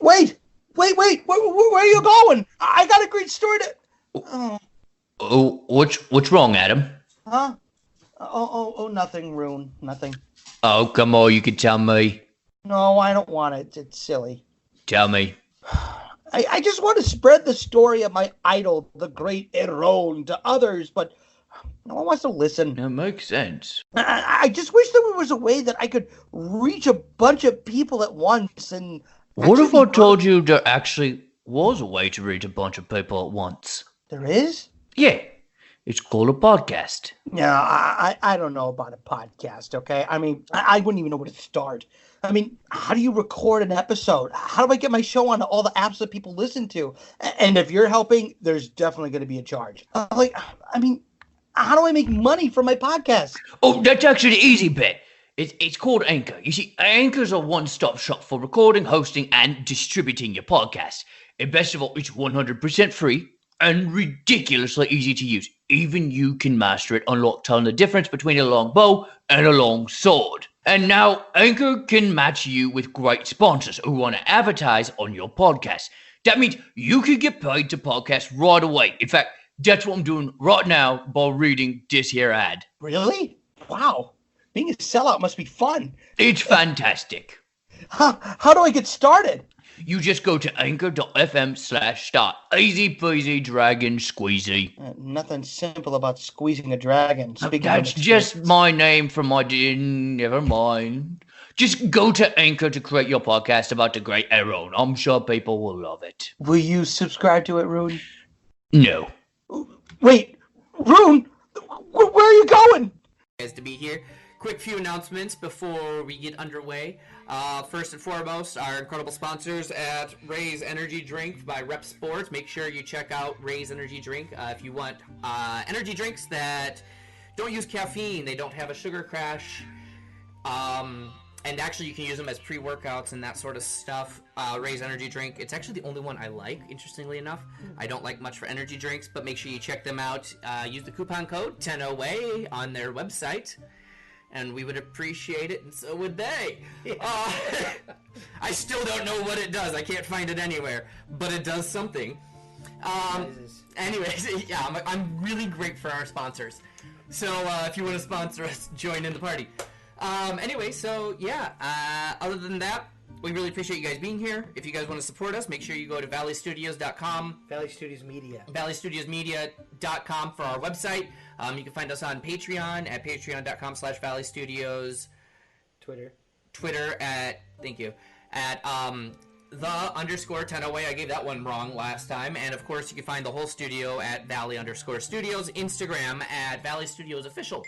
Wait! Where are you going? I got a great story to... Oh, Oh, what's wrong, Adam? huh? Nothing, Rune. Nothing. Oh, come on, you can tell me. No, I don't want it. It's silly. Tell me. I just want to spread the story of my idol, the great Rune, to others, but no one wants to listen. That makes sense. I just wish there was a way that I could reach a bunch of people at once and What if actually I be told you there actually was a way to reach a bunch of people at once? There is? Yeah, it's called a podcast. Yeah, I don't know about a podcast, okay? I mean, I wouldn't even know where to start. I mean, how do you record an episode? How do I get my show on all the apps that people listen to? And if you're helping, there's definitely going to be a charge. I mean, how do I make money from my podcast? Oh, that's actually the easy bit. It's called Anchor. You see, Anchor's a one-stop shop for recording, hosting, and distributing your podcast. And best of all, it's 100% free and ridiculously easy to use. Even you can master it, unlock telling the difference between a long bow and a long sword. And now, Anchor can match you with great sponsors who want to advertise on your podcast. That means you can get paid to podcast right away. In fact, that's what I'm doing right now by reading this here ad. Really? Wow. Being a sellout must be fun. It's fantastic. How do I get started? You just go to anchor.fm/start. Easy peasy dragon squeezy. Nothing simple about squeezing a dragon. That's just my name for my... Never mind. Just go to Anchor to create your podcast about the great Aaron. I'm sure people will love it. Will you subscribe to it, Rune? No. Wait, Rune? Where are you going? To be here. Quick few announcements before we get underway. First and foremost, our incredible sponsors at Ray's Energy Drink by Rep Sports. Make sure you check out Ray's Energy Drink if you want energy drinks that don't use caffeine, they don't have a sugar crash, and actually you can use them as pre-workouts and that sort of stuff. Ray's Energy Drink, it's actually the only one I like, interestingly enough. I don't like much for energy drinks, but make sure you check them out. Use the coupon code 10OA on their website, and we would appreciate it, and so would they. I still don't know what it does. I can't find it anywhere, but it does something. Anyways, yeah, I'm really great for our sponsors. So if you want to sponsor us, join in the party. Anyway, so yeah, other than that, we really appreciate you guys being here. If you guys want to support us, make sure you go to valleystudios.com. Valley Studios Media. valleystudiosmedia.com for our website. You can find us on Patreon at patreon.com/valleystudios. Twitter at, thank you, at _10away. I gave that one wrong last time. And of course, you can find the whole studio at Valley_Studios. Instagram at Valley Studios Official.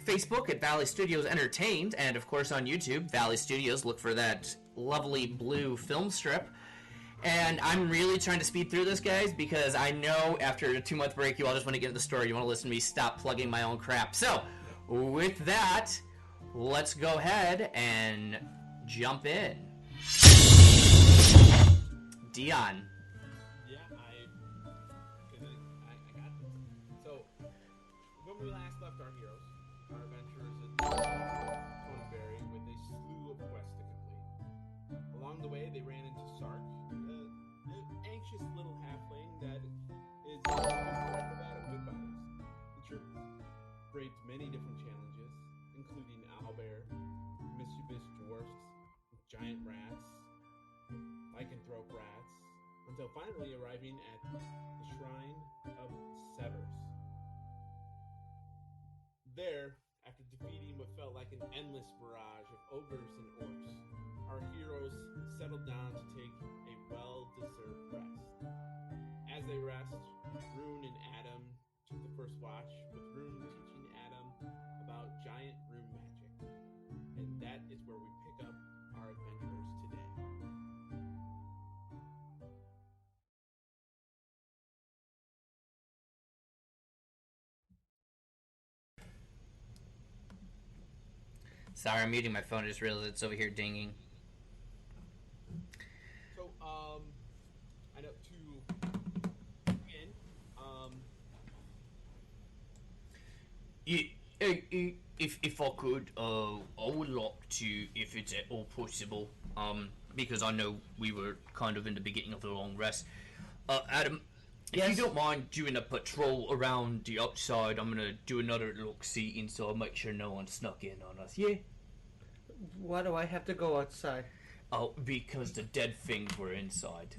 Facebook at Valley Studios Entertained. And of course on YouTube, Valley Studios. Look for that lovely blue film strip. And I'm really trying to speed through this, guys, because I know after a 2-month break, you all just want to get into the story. You want to listen to me stop plugging my own crap. So, with that, let's go ahead and jump in. Dion. Yeah, I got this. So, when we last left our heroes, our adventurers in Toneberry with a slew of quests to complete. Along the way, they ran into Sark, an anxious little halfling that is about goodbyes. The troop braved many different challenges, including owlbear, mischievous dwarfs, giant rats, lycanthrope rats, until finally arriving at the Shrine of Severs. There, after defeating what felt like an endless barrage of ogres and orcs, our heroes settled down to take a well-deserved rest. As they rest, Rune and Adam took the first watch, with Rune teaching Adam about giant rune magic. And that is where we pick up our adventurers today. Sorry, I'm muting my phone. I just realized it's over here dinging. So, I know to begin, If I could, I would like to, if it's at all possible, because I know we were kind of in the beginning of the long rest. Adam, if Yes? you don't mind doing a patrol around the outside, I'm gonna do another look-see inside, make sure no one snuck in on us. Yeah. Why do I have to go outside? Oh, because the dead things were inside.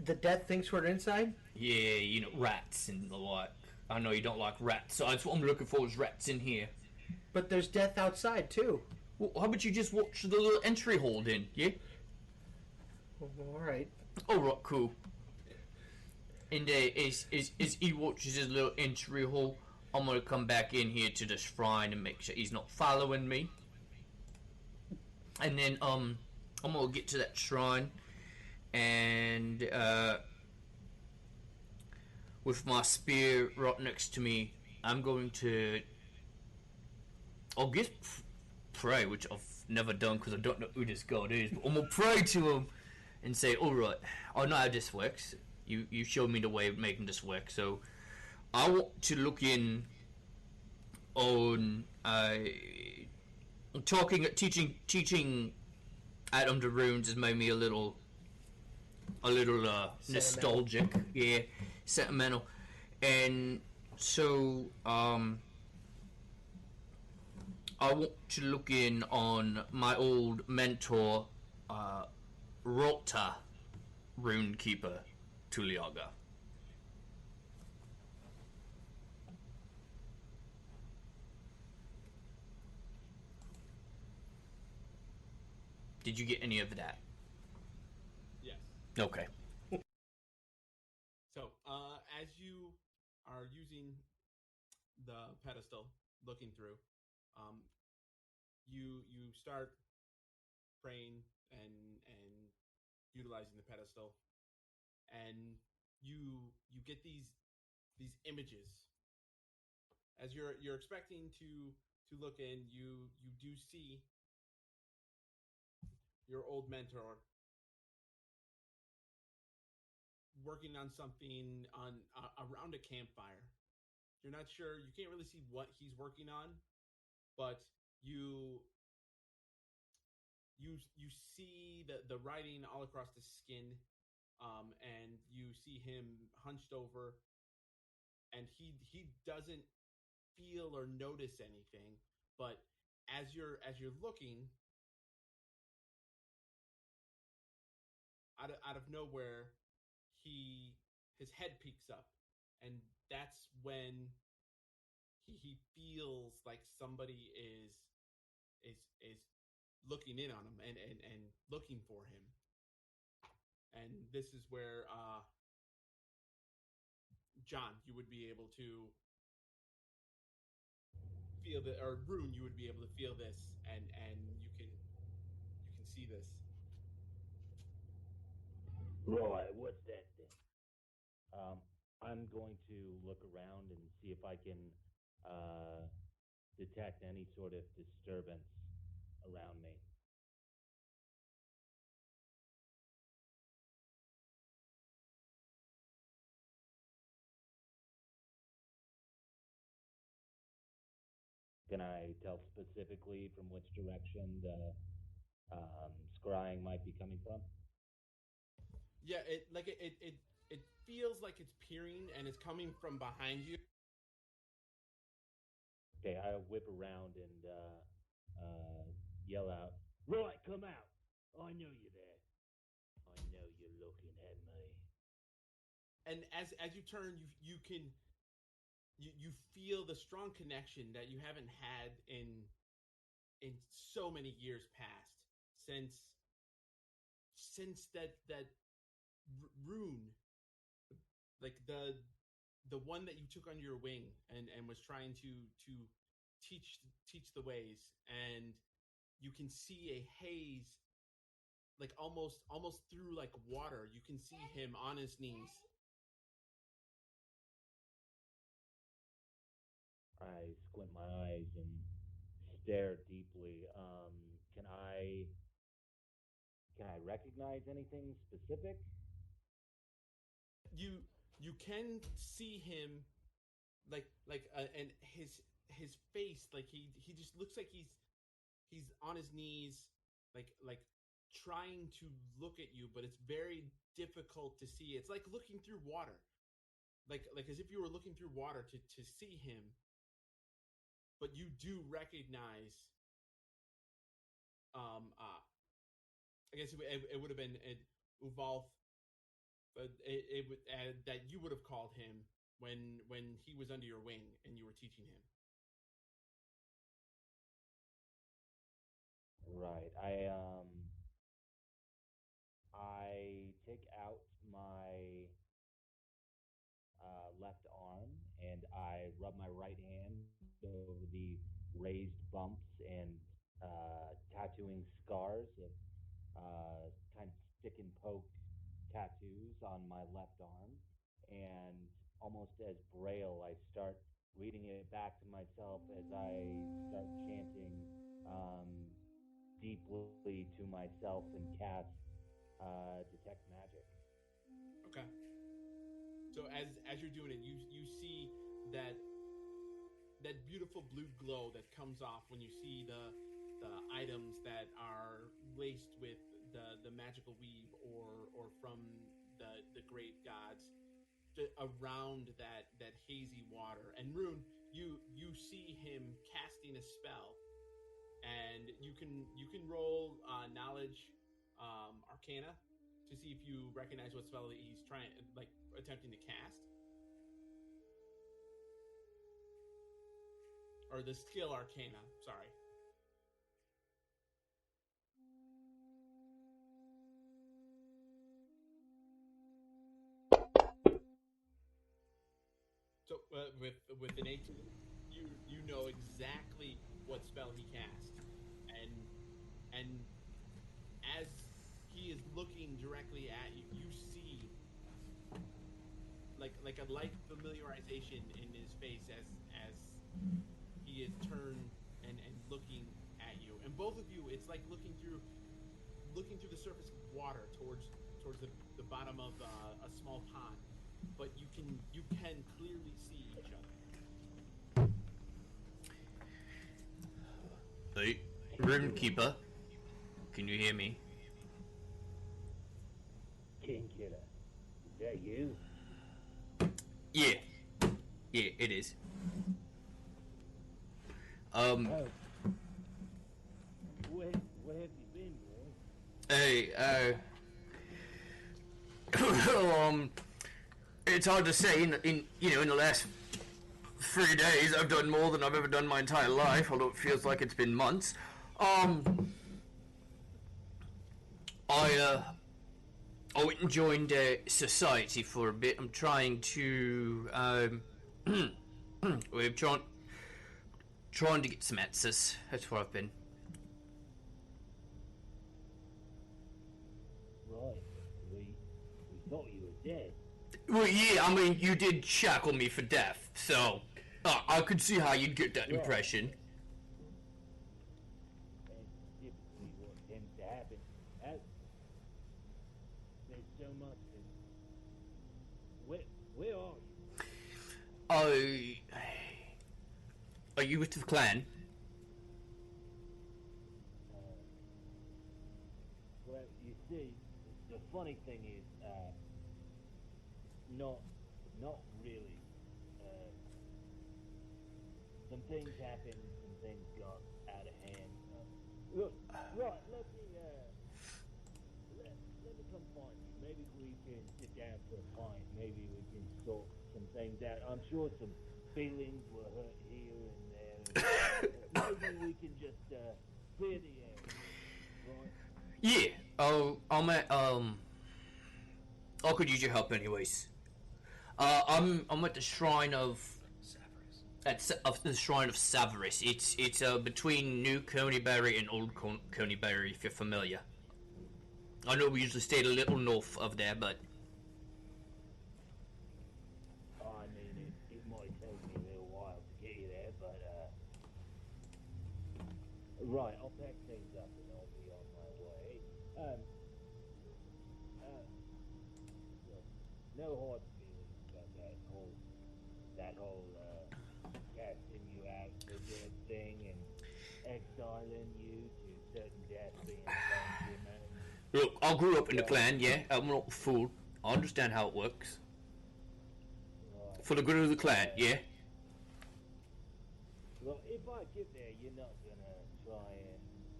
The dead things were inside? Yeah, you know, rats and the like. I know you don't like rats, so that's what I'm looking for is rats in here. But there's death outside, too. Well, how about you just watch the little entry hole then, yeah? All right. Alright, cool. And as he watches his little entry hole, I'm gonna come back in here to the shrine and make sure he's not following me. And then, I'm gonna get to that shrine and, with my spear right next to me, I'm going to, I'll guess, pray, which I've never done because I don't know who this god is, but I'm gonna pray to him and say, alright, I know how this works. You showed me the way of making this work, so I want to look in on teaching Adam the runes has made me a little nostalgic, yeah, sentimental, and so I want to look in on my old mentor, Rota, Rune Keeper Tuliaga. Did you get any of that? Yes. Okay. So, as you are using the pedestal, looking through, you start praying and utilizing the pedestal, and you get these images. As you're expecting to look in, you do see your old mentor working on something around a campfire. You're not sure. You can't really see what he's working on, but you see the writing all across the skin, and you see him hunched over, and he doesn't feel or notice anything. But as you're looking, out of nowhere, his head peeks up, and that's when he feels like somebody is looking in on him and looking for him. And this is where John, you would be able to feel that, or Rune, you would be able to feel this, and you can see this. Right, what's that then? I'm going to look around and see if I can detect any sort of disturbance around me. Can I tell specifically from which direction the scrying might be coming from? Yeah, it feels like it's peering and it's coming from behind you. Okay, I whip around and yell out, "Right, come out! I know you're there. I know you're looking at me." And as you turn, you can you feel the strong connection that you haven't had in so many years past, since that Rune, like the one that you took under your wing and was trying to teach the ways, and you can see a haze, like almost through like water. You can see him on his knees. I squint my eyes and stare deeply. Can I recognize anything specific? You can see him, and his face, like he just looks like he's on his knees, like trying to look at you, but it's very difficult to see. It's like looking through water, like as if you were looking through water to see him. But you do recognize. I guess it would have been Uvalf, but it would that you would have called him when he was under your wing and you were teaching him. Right. I take out my left arm and I rub my right hand over the raised bumps and tattooing scars of kind of stick and poke tattoos on my left arm. And almost as braille, I start reading it back to myself as I start chanting deeply to myself and cast detect magic. Okay. So as you're doing it, you see that beautiful blue glow that comes off when you see the items that are laced with the magical weave or from the great gods around that hazy water. And Rune, you see him casting a spell, and you can roll knowledge arcana to see if you recognize what spell he's attempting to cast. Or the skill arcana, sorry. So with an 18, you know exactly what spell he cast, and as he is looking directly at you, you see like a light familiarization in his face as he is turned and looking at you. And both of you, it's like looking through the surface of water towards the bottom of a small pond, but you can clearly see each other. Hey, Rune Keeper, can you hear me? King Killer, is that you? Yeah, it is. Oh. Where have you been, bro? Hey, it's hard to say. In the last 3 days, I've done more than I've ever done my entire life. Although it feels like it's been months. I went and joined society for a bit. I'm trying to we're trying to get some answers. That's where I've been. Right. We thought you were dead. Well, yeah, I mean, you did shackle me for death, so I could see how you'd get that impression. That's typically what tends to happen. There's so much. Where are you? Are you with the clan? Well, you see, the funny thing is, not really. Some things happened, some things got out of hand. Look, right, let me come find you. Maybe we can sit down for a pint. Maybe we can sort some things out. I'm sure some feelings were hurt here and there. Maybe we can just clear the air, right? Yeah. I could use your help anyways. I'm at the shrine of the shrine of Savaris. It's between New Coneybury and Old Coneybury, if you're familiar. I know we usually stayed a little north of there, but I mean, it might take me a little while to get you there, but right, I'll pack things up and I'll be on my way. No hard feelings about that whole casting you out the dead thing and exiling you to certain death being thrown to your mountains. Look, I grew up in the clan, yeah. I'm not a fool. I understand how it works. Right. For the good of the clan, yeah. Well, if I get there, you're not gonna try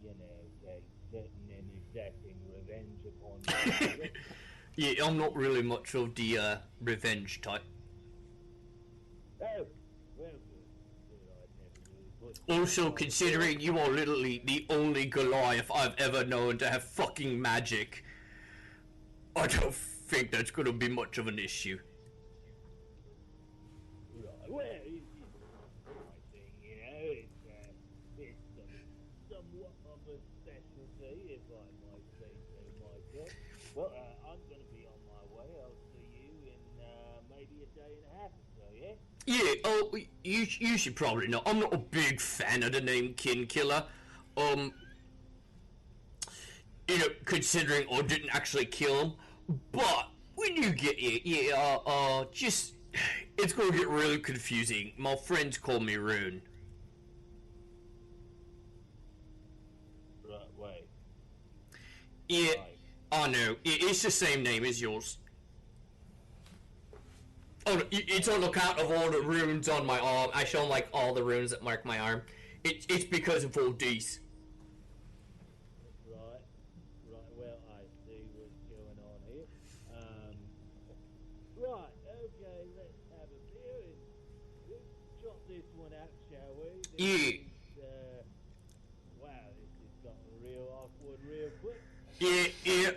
and, take certain and exacting revenge upon me. Yeah, I'm not really much of the revenge type. Oh, well, good. I'd never really put Also, considering you are literally the only Goliath I've ever known to have fucking magic, I don't think that's gonna be much of an issue. Right. Well, it's my thing, it's somewhat of a specialty, if I might say so myself. Well, I'm going to be on my way. I'll see you in maybe a day and a half or so, yeah? Yeah, you should probably know. I'm not a big fan of the name Kin Killer. Considering I didn't actually kill him. But when you get here, just it's gonna get really confusing. My friends call me Rune. Right, wait. Yeah, Right. I know. It's the same name as yours. Oh, it's on account of all the runes on my arm. I show them like all the runes that mark my arm. It's because of all these. Right. Well, I see what's going on here. Right, okay, let's have a beer and let's chop this one out, shall we? Wow, this has gotten real awkward real quick. Yeah,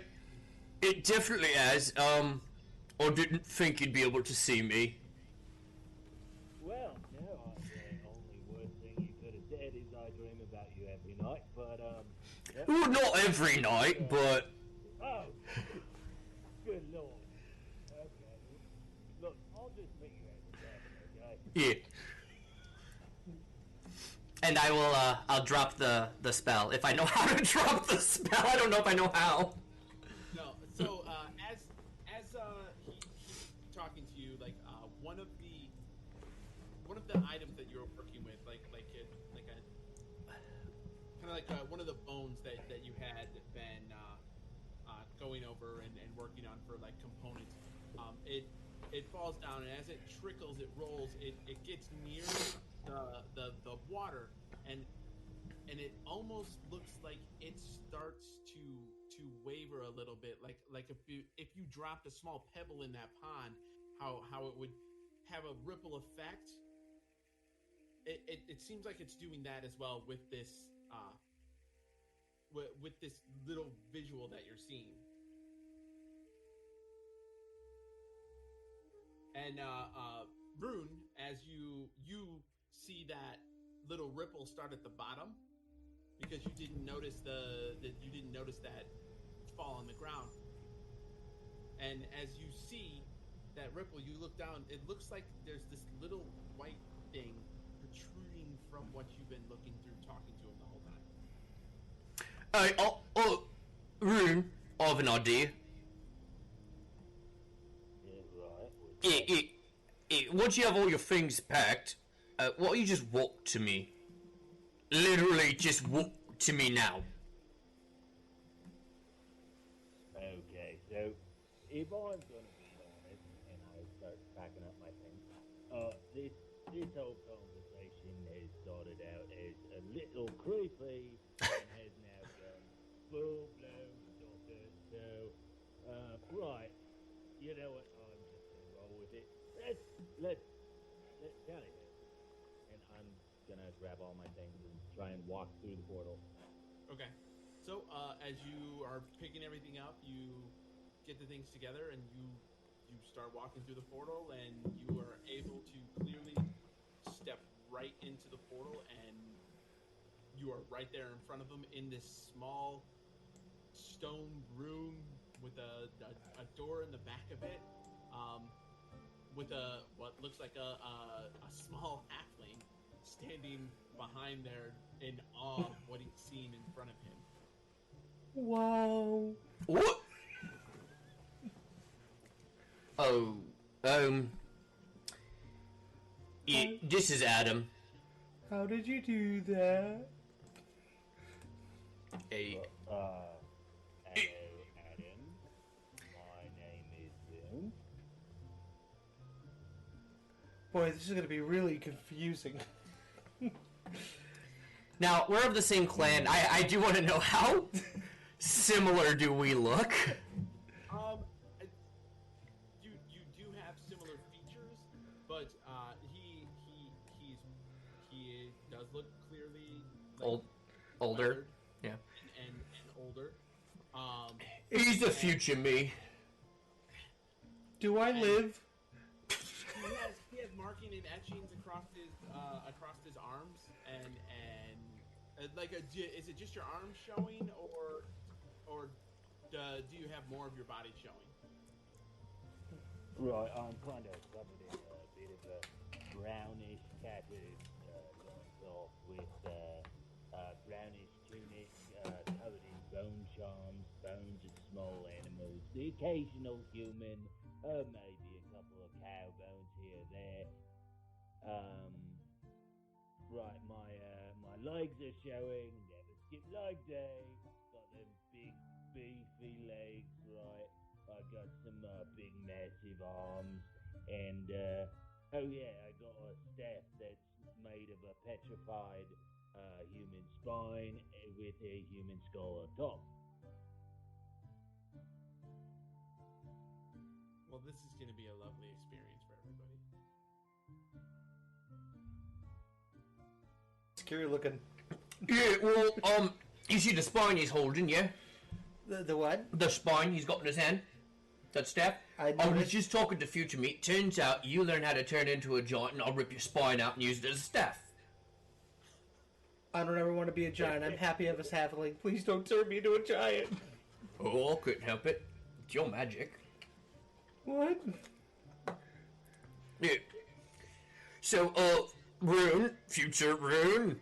it definitely has. I didn't think you'd be able to see me. Well, no, the only worst thing you could have said is I dream about you every night, but, yeah. Well, not every night, but... Oh! Good lord. Okay. Look, I'll just meet you at the tavern, okay? Yeah. And I'll drop the spell. If I know how to drop the spell, I don't know if I know how. No, so as he's talking to you, like one of the items that you're working with, like one of the bones that you had been going over and working on for like components, it falls down, and as it trickles, it rolls, it gets near the water, and it almost looks like it starts to waver a little bit, like if you dropped a small pebble in that pond, how it would have a ripple effect. It seems like it's doing that as well with this with this little visual that you're seeing. And Rune, as you see that little ripple start at the bottom, because you didn't notice that fall on the ground. And as you see that ripple, you look down. It looks like there's this little white thing protruding from what you've been looking through, talking to him the whole time. Rune, I have an idea. Yeah, right. Once you have all your things packed, why don't you just walk to me? Literally, just walk to me now. Okay, so if I'm gonna be honest, and I start packing up my things, this whole conversation has started out as a little creepy and has now gone full blown stalker. So, right, you know what? I'm just gonna roll with it. Let's count it. And I'm gonna grab all my things and try and walk through the portal. Okay. So as you are picking everything up, you get the things together, and you start walking through the portal, and you are able to clearly step right into the portal, and you are right there in front of them in this small stone room with a door in the back of it, with what looks like a small halfling standing behind there in awe of what he's seen in front of him. Wow. What? Oh, this is Adam. How did you do that? Hey. Boy, this is going to be really confusing. Now, we're of the same clan. I do want to know how similar do we look? You do have similar features, but he does look clearly like, Older. weathered Yeah. and older. He's the future me. Do I live? He has marking and etchings across his arms and like is it just your arms showing or do you have more of your body showing? Right, I'm kind of covered in a bit of a brownish tattoo, off with brownish tunic, covered in bone charms, bones of small animals, the occasional human, maybe a couple of cow bones here or there. Right, my legs are showing, never skip leg day, got them big beefy legs, right. I got some big massive arms, and oh yeah, I got a staff that's made of a petrified human spine with a human skull on top. Well, this is going to be a lovely experience for everybody. Scary looking. Yeah, well, you see the spine he's holding, yeah? The what? The spine he's got in his hand. That staff. I was noticed. just talking to future me. Turns out you learn how to turn into a giant and I'll rip your spine out and use it as a staff. I don't ever want to be a giant. I'm happy as a halfling. Please don't turn me into a giant. Oh, I couldn't help it. It's your magic. What? Yeah. So, Rune, future Rune.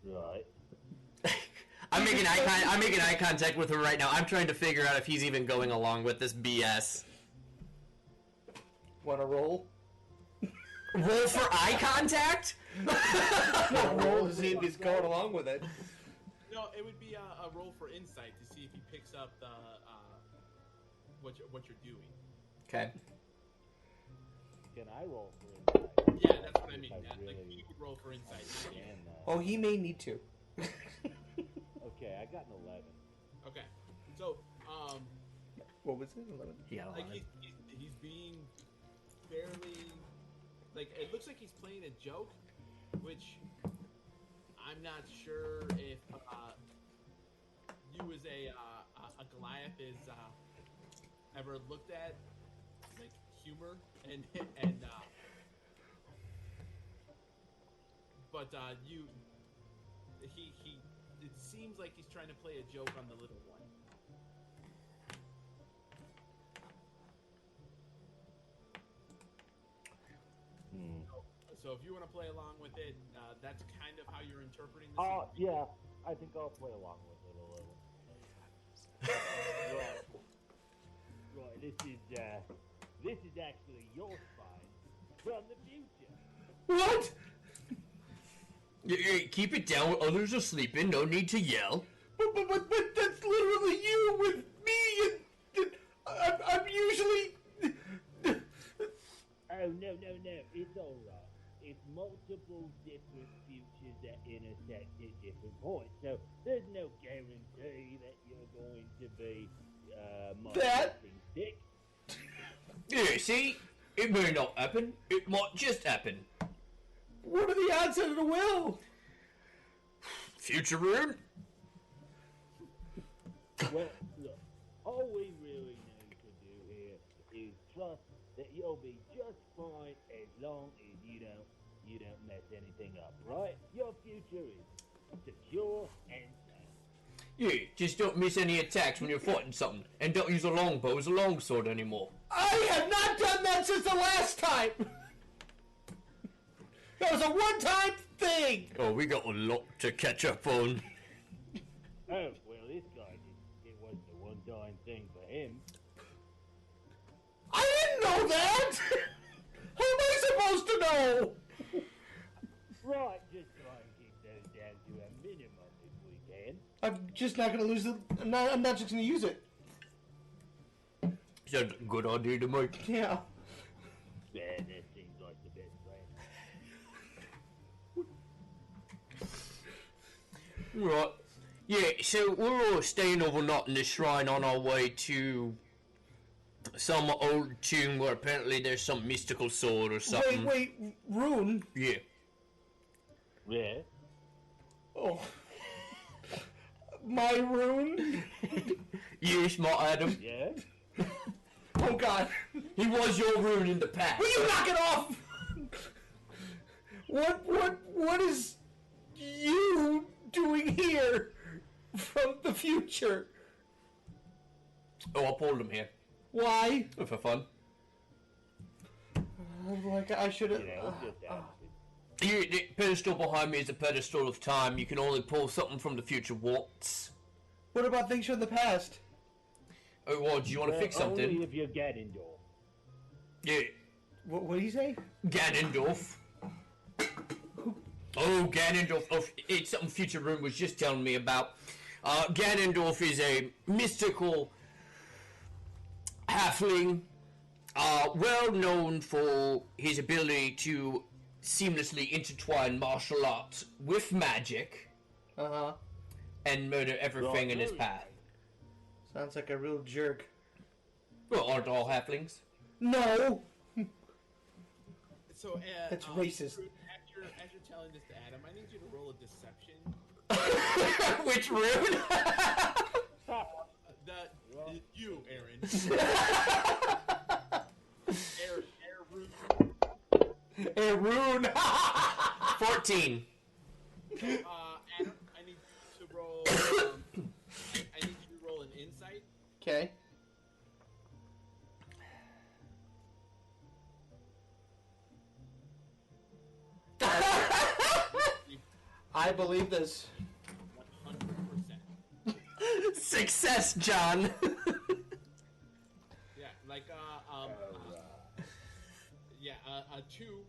Right. I'm making eye contact with her right now. I'm trying to figure out if he's even going along with this BS. Want to roll? Roll for eye contact? No, roll to see if he's going along with it. No, it would be a roll for insight to see if he picks up the what you're doing. Okay. Can I roll for insight? Yeah, that's what I mean. Like he would roll for insight. Oh, he may need to. Okay, I got an 11. Okay, so What was it? 11? Yeah. like he's being fairly like it looks like he's playing a joke, which I'm not sure if you as a Goliath is ever looked at like humor and but he it seems like he's trying to play a joke on the little one. So if you want to play along with it, that's kind of how you're interpreting this. Oh, yeah, I think I'll play along with it a little. Right, this is actually your spine from the future. What? Keep it down when others are sleeping. No need to yell. But that's literally you with me, and I'm usually. Oh, no, it's alright. It's multiple different futures that intersect at different points, so there's no guarantee that you're going to be That? Dick. Yeah, see? It may not happen. It might just happen. What are the odds that it will? Future Rune? Well, look, all we really need to do here is trust that you'll be just fine as long as you don't mess anything up, right? Your future is secure and sound. Yeah, just don't miss any attacks when you're fighting something. And don't use a longbow as a longsword anymore. I have not done that since the last time. That was a one-time thing. Oh, we got a lot to catch up on. Oh, well, this guy it wasn't a one-time thing for him. I didn't know that. How am I supposed to know? Right, just try and keep those down to a minimum if we can. I'm just not going to lose it. I'm not just going to use it. Sounds like a good idea to me. Yeah. Yeah, that seems like the best plan. Right. Yeah, so we're all staying overnight in the shrine on our way to some old tomb where apparently there's some mystical sword or something. Wait, Rune. Yeah. Yeah. Oh. My Rune? Yes, my Adam. Yeah. Oh god. He was your Rune in the past. Will you knock it off? What is you doing here from the future? Oh, I pulled him here. Why? For fun. Like I should have. Just ask it. The pedestal behind me is a pedestal of time. You can only pull something from the future once. What about things from the past? Oh, well, do you want to fix Only something? if you get indoor. Yeah. What did he say? Ganondorf. Oh, Ganondorf. Oh, it's something Future Room was just telling me about. Ganondorf is a mystical halfling, well known for his ability to seamlessly intertwine martial arts with magic and murder everything in his path. Sounds like a real jerk. Well, aren't all halflings? No! So, That's racist. As you're telling this to Adam, I need you to roll a deception. Which Rune? You, Aaron. Rune. Rune. 14. Adam, I need you to roll. I need you to roll an insight. Okay. I believe this. 100%. Success, John. Yeah, like a 2.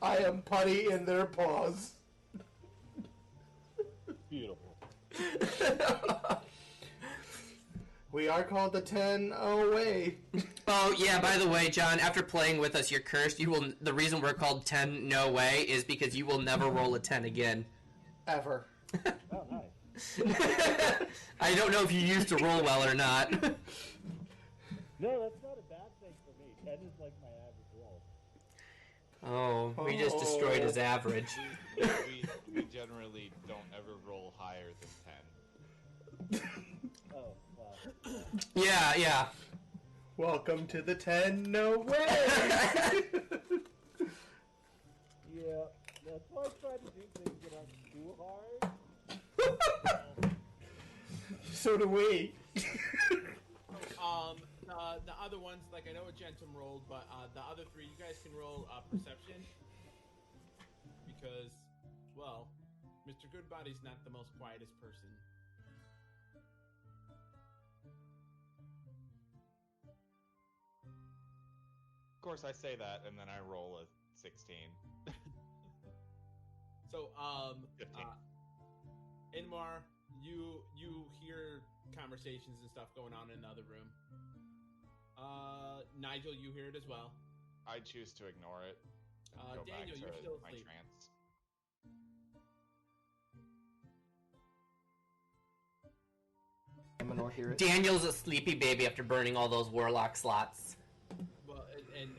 I am putty in their paws. Beautiful. We are called the 10-0 way. Oh yeah, by the way, John, after playing with us, you're cursed. You will. The reason we're called 10 no way is because you will never roll a 10 again. Ever. Oh, nice. I don't know if you used to roll well or not. No, that's not a bad thing for me. 10 is like my average roll. Oh, we just destroyed his average. We generally don't ever roll higher than 10. Oh, wow. Yeah. Welcome to the 10-0 way. Yeah, that's why I try to do things that aren't too hard. So do we. The other ones, like I know what Gentum rolled, but the other 3, you guys can roll perception. Because, well, Mr. Goodbody's not the most quietest person. Of course, I say that, and then I roll a 16. So, 15. Inmar, you hear conversations and stuff going on in the other room. Nigel, you hear it as well. I choose to ignore it. And go Daniel, back you're to still my asleep. trance. Daniel's a sleepy baby after burning all those warlock slots Well,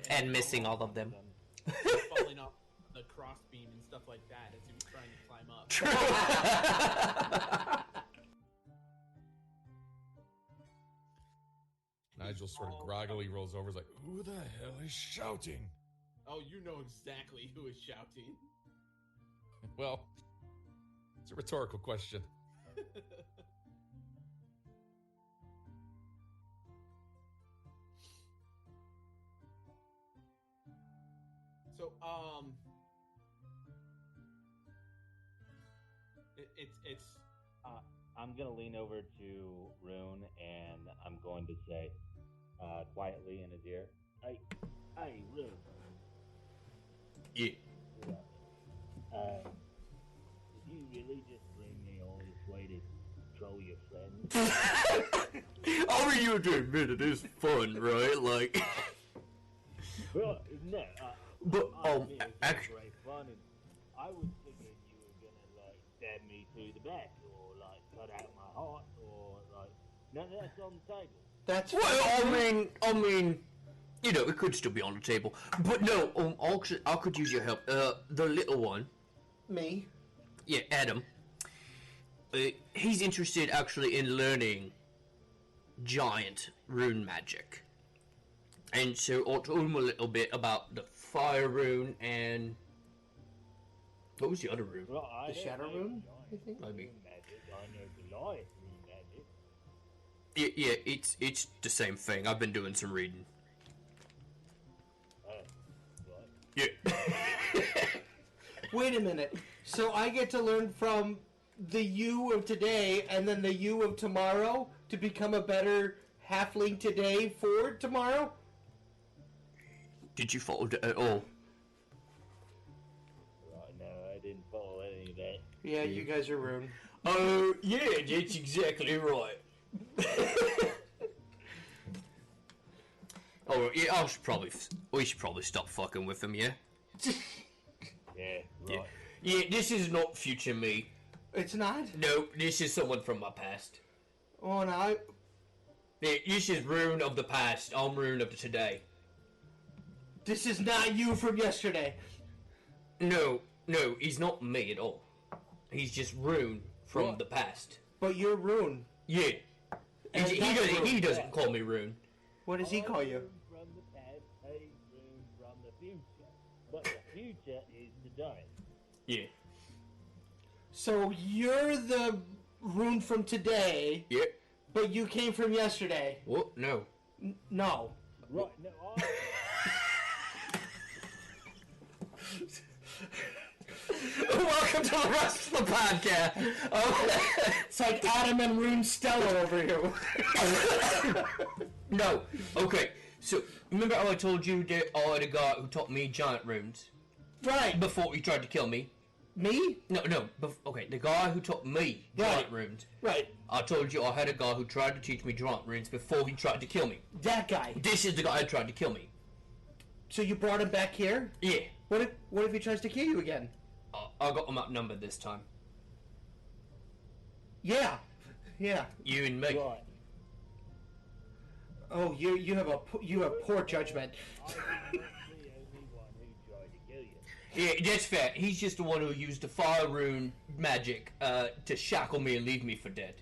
and missing all of them. falling off the crossbeam and stuff like that as he was trying to climb up. Nigel sort of groggily rolls over, is like, "Who the hell is shouting?" Oh, you know exactly who is shouting. Well, it's a rhetorical question. So, it's I'm gonna lean over to Rune and I'm going to say, quietly in his ear, "Hey, Rune. Yeah. Did you really just bring me all this way to troll your friends?" Oh I mean, you have to admit it is fun, right? Like, Well, no, but I admit it's actually, great fun, and I was thinking you were gonna like stab me through the back, or like cut out my heart, or like none of that's on the table. That's well, I mean, you know, it could still be on the table, but no, actually, I could use your help. The little one, me. yeah, Adam. He's interested actually in learning giant rune magic. And so I told him a little bit about the fire rune and what was the other rune? Well, I The don't Shadow know Rune, giant I think? Maybe. rune magic. I know Goliath rune magic. Yeah, it's the same thing. I've been doing some reading. Right. Yeah. Wait a minute. So I get to learn from the you of today and then the you of tomorrow to become a better halfling today for tomorrow? Did you follow it at all? Right, no, I didn't follow any of that. Yeah, you guys are rude. Oh, yeah, that's exactly right. Oh, yeah, we should probably stop fucking with him, yeah? Yeah, right. Yeah, this is not future me. It's not? No, this is someone from my past. Oh, no. Yeah, this is Rune of the past. I'm Rune of the today. This is not you from yesterday. No, he's not me at all. He's just Rune from What? the past. But you're Rune. Yeah. And that's He Rune. doesn't call me Rune. What does he call you? Rune from the past, a rune from the future. But the future is today. Yeah. So you're the Rune from today, Yeah. but you came from yesterday. What? No. No. Right, no, Welcome to the rest of the podcast. Oh. It's like Adam and Rune Stella over here. No. Okay. So remember how I told you that I had a guy who taught me giant runes Right. before he tried to kill me? Me? No. Okay, the guy who taught me giant Right. runes. Right. I told you I had a guy who tried to teach me giant runes before he tried to kill me. That guy. This is the guy who tried to kill me. So you brought him back here? Yeah. What if he tries to kill you again? I got him outnumbered this time. Yeah. Yeah. You and me. right. Oh, you have poor judgment. I was not the only one who tried to kill you. Yeah, that's fair. He's just the one who used the fire rune magic to shackle me and leave me for dead.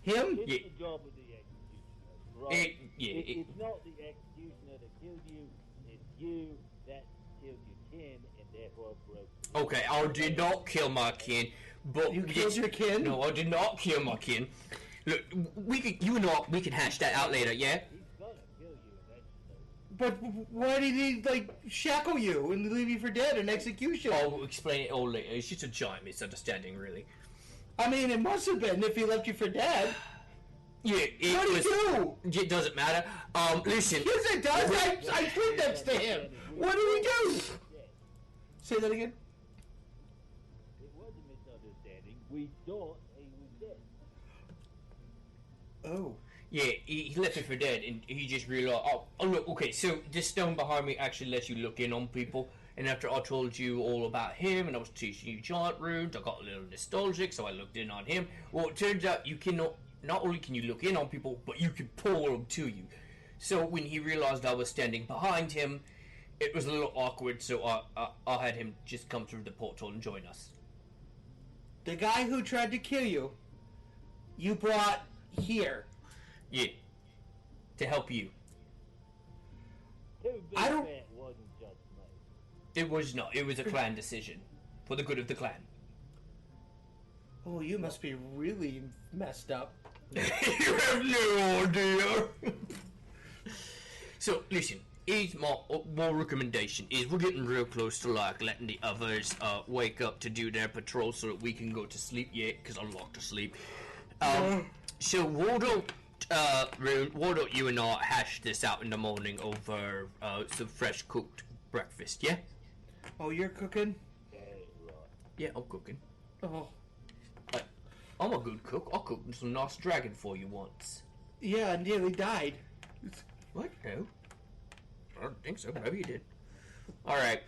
Him? It's Yeah. the job of the executioner, right? It's not the executioner that killed you, it's you that killed your kin and therefore broke. Okay, I did not kill my kin, but You killed your kin? No, I did not kill my kin. Look, you and I, we can hash that out later, yeah? He's gonna kill you eventually. But why did he, shackle you and leave you for dead in execution? I'll explain it all later. It's just a giant misunderstanding, really. I mean, it must have been if he left you for dead. Yeah, it What was. did you do? It doesn't matter. Listen. Yes, it does. I sleep next to him. What did he do? Say that again. It was a misunderstanding. We thought he was dead. Oh. Yeah, he left me for dead, and he just realized. Oh, look. Okay, so this stone behind me actually lets you look in on people. And after I told you all about him, and I was teaching you giant runes, I got a little nostalgic, so I looked in on him. Well, it turns out you cannot. Not only can you look in on people, but you can pull them to you. So when he realized I was standing behind him, it was a little awkward. So I had him just come through the portal and join us. The guy who tried to kill you, you brought here. Yeah, to help you. Too big I don't- that wasn't just me. It was not. It was a clan decision for the good of the clan. Oh, you must be really messed up. You have no idea. So listen, here's my recommendation is we're getting real close to like letting the others wake up to do their patrol so that we can go to sleep yet because I like to sleep. So why don't you and I hash this out in the morning over some fresh cooked breakfast? Yeah. Oh, you're cooking? Yeah, I'm cooking. Oh. I'm a good cook. I cooked some nice dragon for you once. Yeah, I nearly died. What? No. I don't think so. Maybe you did. Alright.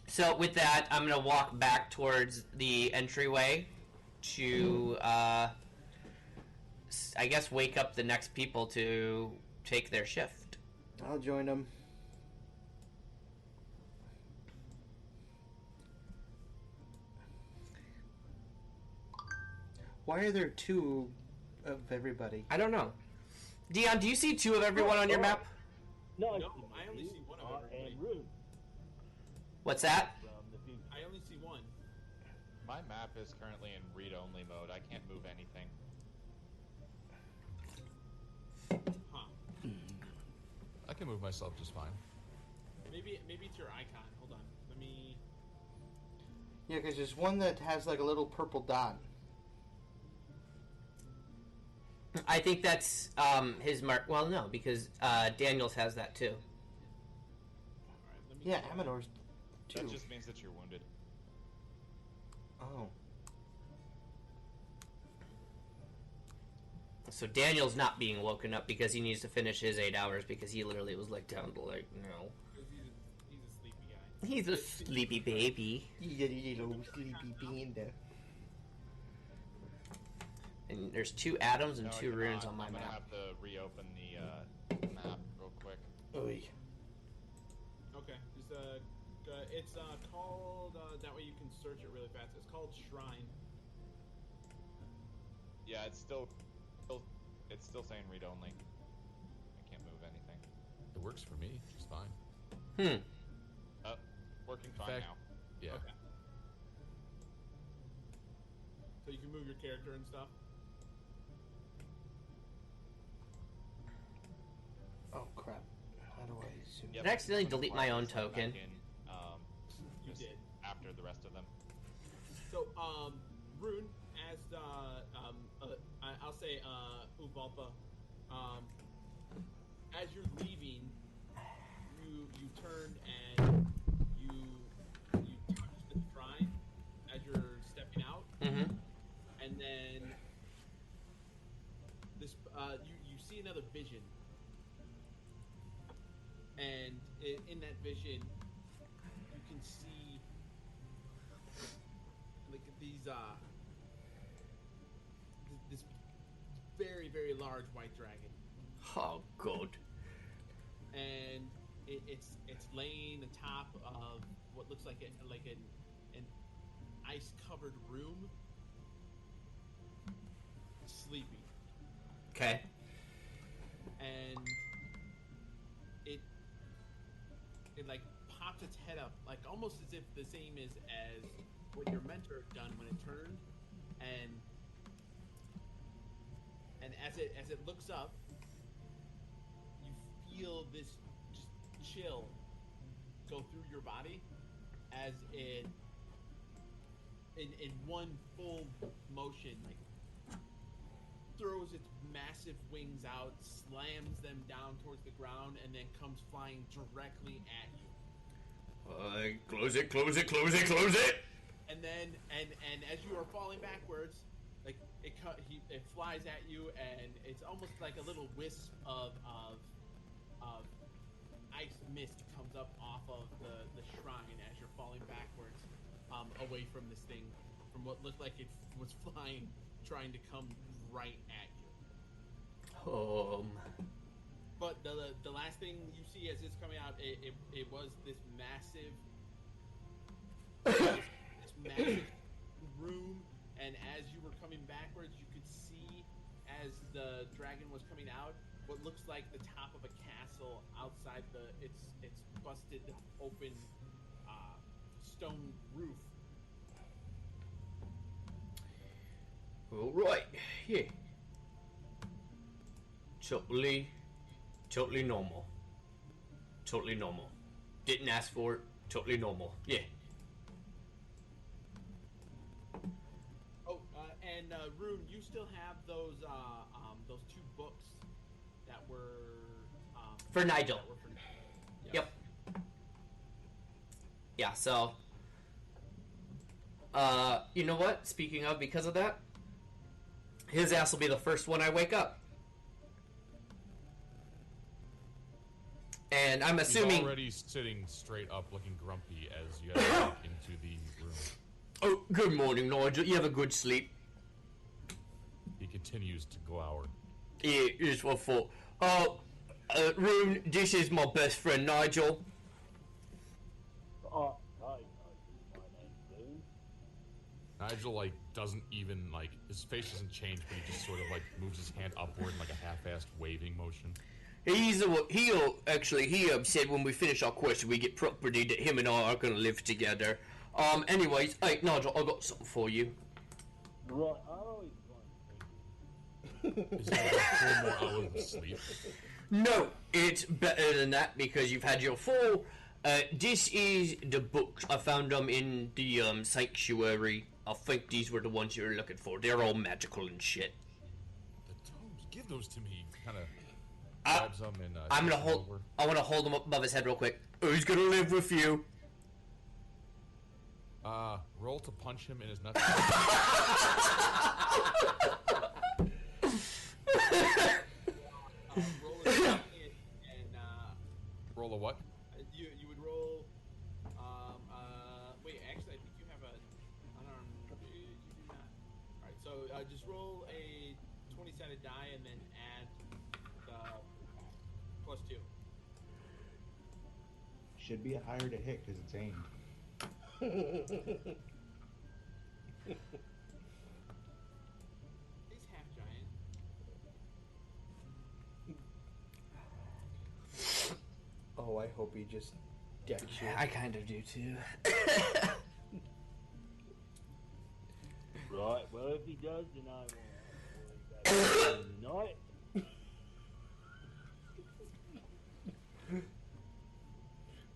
So with that, I'm going to walk back towards the entryway to, I guess, wake up the next people to take their shift. I'll join them. Why are there two of everybody? I don't know. Dion, do you see two of everyone on your map? No, No, I only see one of everybody. and Rune What's that? from the future. I only see one. My map is currently in read-only mode. I can't move anything. Huh. I can move myself just fine. Maybe it's your icon. Hold on. Let me. Yeah, because there's one that has like a little purple dot. I think that's his mark. Well, no, because Daniels has that too. Alright, let me. Yeah, Amador's too. That just means that you're wounded. Oh. So Daniel's not being woken up because he needs to finish his 8 hours because he literally was like down to like no. He's a sleepy guy. He's a sleepy baby. He's a little sleepy panda. And there's 2 atoms and No, 2 you're runes not. on my I'm gonna map. have to reopen the map real quick. Oy. Okay. It's called. That way you can search it really fast. It's called Shrine. Yeah, it's still saying read-only. I can't move anything. It works for me just fine. Working fine fact- now. Yeah. Okay. So you can move your character and stuff. Oh crap. How do I zoom? Yep. Did I accidentally I'm delete my required own to sign back token? in, You just did. after the rest of them. So, Rune, as I'll say, Uvalpa, as you're leaving, you turn and you touch the shrine as you're stepping out, Mm-hmm. and then this you see another vision, and in that vision, you can see like these this very, very large white dragon, Oh, God. and it's laying atop of what looks like an ice covered room, sleeping, Okay. and it like pops its head up, like almost as if the same as what your mentor had done when it turned, and as it looks up, you feel this just chill go through your body as it in one full motion like throws its massive wings out, slams them down towards the ground, and then comes flying directly at you. Close it, close it, close it, close it! And then, and as you are falling backwards, like it flies at you, and it's almost like a little wisp of ice mist comes up off of the shrine as you're falling backwards, away from this thing, from what looked like it was flying, trying to come right at you. But the last thing you see as it's coming out, it was this massive, this massive room, and as you were coming backwards, you could see as the dragon was coming out what looks like the top of a castle outside its busted open stone roof. All right, yeah. Totally normal. Totally normal. Didn't ask for it. Totally normal. Yeah. Oh, and Rune, you still have those 2 books that were For Nigel. that were for Nigel. Yes. Yep. Yeah, so you know what? Speaking of, because of that, his ass will be the first one I wake up. And I'm He's assuming... already sitting straight up, looking grumpy as you guys walk into the room. Oh, good morning, Nigel. You have a good sleep. He continues to glower. Yeah, it's what for. Rune, this is my best friend, Nigel. Oh, hi, my name's Rune. Nigel, like, doesn't even, like, his face doesn't change, but he just sort of, like, moves his hand upward in, like, a half-assed waving motion. He said when we finish our quest, we get property that him and I are gonna live together. Anyways, hey, Nigel, I got something for you. Right, I always want to Is he like 4 more hours of sleep? No, it's better than that because you've had your full. This is the books. I found them in the sanctuary. I think these were the ones you were looking for. They're all magical and shit. The tomes, give those to me. Kind of grabs them and I'm gonna takes them hold. over. I want to hold them up above his head real quick. Who's gonna live with you? Roll to punch him in his nuts. Roll a d8 and Roll a what? you would roll. Wait, actually, I think you have a unarmed. You do not. All right, so just roll a 20-sided die and then add the +2. Should be a higher to hit because it's aimed. He's half giant. Oh, I hope he just decks you. I kind of do too. Right, well, if he does, then I won't worry about it tonight.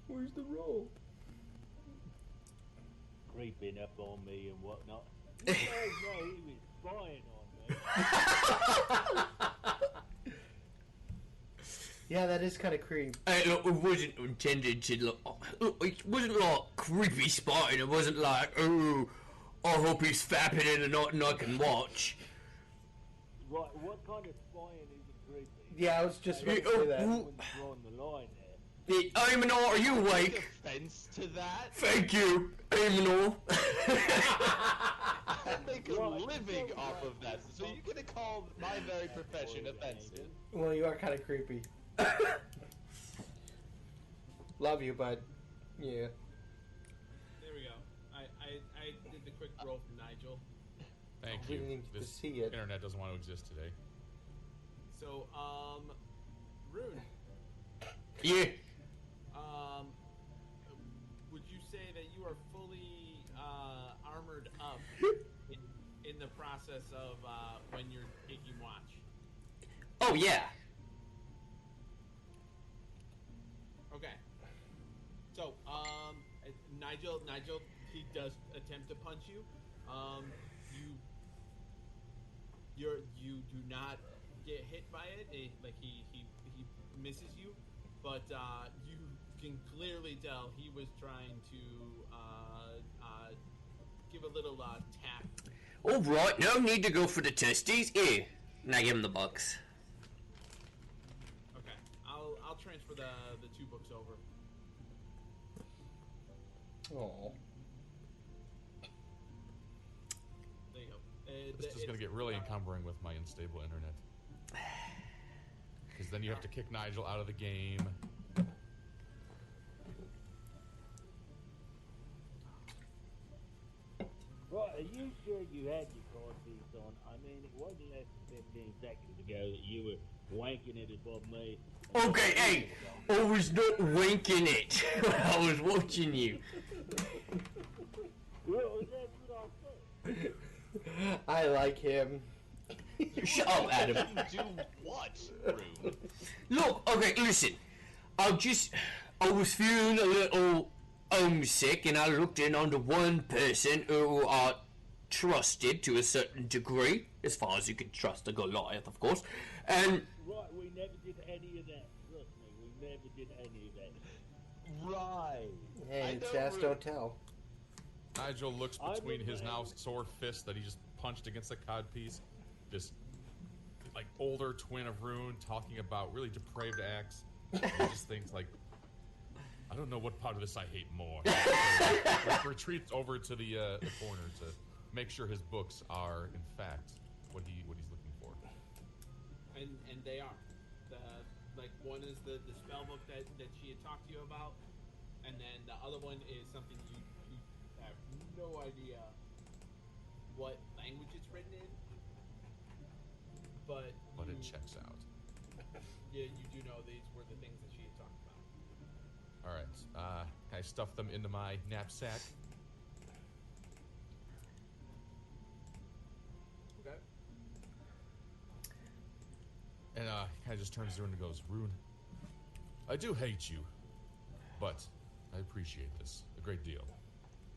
Where's the roll? Creeping up on me and whatnot. You guys know he was spying on me. Yeah, that is kind of creepy. Hey, look, it wasn't intended to look. It wasn't like creepy spotting. It wasn't like, oh, I hope he's fapping in and not, and I can watch. Right, what kind of spying is it creepy? Yeah, I was just about to say that. Someone's drawing the line there. Aymanor, are you awake? Offense to that? Thank you, Aymanor. I make a living off of that. So you're gonna call my very profession offensive? Well, you are kind of creepy. Love you, bud. Yeah. There we go. I did the quick roll for Nigel. Thank We you. didn't get to This see it. internet doesn't want to exist today. So, Rune, Yeah. would you say that you are fully armored up in the process of when you're taking watch? Oh yeah. Okay. So, Nigel, he does attempt to punch you. You do not get hit by it. Like he misses you, but you can clearly tell he was trying to give a little tap. All right, no need to go for the testes. Here, and I give him the bucks. Okay, I'll transfer the 2 books over. Oh. There you go. This is going to get really encumbering with my unstable internet. Because then you have to kick Nigel out of the game. Right, are you sure you had your car seats on? I mean, it wasn't less than 15 seconds ago that you were wanking it above me. Okay, hey, I was not winking it. I was watching you. Well, that's what I said. I like him. Shut up, Adam. Do what, Rune? Look, okay, listen. I was feeling a little homesick, and I looked in on the one person who I trusted to a certain degree, as far as you can trust a Goliath, of course. And Right, we never did any of that. Trust me, we never did any of that. Right. Hey, it's ask, don't tell. Nigel looks I between would his now rather- sore fist that he just punched against the codpiece. This, like, older twin of Rune talking about really depraved acts. He just thinks like, I don't know what part of this I hate more. So retreats over to the corner to make sure his books are in fact what he's looking for. And they are. Like one is the spell book that she had talked to you about, and then the other one is something you have no idea what language it's written in, but it checks out. Yeah, you do know these were the things that she had talked about. All right, I stuff them into my knapsack. Okay. And kind of just turns to her and goes, Rune, I do hate you, but I appreciate this a great deal.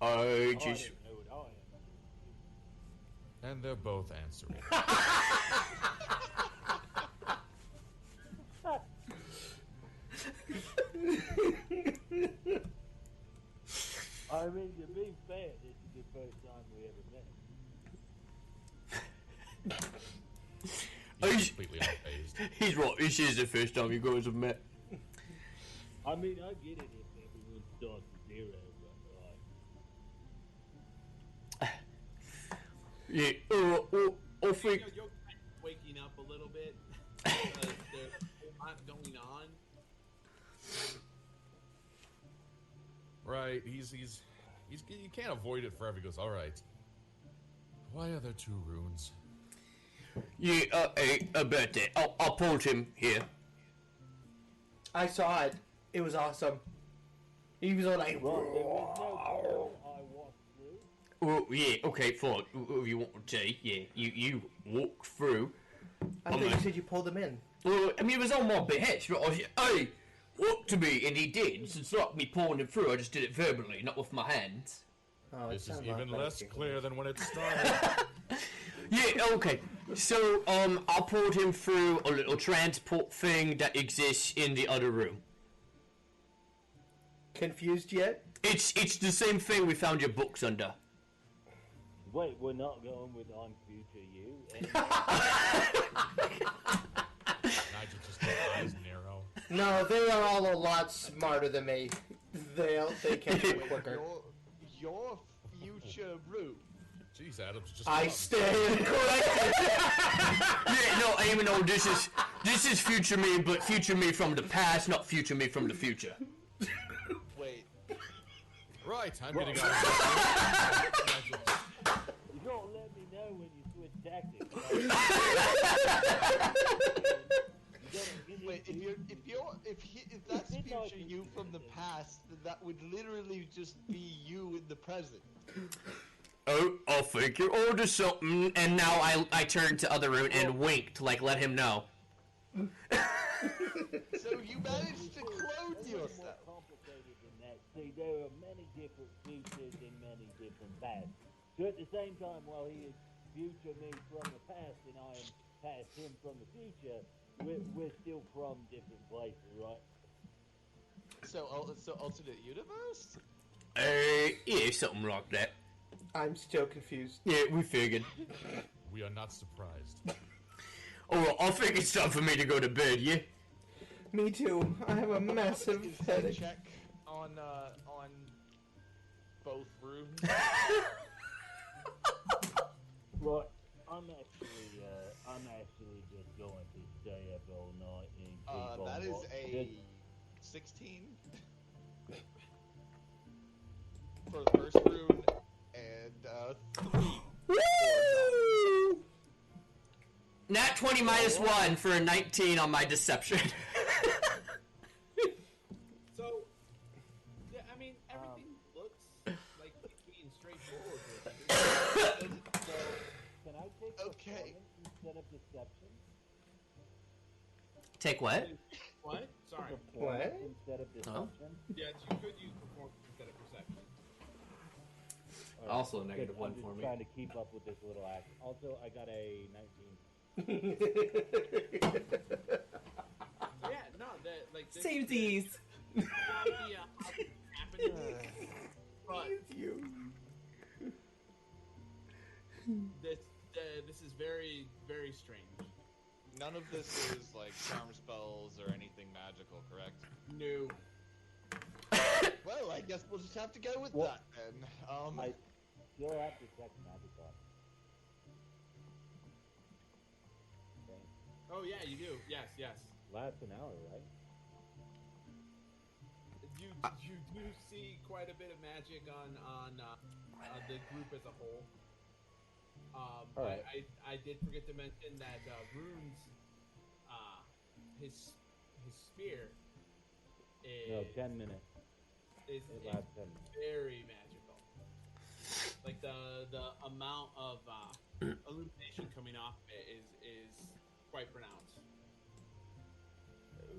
I just... And they're both answering. I mean, to be fair, this is the first time we ever met. He's completely unfazed. He's right, this is the first time you guys have met. I mean, I get it if everyone starts at zero, but Yeah, I think... You're kind of waking up a little bit because there's a lot going on. Right, he's you can't avoid it forever. He goes, all right. Why are there 2 runes? Yeah, I bet that. I'll point him here. I saw it. It was awesome. He was all like, there was no problem I walked through. Oh, yeah, okay, fine. If you want to say, yeah, you walk through. I thought you said you pulled him in. Well, I mean, it was on my behest, but I said, hey, walk to me, and he did. So it's like me pulling him through, I just did it verbally, not with my hands. Oh, This is even less clear than when it started. Yeah, okay. So, I pulled him through a little transport thing that exists in the other room. Confused yet? It's the same thing we found your books under. Wait, we're not going with on future you? Nigel just got eyes narrow. No, they are all a lot smarter than me. They catch it quicker. Your future Rune. Jeez, Adam's just. I stand corrected. Yeah, no, Eamon, no, this is future me, but future me from the past, not future me from the future. Wait. Right, I'm getting out of You don't let me know when you switch tactics. Wait, if that's future you from the past, then that would literally just be you in the present. Oh, I think you're onto something, and now I turned to other Rune and winked, like let him know. So you managed to clone yourself. More complicated than that. See, there are many different futures and many different pasts. So at the same time, while he is future me from the past and I am past him from the future, we're still from different places, right? So alternate universe? Yeah, something like that. I'm still confused. Yeah, we figured. We are not surprised. Oh, well, I think it's time for me to go to bed, yeah? Me too. I have a massive Is headache. check on both rooms. Right. I'm actually just going to stay up all night and keep on That is watch. a 16 for the first rune and 3. Woo! Nat 20 minus 1 for a 19 on my deception. So, yeah, I mean, everything looks like it's being straightforward. Can I take Okay. performance instead of deception? Take what? What? Sorry. Performance instead of deception? Yes, you could use performance instead of perception. Alright, Also a good. negative 1 I'm just for me. trying to keep up with this little act. Also, I got a 19. Yeah, no, like this, Samesies. no idea how this happened, but You. this is very, very strange. none of this is like charm spells or anything magical, correct? No. Well, I guess we'll just have to go with Well, that then. I still have to check magic on. Okay. Oh yeah, you do. Yes, yes. Lasts an hour, right? You do see quite a bit of magic on the group as a whole. But Alright. I did forget to mention that Rune's his spear is No, 10 minutes. is It lasts 10 minutes. very magical. Like the amount of illumination coming off it is quite pronounced.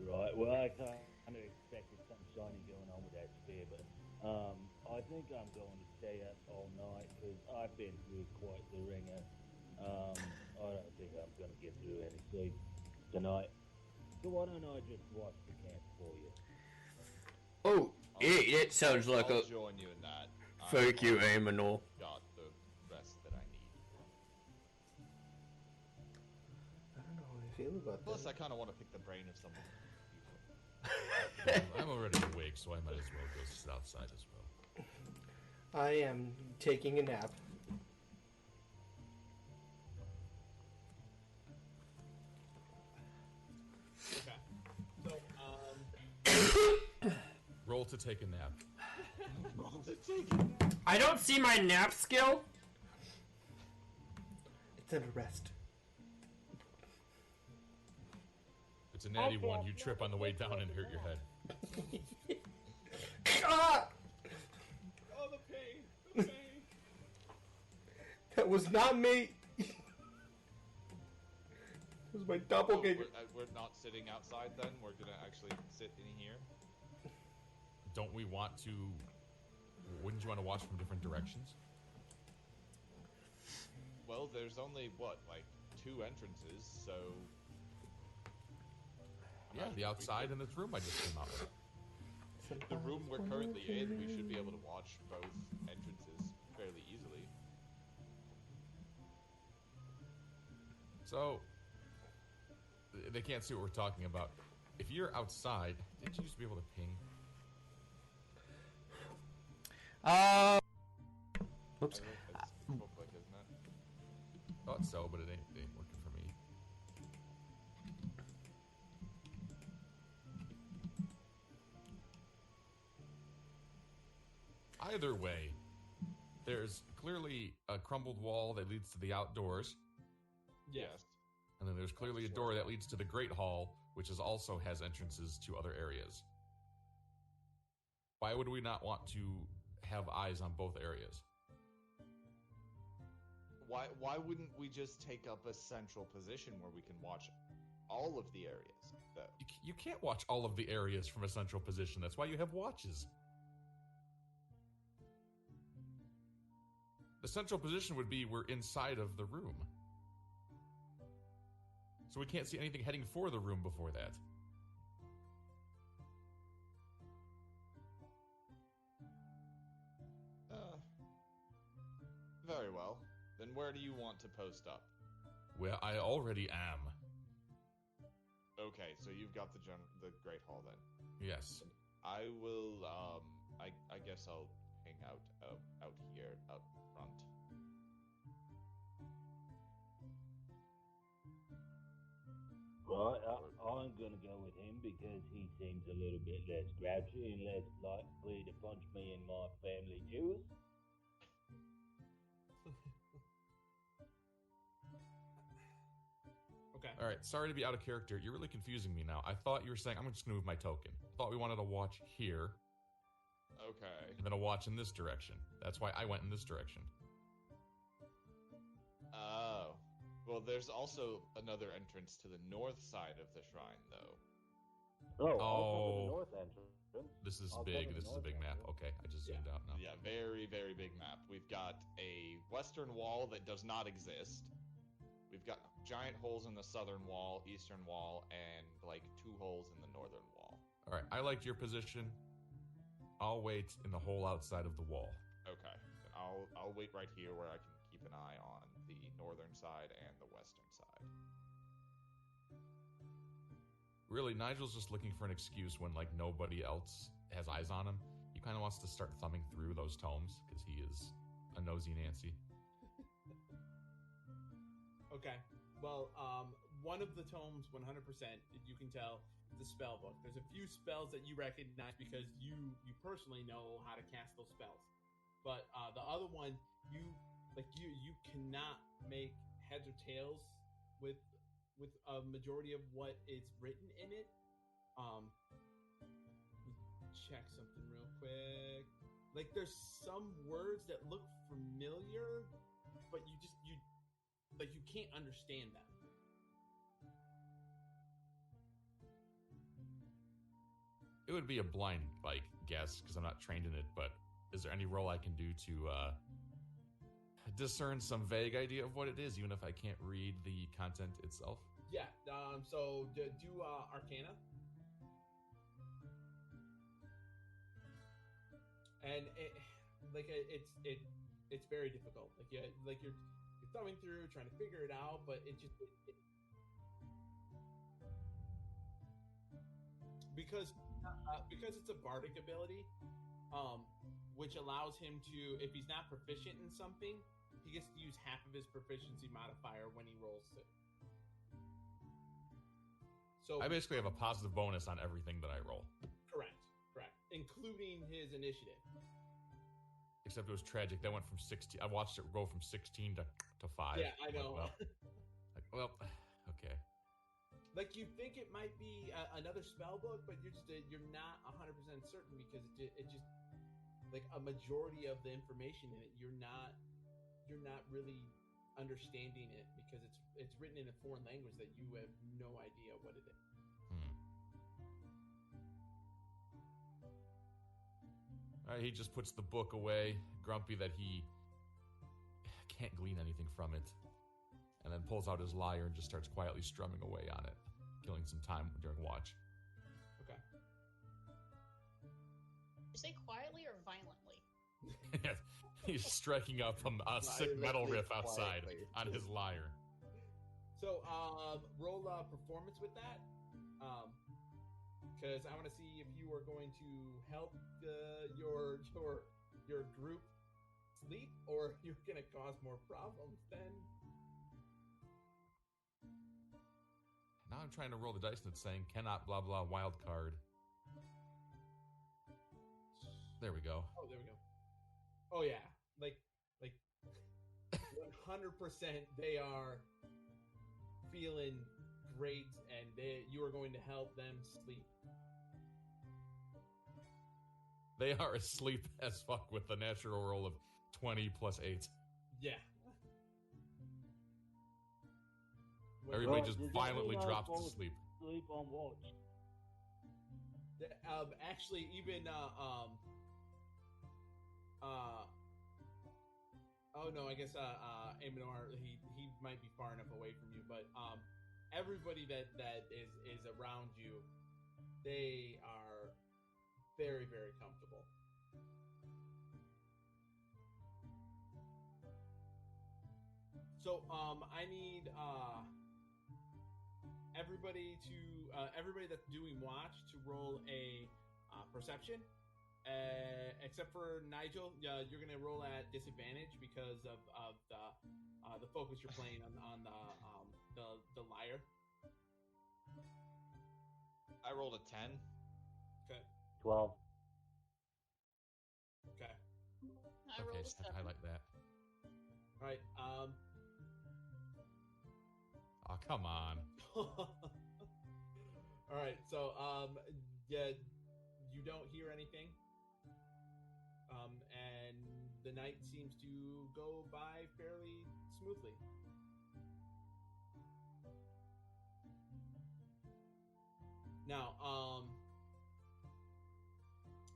Right, well, I kind of expected something shiny going on with that spear, but I think I'm going to stay up all night because I've been through quite the ringer. I don't think I'm going to get through any sleep tonight. So why don't I just watch the camp for you? Oh, it sounds like I'll a. join you in that. Thank you, Aemonor. Got the rest that I need. I don't know how I feel about Plus, that. I kind of want to pick the brain of someone. I'm already awake, so I might as well go sit outside as well. I am taking a nap. Okay. So Roll to take a nap. I don't see my nap skill. It's under rest. It's a natty one. You trip on the way down and hurt your head. Ah! oh the pain, the pain. That was not me. It was my Oh, doppelganger. we're not sitting outside then? We're gonna actually sit in here? Don't we want to... Wouldn't you want to watch from different directions? Well, there's only, what, like, 2 entrances, so... Yeah, the outside and this room I just came out with. The room we're currently in, we should be able to watch both entrances fairly easily. So, they can't see what we're talking about. If you're outside, didn't you used to be able to ping? Oops. It's public, isn't it? Thought so, but it ain't working for me. Either way, there's clearly a crumbled wall that leads to the outdoors, Yes. and then there's clearly a door that leads to the Great Hall, which also has entrances to other areas. Why would we not want to have eyes on both areas? Why wouldn't we just take up a central position where we can watch all of the areas, though? You can't watch all of the areas from a central position. That's why you have watches. The central position would be we're inside of the room. So we can't see anything heading for the room before that. Very well. Then where do you want to post up? Well, I already am. Okay, so you've got the Great Hall then. Yes. I will. I guess I'll hang out here out front. Right, I'm gonna go with him because he seems a little bit less grouchy and less likely to punch me in my family jewels. Okay. All right, sorry to be out of character. You're really confusing me now. I thought you were saying I'm just going to move my token. I thought we wanted to watch here Okay. and then a watch in this direction. That's why I went in this direction. Oh. Well, there's also another entrance to the north side of the shrine, though. Oh, I'll cover Oh. the north entrance. This is I'll big. cover the This is a north big map. entrance. Okay, I just zoomed out now. Yeah, very, very big map. We've got a western wall that does not exist. We've got giant holes in the southern wall, eastern wall, and like 2 holes in the northern wall. All right, I liked your position. I'll wait in the hole outside of the wall. Okay, then I'll wait right here where I can keep an eye on the northern side and the western side. Really, Nigel's just looking for an excuse when like nobody else has eyes on him. He kind of wants to start thumbing through those tomes because he is a nosy Nancy. Okay. Well, one of the tomes, 100%, you can tell, is a spell book. There's a few spells that you recognize because you personally know how to cast those spells. But the other one, you cannot make heads or tails with a majority of what is written in it. Let me check something real quick. Like, there's some words that look familiar, but you can't understand them. It would be a blind guess because I'm not trained in it. But is there any role I can do to discern some vague idea of what it is, even if I can't read the content itself? Yeah. So do Arcana, and it's very difficult. Like you're thumbing through, trying to figure it out, but because it's a bardic ability, which allows him to, if he's not proficient in something, he gets to use half of his proficiency modifier when he rolls it. So I basically have a positive bonus on everything that I roll. Correct, including his initiative. Except it was tragic. That went from 16. I watched it go from 16 to 5. Yeah, I know. Well, okay. Like, you think it might be another spell book, but you're not 100% certain because it just like a majority of the information in it, you're not really understanding it because it's written in a foreign language that you have no idea what it is. All right, he just puts the book away, grumpy that he can't glean anything from it, and then pulls out his lyre and just starts quietly strumming away on it, killing some time during watch. Okay. Did you say quietly or violently? He's striking up a sick metal riff outside quietly. on his lyre. So, roll performance with that, because I want to see if you are going to help your group sleep, or you're going to cause more problems. Then Now I'm trying to roll the dice and it's saying cannot blah blah wild card. There we go. Oh, there we go. Oh yeah, like 100%. They are feeling great, and you are going to help them sleep. They are asleep as fuck with the natural roll of 20 plus 8. Yeah. Everybody Right, just does that violently mean I drops to fall sleep. Sleep on watch. Actually, even oh no, I guess Amador, he might be far enough away from you, but everybody that is around you, they are very, very comfortable. So I need everybody that's doing watch to roll a perception. Except for Nigel, you're gonna roll at disadvantage because of the focus you're playing on the lyre. I rolled a 10. Okay. 12. Okay. I rolled a just have to 7. highlight that. All right. Oh, come on. All right. So yeah, you don't hear anything. And the night seems to go by fairly smoothly. Now,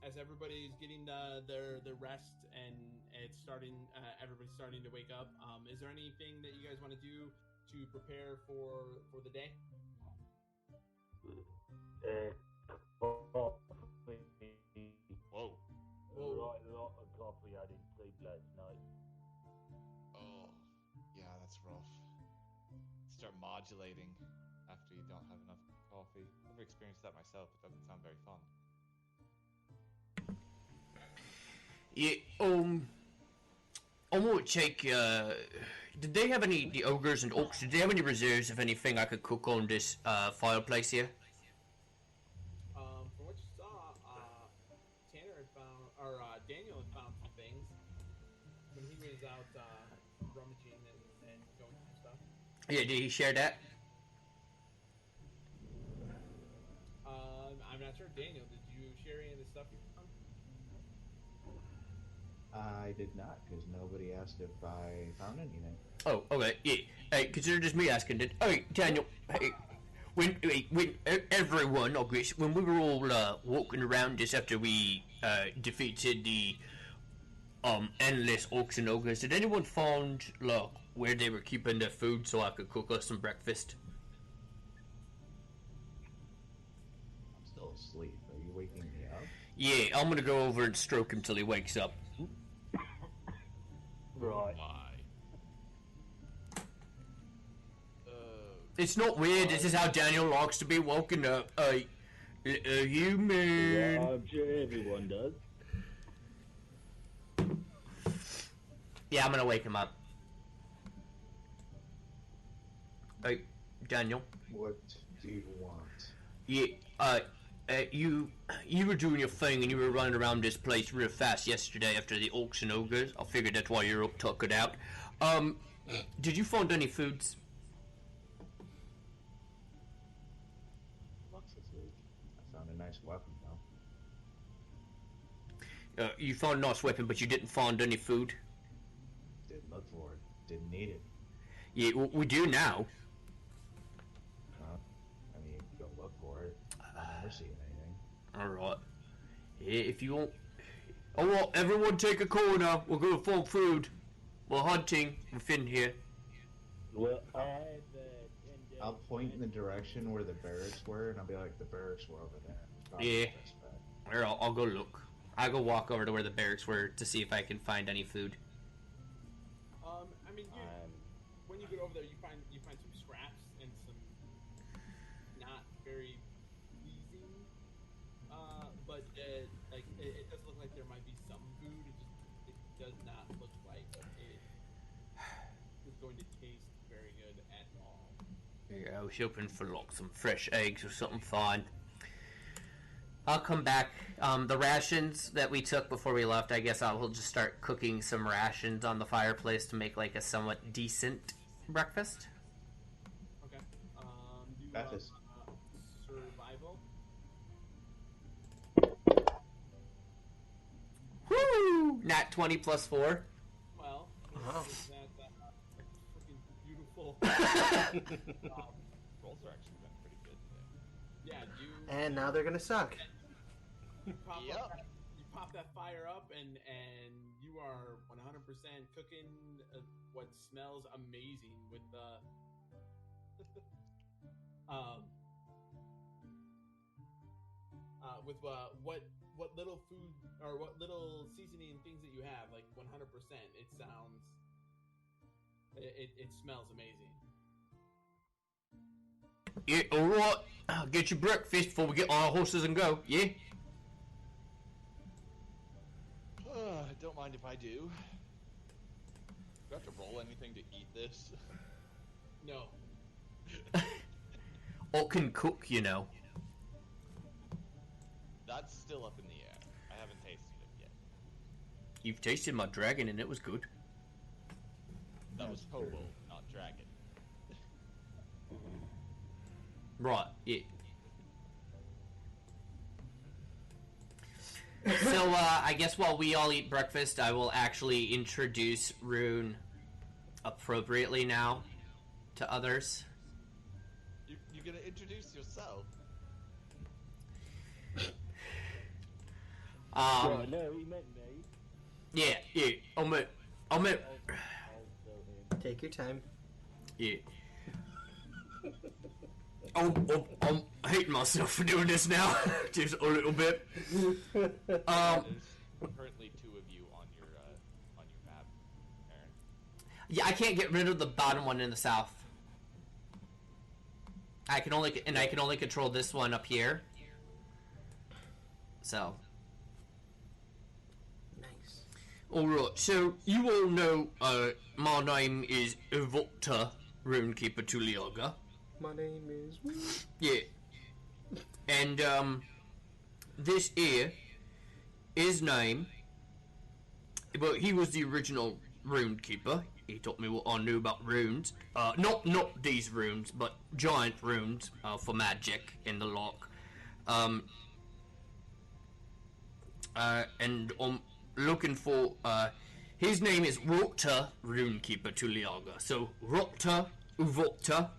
as everybody's getting their rest and it's starting, everybody's starting to wake up. Is there anything that you guys want to do to prepare for the day? Coffee. Whoa. A lot of coffee I didn't sleep last night. Oh, yeah, that's rough. Start modulating after you don't have enough coffee. Every experienced that myself. It doesn't sound very fun. Yeah, I want to check, did they have the ogres and orcs, did they have any reserves of anything I could cook on this, fireplace here? From what you saw, Tanner had found, or Daniel had found some things when he was out rummaging and going through stuff. Yeah, did he share that? I'm not sure. Daniel, did you share any of the stuff you found? I did not, because nobody asked if I found anything. Oh, okay, yeah. Hey, consider this me asking, hey, Daniel, hey, when everyone, I guess, when we were all, walking around just after we, defeated the, endless orcs and ogres, did anyone find, like, where they were keeping their food so I could cook us some breakfast? I'm still asleep. Are you waking me up? Yeah, I'm gonna go over and stroke him till he wakes up. Right. It's not weird, this is how Daniel likes to be woken up. A human. Yeah, I'm sure everyone does. Yeah, I'm gonna wake him up. Hey, Daniel. What do you want? Yeah, you were doing your thing and you were running around this place real fast yesterday after the orcs and ogres. I figured that's why you're tuckered out. Did you find any foods? Looks asleep. I found a nice weapon, though. You found a nice weapon, but you didn't find any food? Didn't look for it. Didn't need it. Yeah, well, we do now. I mean, go look for it. I've never seen anything. Alright. Yeah, if you want... Alright, everyone take a corner. We're gonna find food. We're hunting within here. Well, I have I'll point in the direction where the barracks were, and I'll be like, the barracks were over there. Yeah. The best bet. Here, I'll go look. I'll go walk over to where the barracks were to see if I can find any food. I mean, when you get over there, you find some scraps and some not very pleasing, but like it does look like there might be some food. It does not look like it is going to taste very good at all. Yeah, I was hoping for like some fresh eggs or something fine. I'll come back. The rations that we took before we left, I guess we'll just start cooking some rations on the fireplace to make like a somewhat decent breakfast. Okay. Do Breakfast. Survival. Woo! Nat 20 plus 4. Well, Wow. that's freaking beautiful. Rolls are actually been pretty good today. Yeah, And now they're gonna suck. you pop Yep. you pop that fire up, and you are 100% cooking what smells amazing with the with what little food or what little seasoning things that you have. Like 100%, it sounds it smells amazing. Yeah, alright. I'll get your breakfast before we get on our horses and go, yeah? Don't mind if I do. Do I have to roll anything to eat this? No. Or can cook, you know. That's still up in the air. I haven't tasted it yet. You've tasted my dragon and it was good. That was hobo, not dragon. Right, yeah. So, I guess while we all eat breakfast, I will actually introduce Rune appropriately now to others. You're gonna introduce yourself? Well, no, he meant me. Yeah, I'll meet, Also him. Take your time. yeah. I'm hating myself for doing this now, just a little bit. There's currently 2 of you on your map, Aaron. Yeah, I can't get rid of the bottom one in the south. I can only control this one up here. So. Nice. Alright, so you all know my name is Evokta Runekeeper Tuliaga. My name is... Yeah. And, this here, his name, well, he was the original Runekeeper. He taught me what I knew about runes. Not these runes, but giant runes, for magic in the lock. And I'm looking for, his name is Rokta Runekeeper Tuliaga. So, Rokta, Uvokta,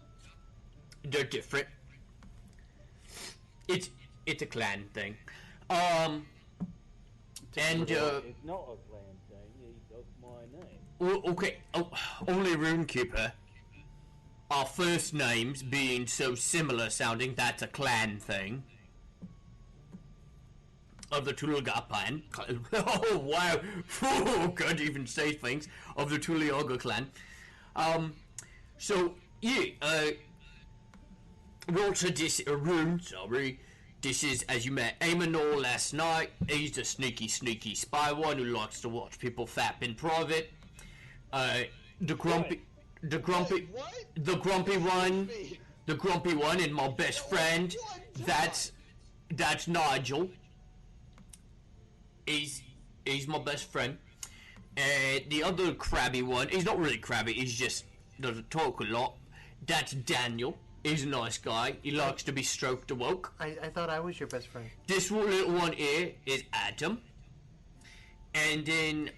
they're different. It's a clan thing. And, It's not a clan thing. That's my name. well, okay, only Runekeeper. Our first names being so similar sounding, that's a clan thing. Of the Tulga clan. Oh, wow. Can't even say things. Of the Tuliaga clan. So, yeah, Walter Rune, sorry. This is, as you met Amonor last night. He's the sneaky spy one who likes to watch people fap in private. The grumpy one and my best friend. That's Nigel. He's my best friend. The other crabby one, he's not really crabby, he's just doesn't talk a lot. That's Daniel. He's a nice guy. He likes to be stroked awoke. I thought I was your best friend. This little one here is Adam. And then,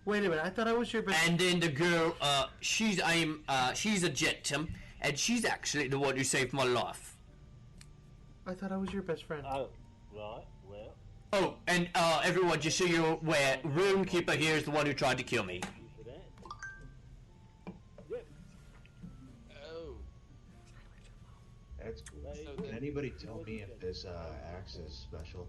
wait a minute, I thought I was your best and then the girl, she's a Jetum, and she's actually the one who saved my life. I thought I was your best friend. Oh, right, well. Oh, and everyone, just so you're aware, Runekeeper here is the one who tried to kill me. Oh. That's cool. So Can anybody tell me if this axe is special?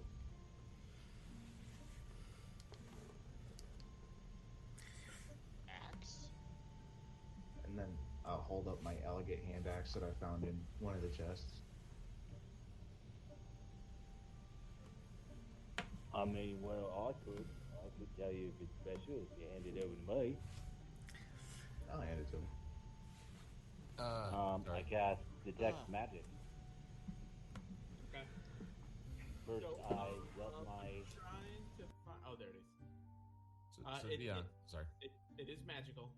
Axe? And then I'll hold up my elegant hand axe that I found in one of the chests. I mean, well, I could tell you if it's special if you hand it over to me. I'll hand it to him. Sorry. I cast detect magic. Okay. First, So, I let my. Trying to find. Oh, there it is. Sorry. It is magical.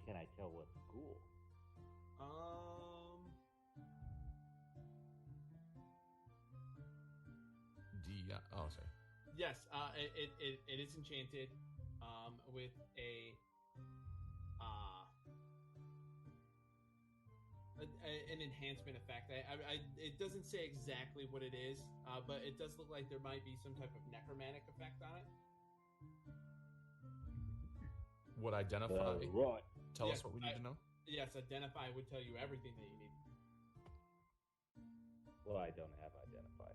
Can I tell what school? Oh, sorry. Yes. It is enchanted. With a. An enhancement effect. It doesn't say exactly what it is, but it does look like there might be some type of necromantic effect on it. Would identify Right. tell us what we need to know? Yes, identify would tell you everything that you need. Well, I don't have identify,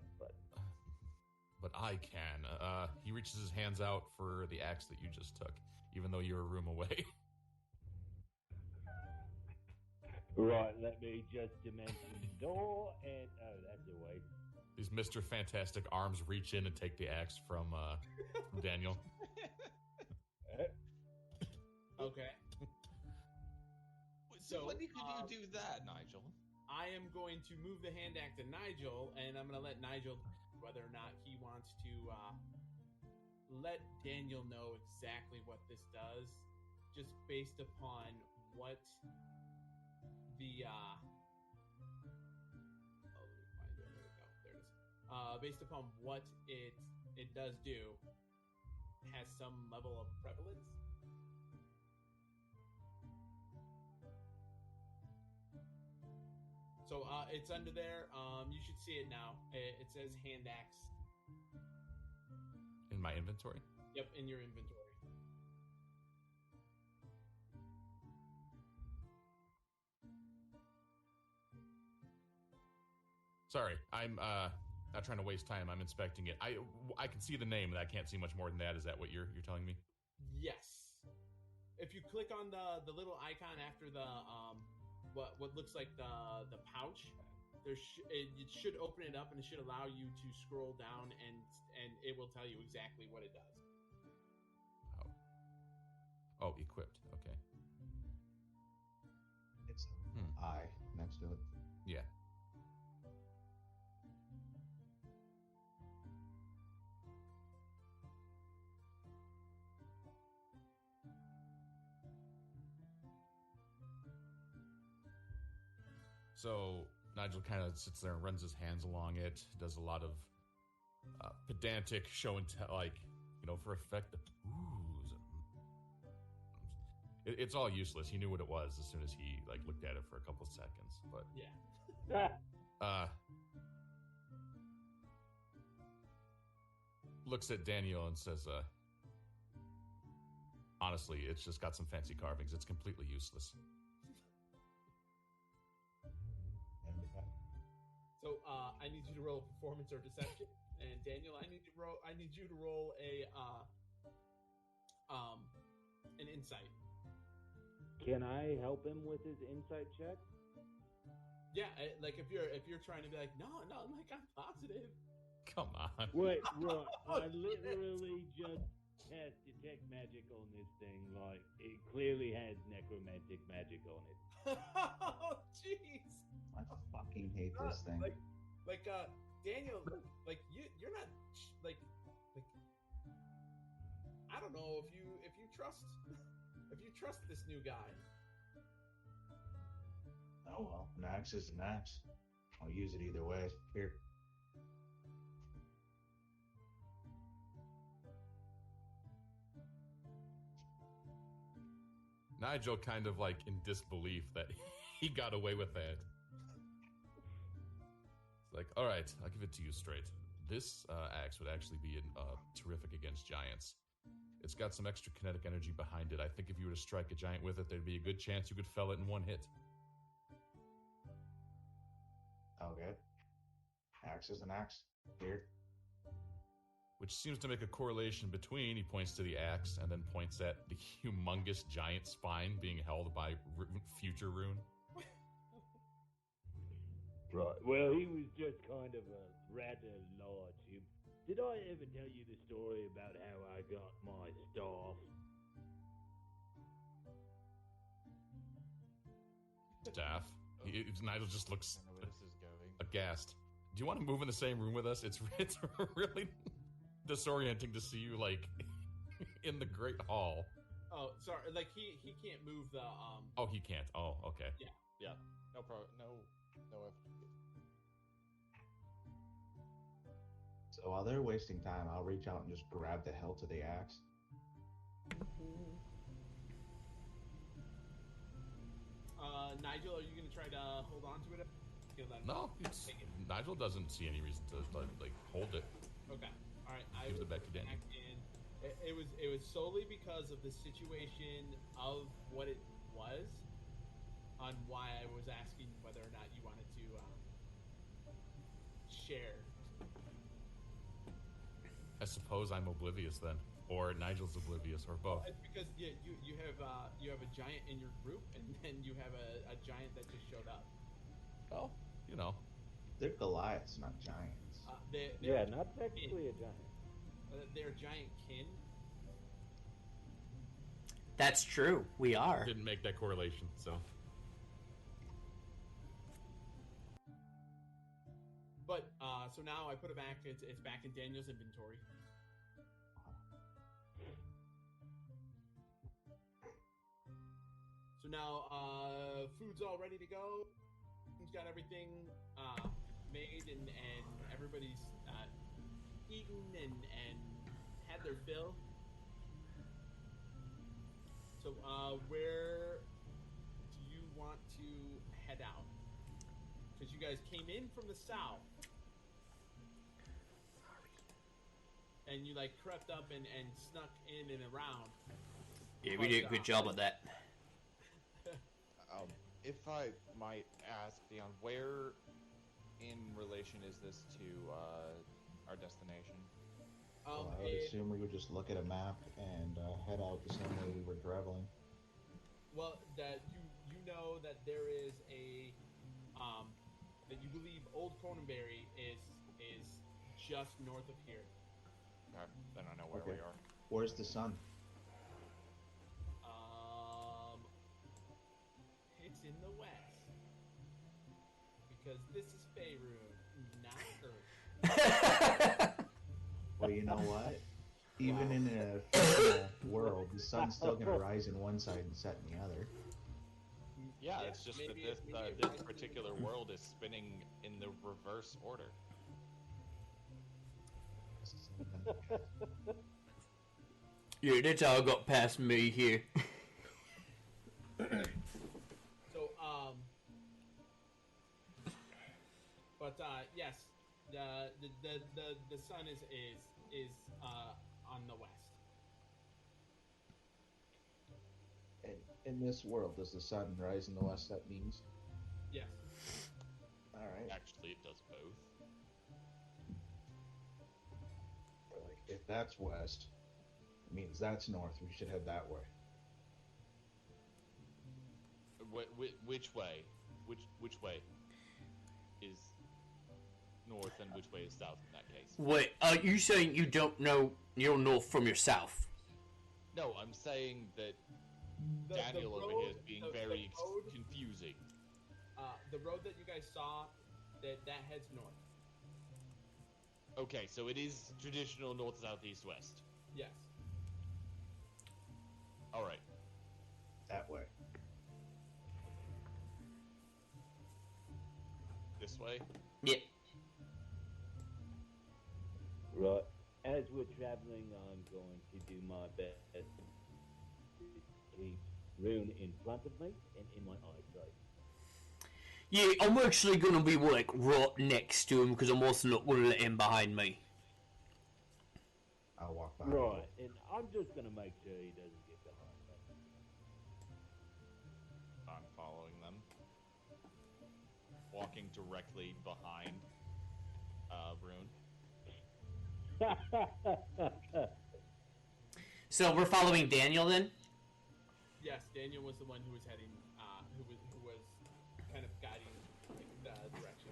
but I can. He reaches his hands out for the axe that you just took, even though you're a room away. right. Let me just dimension the door, and that's a waste. These Mr. Fantastic arms reach in and take the axe from Daniel. Okay. So when could you do that, Nigel? I am going to move the hand axe to Nigel, and I'm going to let Nigel whether or not he wants to let Daniel know exactly what this does, just based upon what the based upon what it does do, has some level of prevalence. So it's under there. You should see it now. It says hand axe. In my inventory? Yep, in your inventory. Sorry, I'm not trying to waste time. I'm inspecting it. I can see the name, and I can't see much more than that. Is that what you're telling me? Yes. If you click on the little icon after the what looks like the pouch. It should open it up, and it should allow you to scroll down, and it will tell you exactly what it does. Oh, equipped. Okay. It's I next to it. Yeah. So Nigel kind of sits there and runs his hands along it, does a lot of pedantic show and tell, like, for effect. It's all useless. He knew what it was as soon as he looked at it for a couple of seconds. But yeah, looks at Daniel and says, "Honestly, it's just got some fancy carvings. It's completely useless." So I need you to roll performance or deception, and Daniel, I need you to roll an insight. Can I help him with his insight check? Yeah, if you're trying to be like, no, I'm positive. Come on. Wait, right. I literally just cast detect magic on this thing. Like, it clearly has necromantic magic on it. Oh, jeez. I fucking hate this thing. Daniel, you're not I don't know if you trust this new guy. Oh well, an axe is an axe. I'll use it either way. Here. Nigel kind of in disbelief that he got away with that. It's all right, I'll give it to you straight. This axe would actually be terrific against giants. It's got some extra kinetic energy behind it. I think if you were to strike a giant with it, there'd be a good chance you could fell it in one hit. Okay. Axe is an axe. Here. Which seems to make a correlation between, he points to the axe and then points at the humongous giant spine being held by future Rune. Right. Well, he was just kind of a rather large. Did I ever tell you the story about how I got my staff? Staff? Nigel just looks I don't know where this is going. aghast. Do you want to move in the same room with us? It's really disorienting to see you in the Great Hall. Oh, sorry. He can't move the Oh, he can't. Oh, okay. Yeah. No problem. No. So while they're wasting time, I'll reach out and just grab the hilt of the axe. Nigel, are you gonna try to hold on to it? No, Nigel doesn't see any reason to hold it. Okay. All right. Gives it back to Daniel. It was solely because of the situation of what it was, on why I was asking whether or not you wanted to share. I suppose I'm oblivious then, or Nigel's oblivious, or both. It's because you have a giant in your group, and then you have a giant that just showed up. Oh, They're Goliaths, not giants. Yeah, not technically a giant. They're giant kin. That's true. We are. Didn't make that correlation, so. But so now I put it back. It's back in Daniel's inventory. So now food's all ready to go. He's got everything made, and everybody's eaten and had their fill. So where do you want to head out? Because you guys came in from the south. And you crept up and snuck in and around. Yeah, we did a good job of that. If I might ask, Dion, where in relation is this to our destination? Well, I would assume we would just look at a map and head out the same way we were traveling. Well, that you know that there is that you believe Old Cronenberry is just north of here. Okay, then I know where Okay. we are. Where's the sun? It's in the west because this is Faerun, not Earth. Well, you know what? Even in a fictional world, the sun's still gonna rise in one side and set in the other. Yeah, Yeah, it's just maybe that it this rises in particular the- world is spinning in the reverse order. Yeah, that's how I got past me here. So, yes, the sun is on the west. And in this world, does the sun rise in the west? That means. Yes. All right. Actually, it does both. Like, if that's west, it means that's north. We should head that way. Which way? Which way is north and which way is south in that case? Wait, are you saying you don't know your north from your south? No, I'm saying that The Daniel over road- here is being the very road- confusing. The road that you guys saw, that heads north. Okay, so it is traditional north, south, east, west. Yes. All right. That way. This way? Yeah. Right. As we're traveling, I'm going to do my best to keep Rune in front of me and in my eyesight. Yeah, I'm actually gonna be like right next to him because I'm also not gonna let him behind me. I'll walk behind. Right, and I'm just gonna make sure he doesn't get behind me. I'm following them. Walking directly behind Rune. So we're following Daniel then? Yes, Daniel was the one who was heading, who was kind of guiding the direction.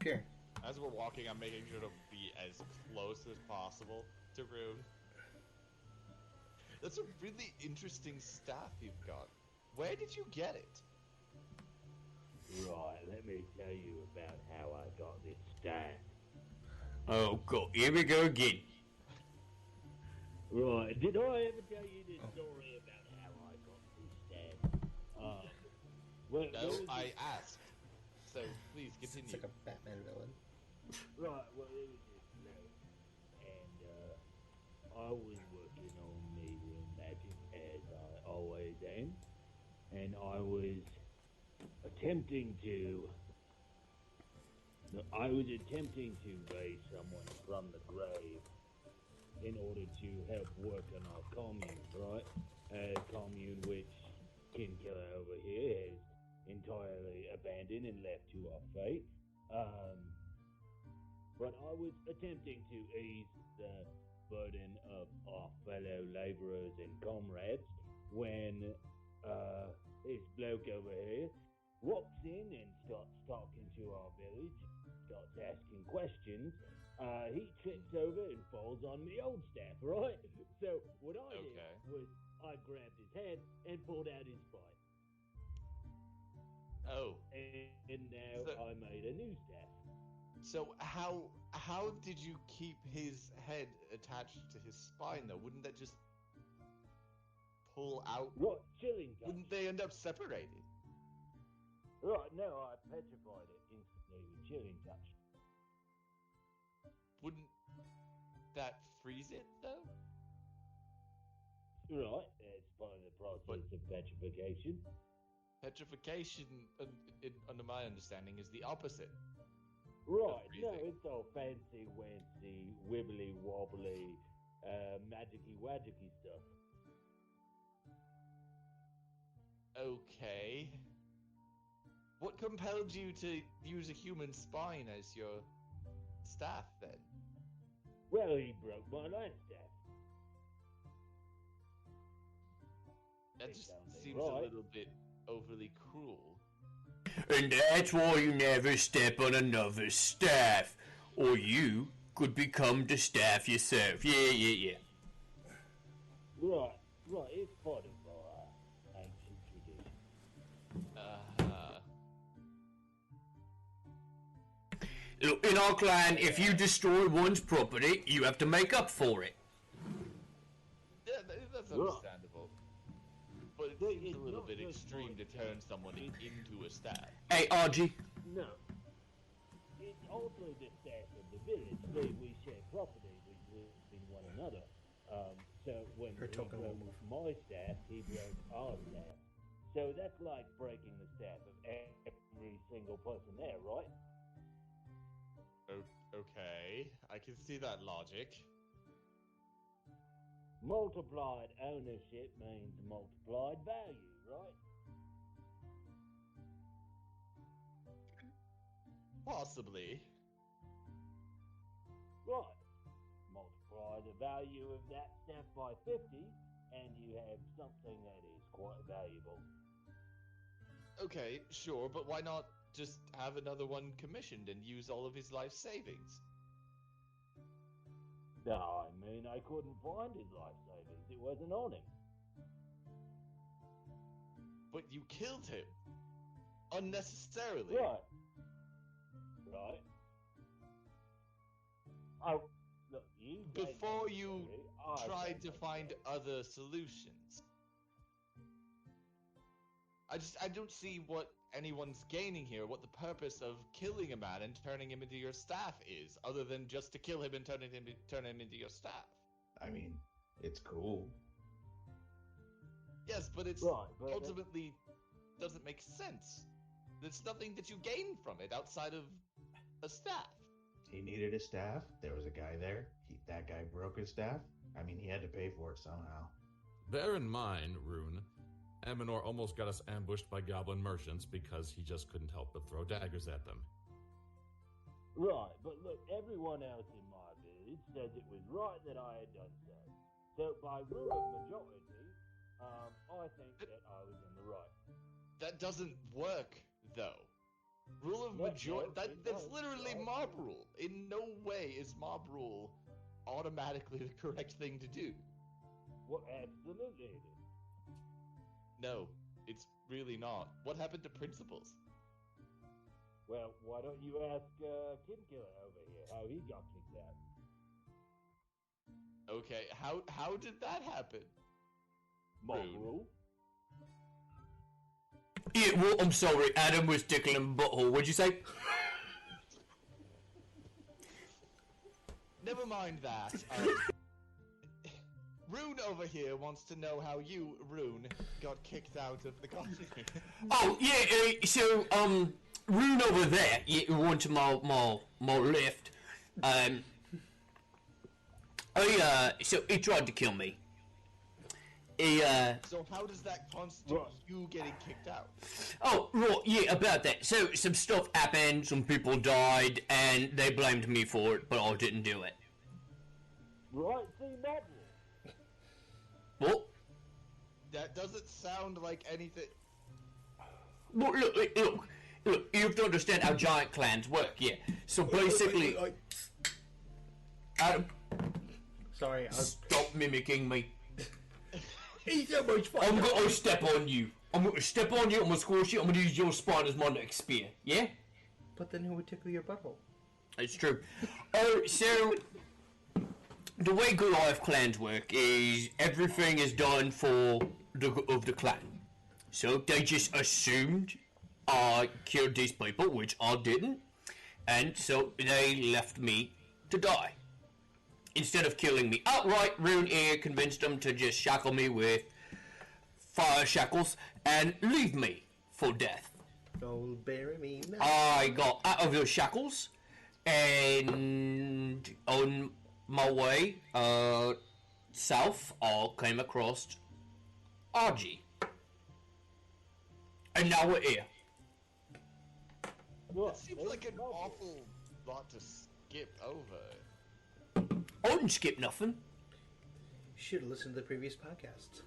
Sure. As we're walking, I'm making sure to be as close as possible to Rune. That's a really interesting staff you've got. Where did you get it? Right, let me tell you about how I got this staff. Oh god, here we go again. Right, did I ever tell you this story about how I got this staff? No, I asked. So please It's continue. like a Batman villain. Right, well, it was this bloke, and I was working on me room magic as I always am, and I was attempting to raise someone from the grave in order to help work on our commune, right? A commune which Kinkiller over here has entirely abandoned and left to our fate. But I was attempting to ease the burden of our fellow laborers and comrades when this bloke over here walks in and starts talking to our village, starts asking questions. He trips over and falls on me old staff, right? So what I did was I grabbed his head and pulled out his spine. Oh. And now I made a new staff. So how did you keep his head attached to his spine though? Wouldn't that just pull out? What? Chilling touch. Wouldn't they end up separated? Right, no, I petrified it instantly with chilling touch. Wouldn't that freeze it though? Right, it's part of the process of petrification. Petrification, under my understanding, is the opposite. Right, no, it's all fancy, wancy, wibbly wobbly, magicy wagicy stuff. Okay. What compelled you to use a human spine as your staff then? Well, he broke my last staff. That just down there, seems right? a little bit overly cruel. And that's why you never step on another staff, or you could become the staff yourself. Yeah. Right, it's part of our ancient tradition. Look, in our clan, if you destroy one's property, you have to make up for it. Yeah, that's understandable. But it seems a little bit extreme to turn someone into a staff. Hey, RG. No. It's also the staff of the village. We share property between one another. So when he broke my staff, he broke our staff. So that's like breaking the staff of every single person there, right? Okay, I can see that logic. Multiplied ownership means multiplied value, right? Possibly. Right. Multiply the value of that staff by 50, and you have something that is quite valuable. Okay, sure, but why not just have another one commissioned and use all of his life savings? No, I mean, I couldn't find his life savings. It wasn't on him. But you killed him. Unnecessarily. Right. Oh, look, you... Before you tried to find other solutions. I don't see what anyone's gaining here, what the purpose of killing a man and turning him into your staff is, other than just to kill him and turn him into your staff. I mean, it's cool. Yes, but it's ultimately doesn't make sense. There's nothing that you gain from it outside of a staff. He needed a staff. There was a guy there. That guy broke his staff. I mean, he had to pay for it somehow. Bear in mind, Rune, Amonor almost got us ambushed by goblin merchants because he just couldn't help but throw daggers at them. Right, but look, everyone else in my village says it was right that I had done so. So by rule of majority, I think that I was in the right. That doesn't work, though. Rule of majority, that's literally mob rule. In no way is mob rule automatically the correct thing to do. Well, absolutely it is. No, it's really not. What happened to principles? Well, why don't you ask Kidkiller over here how he got kicked out? Okay, how did that happen? Mob rule? Yeah, well, I'm sorry, Adam was tickling butthole. What'd you say? Never mind that. Rune over here wants to know how you, Rune, got kicked out of the colony. Oh, yeah, so, Rune over there, one to my left, so he tried to kill me. So how does that constitute you getting kicked out? Oh, right, yeah, about that. So, some stuff happened, some people died, and they blamed me for it, but I didn't do it. Right, see that? What? That doesn't sound like anything... Well, look, you have to understand how giant clans work, yeah. So basically... Adam... Sorry, Stop mimicking me. He's so much fun. I'm gonna step on you. I'm gonna step on you, I'm gonna squash you, I'm gonna use your spine as my next spear, yeah? But then who would tickle your butthole? It's true. Oh, so... The way Goliath clans work is everything is done for the good of the clan. So they just assumed I killed these people, which I didn't, and so they left me to die. Instead of killing me outright, Rune here convinced them to just shackle me with fire shackles and leave me for death. Oh, bury me now. I got out of those shackles, and on my way south, I came across RG. And now we're here. That seems like an awful lot to skip over. I didn't skip nothing. You should have listened to the previous podcasts.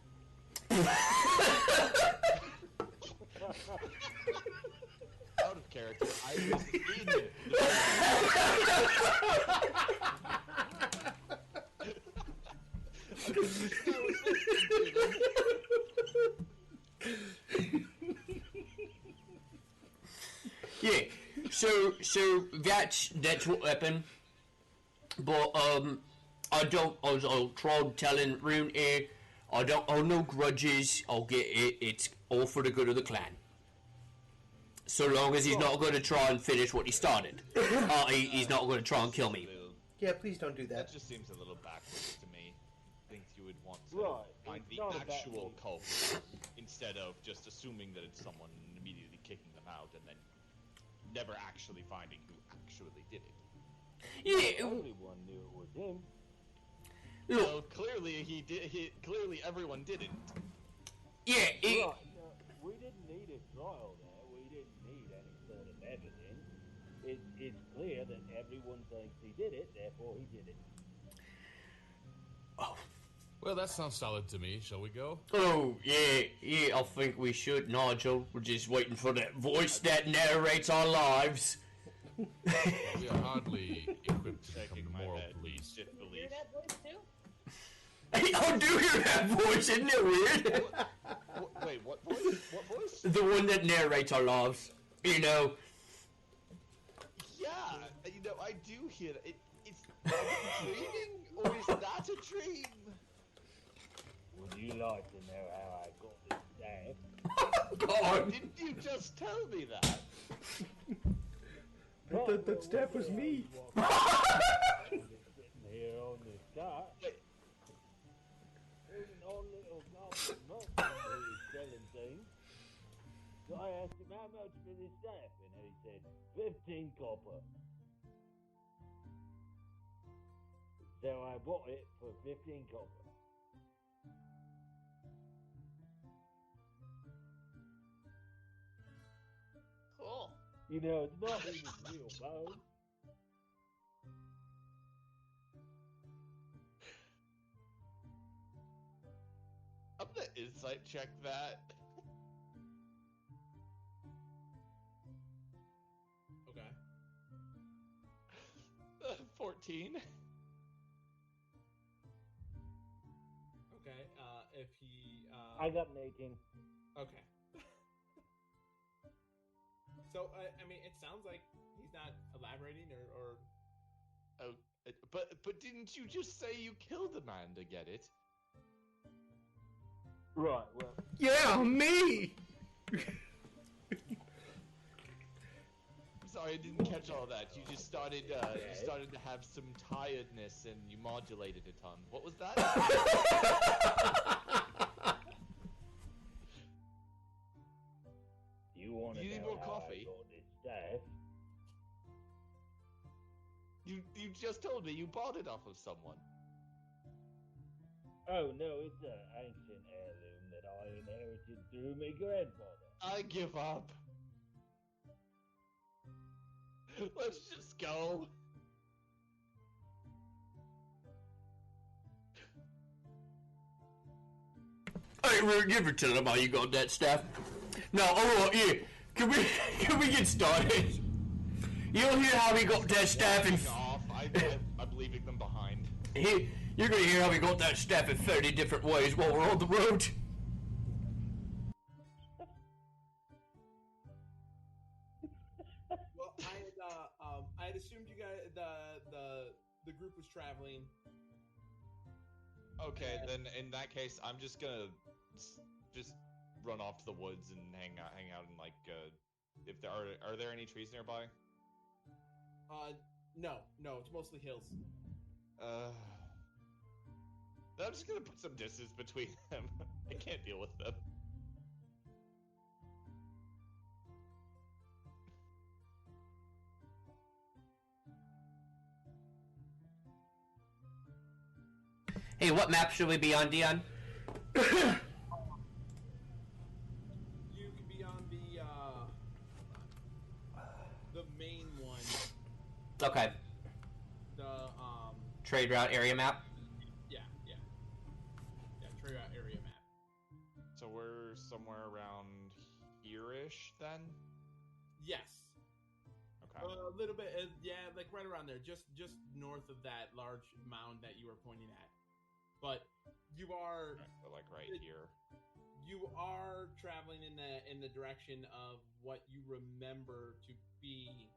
So that's what happened. But I'll try telling Rune here. I don't hold no grudges. I'll get it. It's all for the good of the clan. So long as he's not going to try and finish what he started. He's not going to try and kill me. Yeah, please don't do that. That just seems a little backwards to me. I think you would want to find the actual culprit instead of just assuming that it's someone and immediately kicking them out and then never actually finding who actually did it. Yeah. Everyone knew it was him. Look. So clearly clearly everyone didn't. Yeah. Right, no, we didn't need a trial there. We didn't need any sort of evidence. It's clear that everyone thinks he did it, therefore he did it. Oh. Well, that sounds solid to me. Shall we go? Oh, yeah, I think we should, Nigel. We're just waiting for that voice that narrates our lives. We are hardly equipped to become the moral police. You hear that voice too? Hey, I do hear that voice, isn't it weird? Wait, what voice? What voice? The one that narrates our lives. You know. Yeah, I do hear it. It's am I dreaming, or is that a dream? Would you like to know how I got this staff? God. Didn't you just tell me that? I thought that staff was me. Sitting here on this cart. There's an old little goblin merchant who was selling things. So I asked him how much for this staff, and he said 15 copper. So I bought it for 15 copper. Cool. You know, it's not even real bone. I'm gonna insight check that. Okay. 14. Okay. If he. I got an 18. Okay. So I mean, it sounds like he's not elaborating or. Oh, but didn't you just say you killed a man to get it? Right, well. Yeah, me! Sorry, I didn't catch all that. You just started. You started to have some tiredness, and you modulated a ton. What was that? You want to You need know more how coffee? I got this staff? You just told me you bought it off of someone. Oh no, it's an ancient heirloom that I inherited through my grandfather. I give up. Let's just go. Hey, Rune, you ever tell him how you got that staff? No, alright, yeah. Can we get started? You'll hear how he got that staff in... I'm leaving them behind. You're gonna hear how he got that staff in 30 different ways while we're on the road. Well, I had assumed you guys the group was traveling. Okay, then in that case, I'm just gonna just run off to the woods and hang out in like if there are there any trees nearby? No, it's mostly hills. I'm just gonna put some distance between them. I can't deal with them. Hey, what map should we be on, Dion? You can be on the main one. Okay. The Trade route area map? Yeah, trade route area map. So we're somewhere around here-ish then? Yes. Okay. A little bit, like right around there, just north of that large mound that you were pointing at. But you are So like right here. You are traveling in the direction of what you remember to be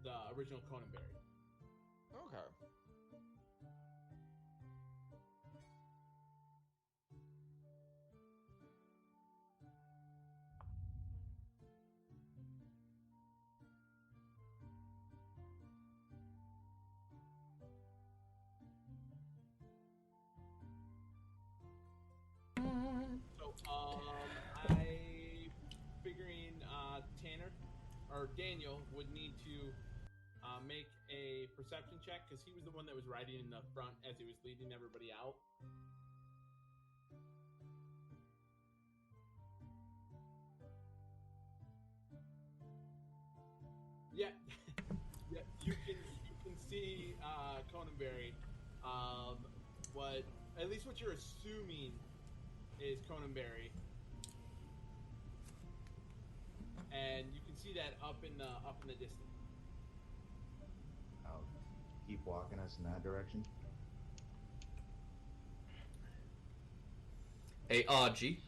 the original Conanberry. Okay. So, I figuring Tanner or Daniel would need to make a perception check because he was the one that was riding in the front as he was leading everybody out. Yeah, yeah. You can see Conanberry. What at least what you're assuming is Conanberry, and you can see that up in the distance. I'll keep walking us in that direction. Hey, Archie.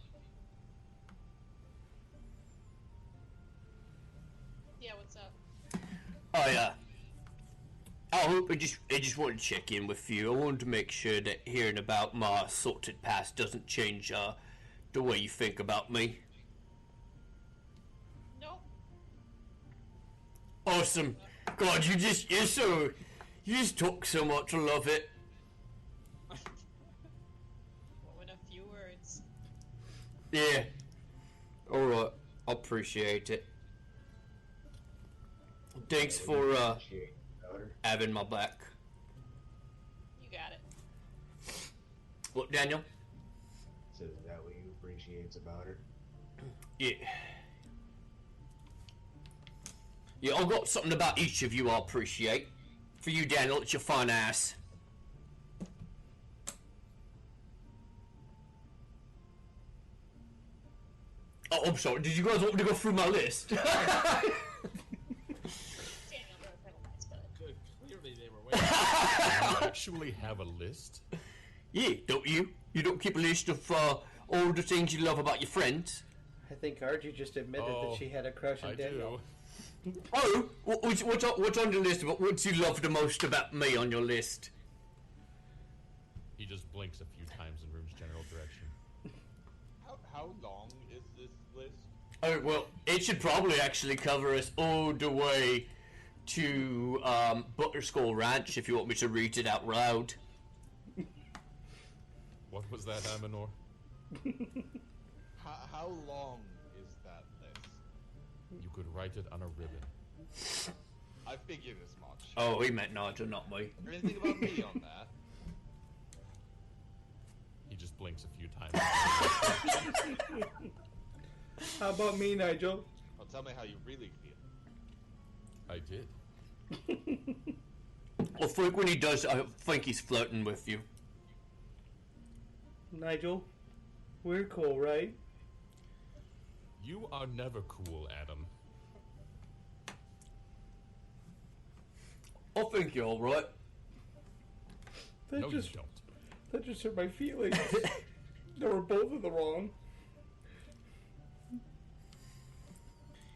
Yeah, what's up? Oh, yeah. I just wanted to check in with you. I wanted to make sure that hearing about my assaulted past doesn't change the way you think about me. Nope. Awesome. God, you just talk so much. I love it. What with a few words. Yeah. Alright. I appreciate it. Thanks for having my back. You got it. What, Daniel? So is that what you appreciates about her? Yeah. Yeah, I've got something about each of you I appreciate. For you, Daniel, it's your fine ass. Oh, I'm sorry. Did you guys want me to go through my list? Daniel wrote Little Nice Bud. Clearly they were waiting. You actually have a list? Yeah, don't you? You don't keep a list of all the things you love about your friends? I think Archie just admitted that she had a crush on I Daniel. do. Oh, what's on your list? What do you love the most about me on your list? He just blinks a few times in Rune's general direction. How long is this list? Oh, well, it should probably actually cover us all the way to Butterskull Ranch if you want me to read it out loud. What was that, Amanor? How long is that list? You could write it on a ribbon. I figured as much. Oh, he meant Nigel, not me. Anything about me on that? He just blinks a few times. How about me, Nigel? Well, tell me how you really feel. I did. I think when he does, I think he's flirting with you. Nigel, we're cool, right? You are never cool, Adam. I think you're alright. No, you don't. That just hurt my feelings. They were both in the wrong.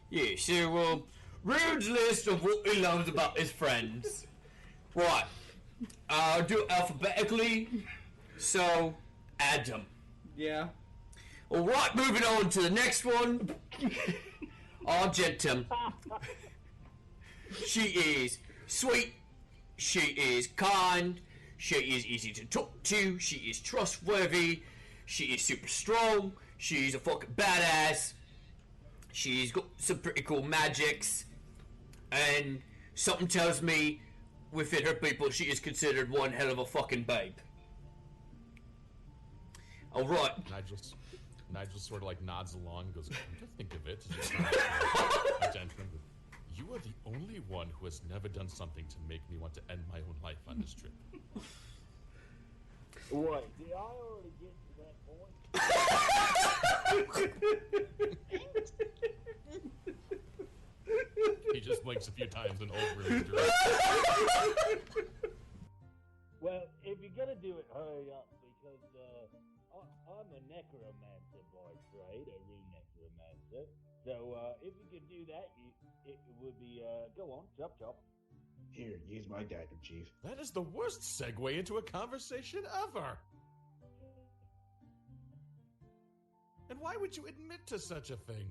Yeah, so, Rude's list of what he loves about his friends. Right. I'll do it alphabetically. So, Adam. Yeah. Alright, moving on to the next one. Argentum. She is sweet. She is kind. She is easy to talk to. She is trustworthy. She is super strong. She's a fucking badass. She's got some pretty cool magics. And something tells me within her people she is considered one hell of a fucking babe. Alright. Nigel sort of like nods along and goes, come to think of it. You are the only one who has never done something to make me want to end my own life on this trip. Wait, did I already get to that point? He just blinks a few times in old Rune's direction. Well, if you're gonna do it, hurry up, because I'm a necromancer by trade, a rune necromancer. So if you could do that, it would be go on, chop chop. Here, use my dagger, Chief. That is the worst segue into a conversation ever. And why would you admit to such a thing?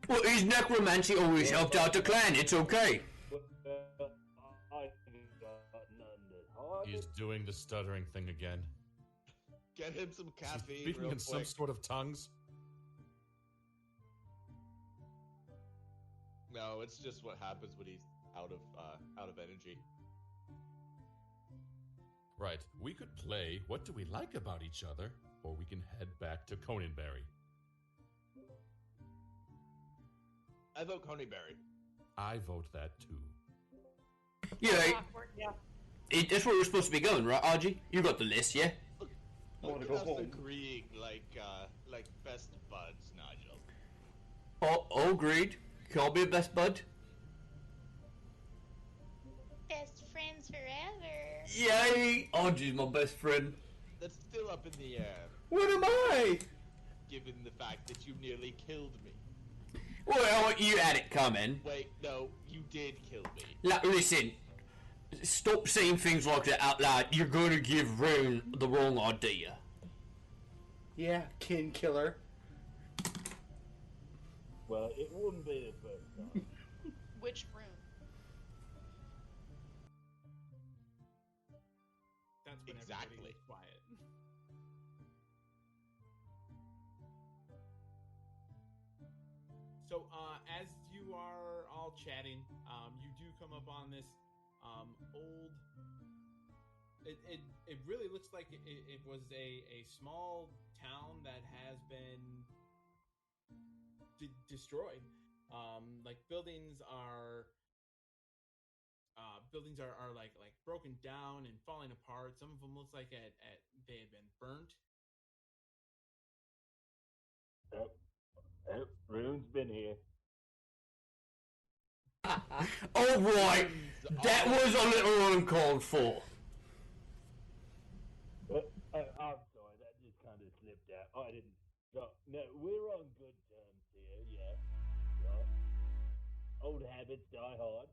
Well, his necromancy always helped out the clan. It's okay. He's doing the stuttering thing again. Get him some caffeine. He's speaking real in some quick. sort of tongues. No, it's just what happens when he's out of energy. Right. We could play What Do We Like About Each Other, or we can head back to Conanberry. I vote Coneyberry. I vote that too. Yeah, Yeah. that's where we're supposed to be going, right, Argy? You got the list, yeah? Wanna Look go at us home. agreeing like best buds, Nigel. Oh, agreed. Can't be a best bud. Best friends forever. Yay! Argy's my best friend. That's still up in the air, What am I? given the fact that you nearly killed me. Well, you had it coming. Wait, no, you did kill me. Like, listen. Stop saying things like that out loud. You're going to give Rune the wrong idea. Yeah, kin killer. Well, it wouldn't be the first time. Which room? That's when Exactly. everybody is quiet. So, as you are all chatting, you do come up on this old. It really looks like it was a small town that has been destroyed. Like buildings are like broken down and falling apart. Some of them looks like they had been burnt. Rune's been here. Alright, that was a little uncalled for. I'm sorry, that just kind of slipped out. I didn't. No, we're on good terms here, yeah. Right. Old habits die hard.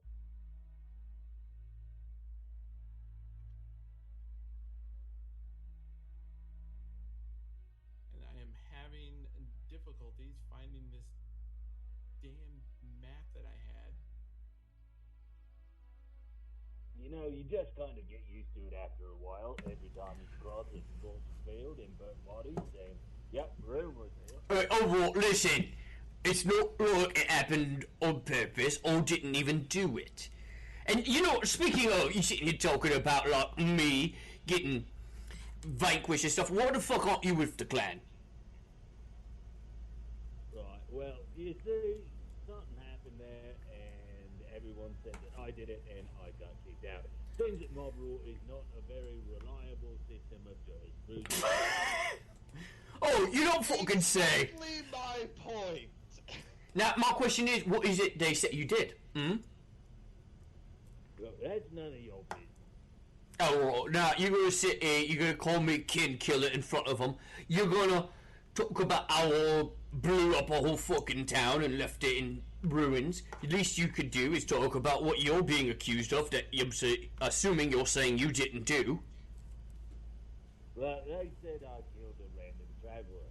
And I am having difficulties finding this damn map that I had. You know, you just kind of get used to it after a while. Every time you cross it, Bolts Field in Burnt Bodies saying, yep, Rune was here. Alright, listen. It's not like it happened on purpose or didn't even do it. And, you know, speaking of, you sitting here talking about, like, me getting vanquished and stuff. Why the fuck aren't you with the clan? Right, well, you see, something happened there, and everyone said that I did it, and I got kicked out. Seems that mob rule is not a very reliable system of jurisprudence. Oh, you don't fucking say. Exactly my point. Now, my question is, what is it they said you did? Well, that's none of your business. Oh, now you're gonna sit here, you're gonna call me kin killer in front of them. You're gonna talk about how I blew up a whole fucking town and left it in ruins. The least you could do is talk about what you're being accused of that you're assuming you're saying you didn't do. Well, they said I killed a random traveler.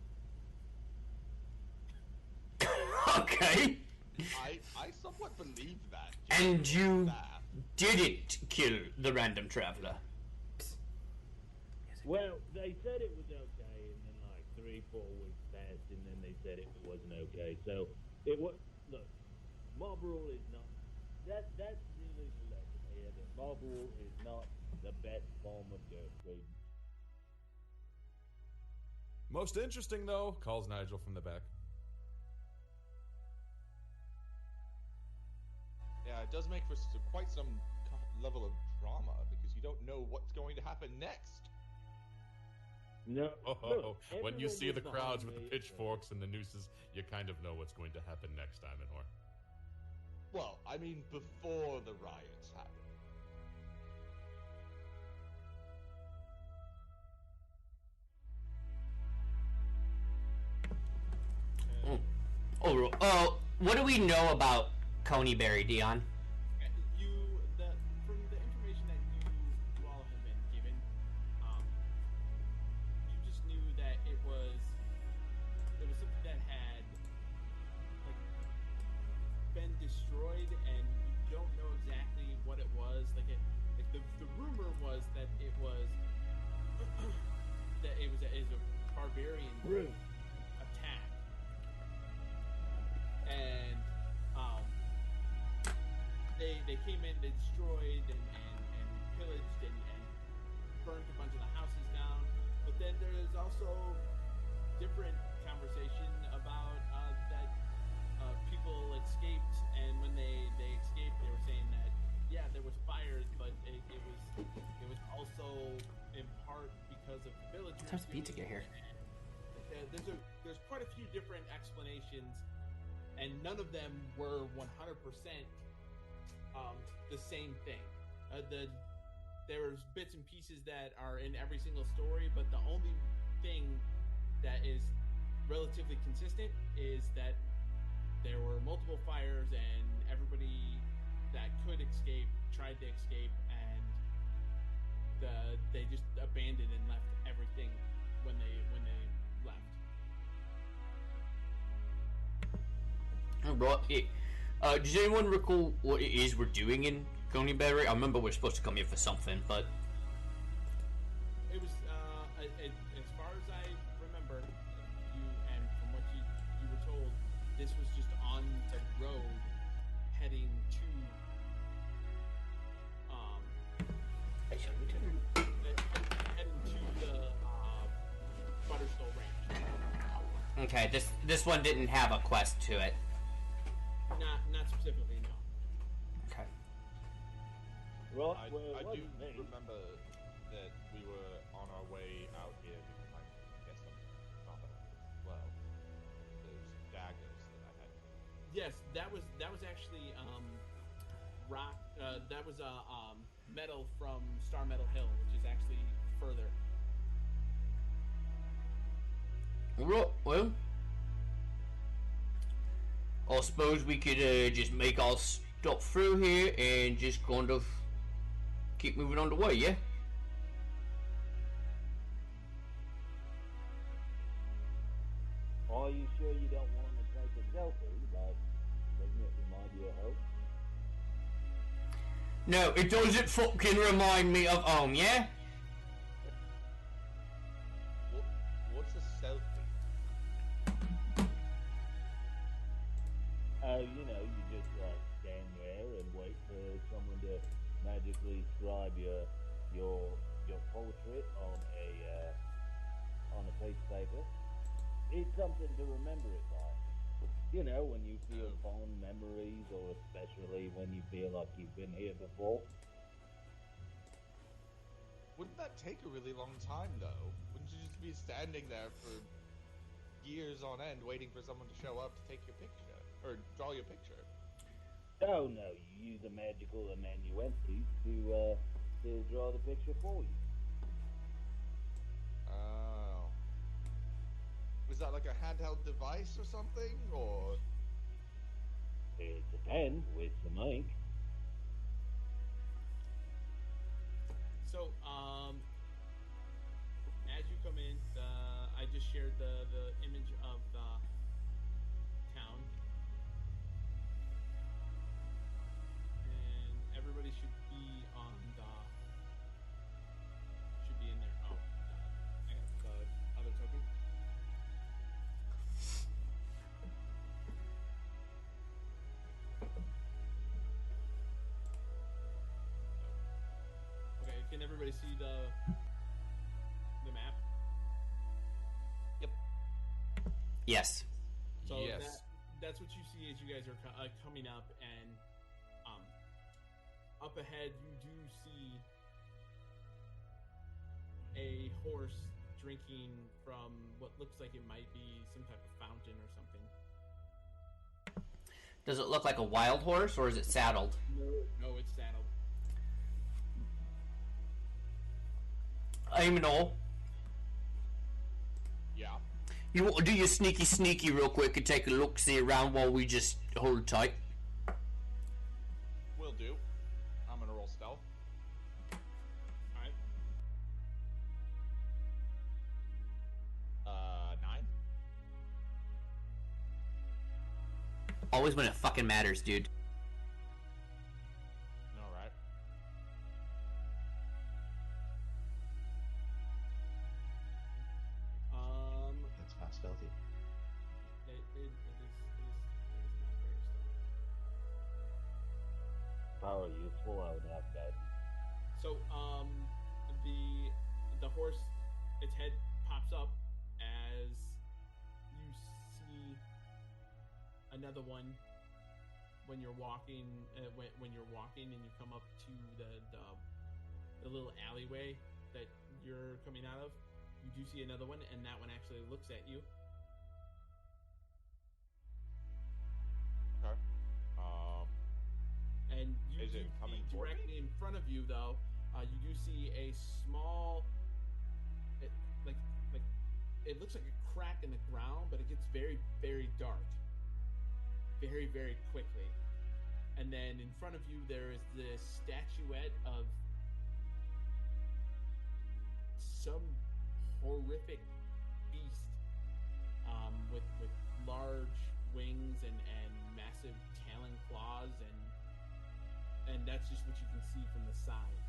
Okay. I somewhat believe that. And you That. didn't kill the random traveler. Well, they said it was okay, and then like 3-4 weeks passed, and then they said it wasn't okay. So it was. Look, mob rule is not. That's really the lesson here. That mob rule is not the best form of jurisprudence. Most interesting, though, calls Nigel from the back. Yeah, it does make for quite some level of drama because you don't know what's going to happen next. No. Oh, when you everyone see the was crowds behind with the me, pitchforks and the nooses, you kind of know what's going to happen next time, Enor. Well, I mean before the riots happen. What do we know about Coneyberry, Dion? From the information that you all have been given, you just knew that it was something that had been destroyed, and you don't know exactly what it was. The rumor was that it was a barbarian attack, and they came in, they destroyed and pillaged and burned a bunch of the houses down. But then there's also different conversation about that people escaped, and when they escaped, they were saying that there was fires, but it was also in part because of the villagers. What time's pizza get here? There's quite a few different explanations, and none of them were 100% the same thing. There's bits and pieces that are in every single story, but the only thing that is relatively consistent is that there were multiple fires, and everybody that could escape tried to escape, and they just abandoned and left everything when they left. Right. Does anyone recall what it is we're doing in Coneyberry? I remember we're supposed to come here for something, but it was as far as I remember, and from what you were told, this was just on the road heading to the Butterstone Ranch. okay. This one didn't have a quest to it. Not specifically, no. Okay. Right, I well, do remember that we were on our way out here because I guess I'm not as well. Those daggers that I had. Yes, that was actually rock. That was metal from Star Metal Hill, which is actually further. Well, I suppose we could just make our stop through here and just kind of keep moving on the way, yeah? Are you sure you don't want to take a selfie? Doesn't it remind you of home? No, it doesn't fucking remind me of home, yeah? What's a selfie? You just stand there and wait for someone to magically scribe your portrait on a piece of paper. It's something to remember it by. When you feel fond memories, or especially when you feel like you've been here before. Wouldn't that take a really long time, though? Wouldn't you just be standing there for years on end waiting for someone to show up to take your picture? Or draw your picture? Oh, no, you use a magical amanuensis to draw the picture for you. Oh. Was that like a handheld device or something, or...? It's a pen with some ink. So, as you come in, I just shared the image of the town, and everybody should be in there. Oh, I got the other token. Okay, can everybody see the map? Yep. Yes. So Yes. that's what you see as you guys are coming up, and up ahead you do see a horse drinking from what looks like it might be some type of fountain or something. Does it look like a wild horse, or is it saddled? No, it's saddled. Aminol, Yeah. You want to do your sneaky real quick and take a look, see around while we just hold tight? Will do. I'm gonna roll stealth. Alright. 9. Always when it fucking matters, dude. All right. That's not stealthy. It is not very stealthy. Probably useful, I would have bet. So, the horse, its head pops up as you see another one when you're walking. When you're walking and you come up to the little alleyway that you're coming out of, you do see another one, and that one actually looks at you. Okay. And you Is do it coming see toward directly in front of you, though. You do see a small, it looks like a crack in the ground, but it gets very, very dark, very, very quickly. And then in front of you, there is this statuette of some horrific beast, with large wings and massive talon claws, and that's just what you can see from the side.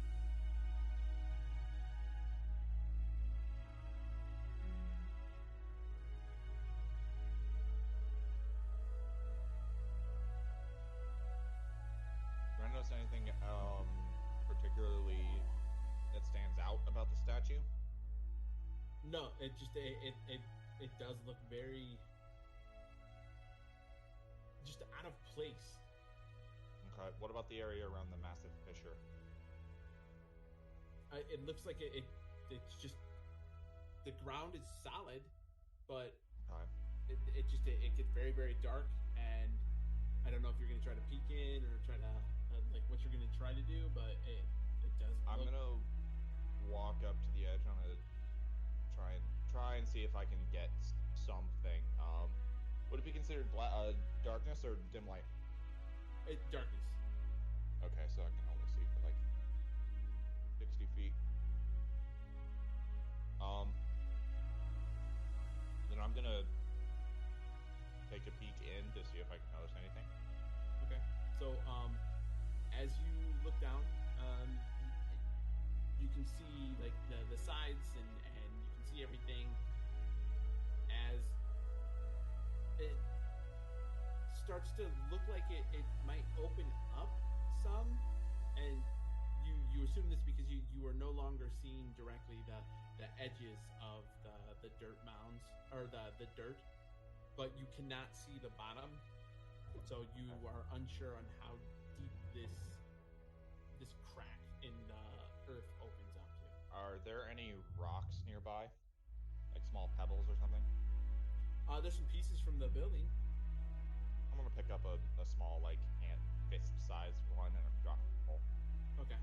Do I notice anything particularly that stands out about the statue? No, it just it does look very just out of place. Okay. What about the area around the massive fissure? It looks like it's just the ground is solid, but Okay. it gets very, very dark, and I don't know if you're gonna try to peek in or try to like what you're gonna try to do, but it does. I'm gonna walk up to the edge. I'm gonna try and see if I can get something. Would it be considered darkness or dim light? Darkness. Okay, so I can only see for like 60 feet. Then I'm gonna take a peek in to see if I can notice anything. Okay. So as you look down, you can see like the sides and you can see everything as it starts to look like it might open up some, and you assume this because you are no longer seeing directly the edges of the dirt mounds or the dirt, but you cannot see the bottom, so you are unsure on how deep this crack in the earth opens up to. Are there any rocks nearby? Like small pebbles or something? There's some pieces from the building. I'm gonna pick up a small, like, fist-sized one and drop it in the hole. Okay.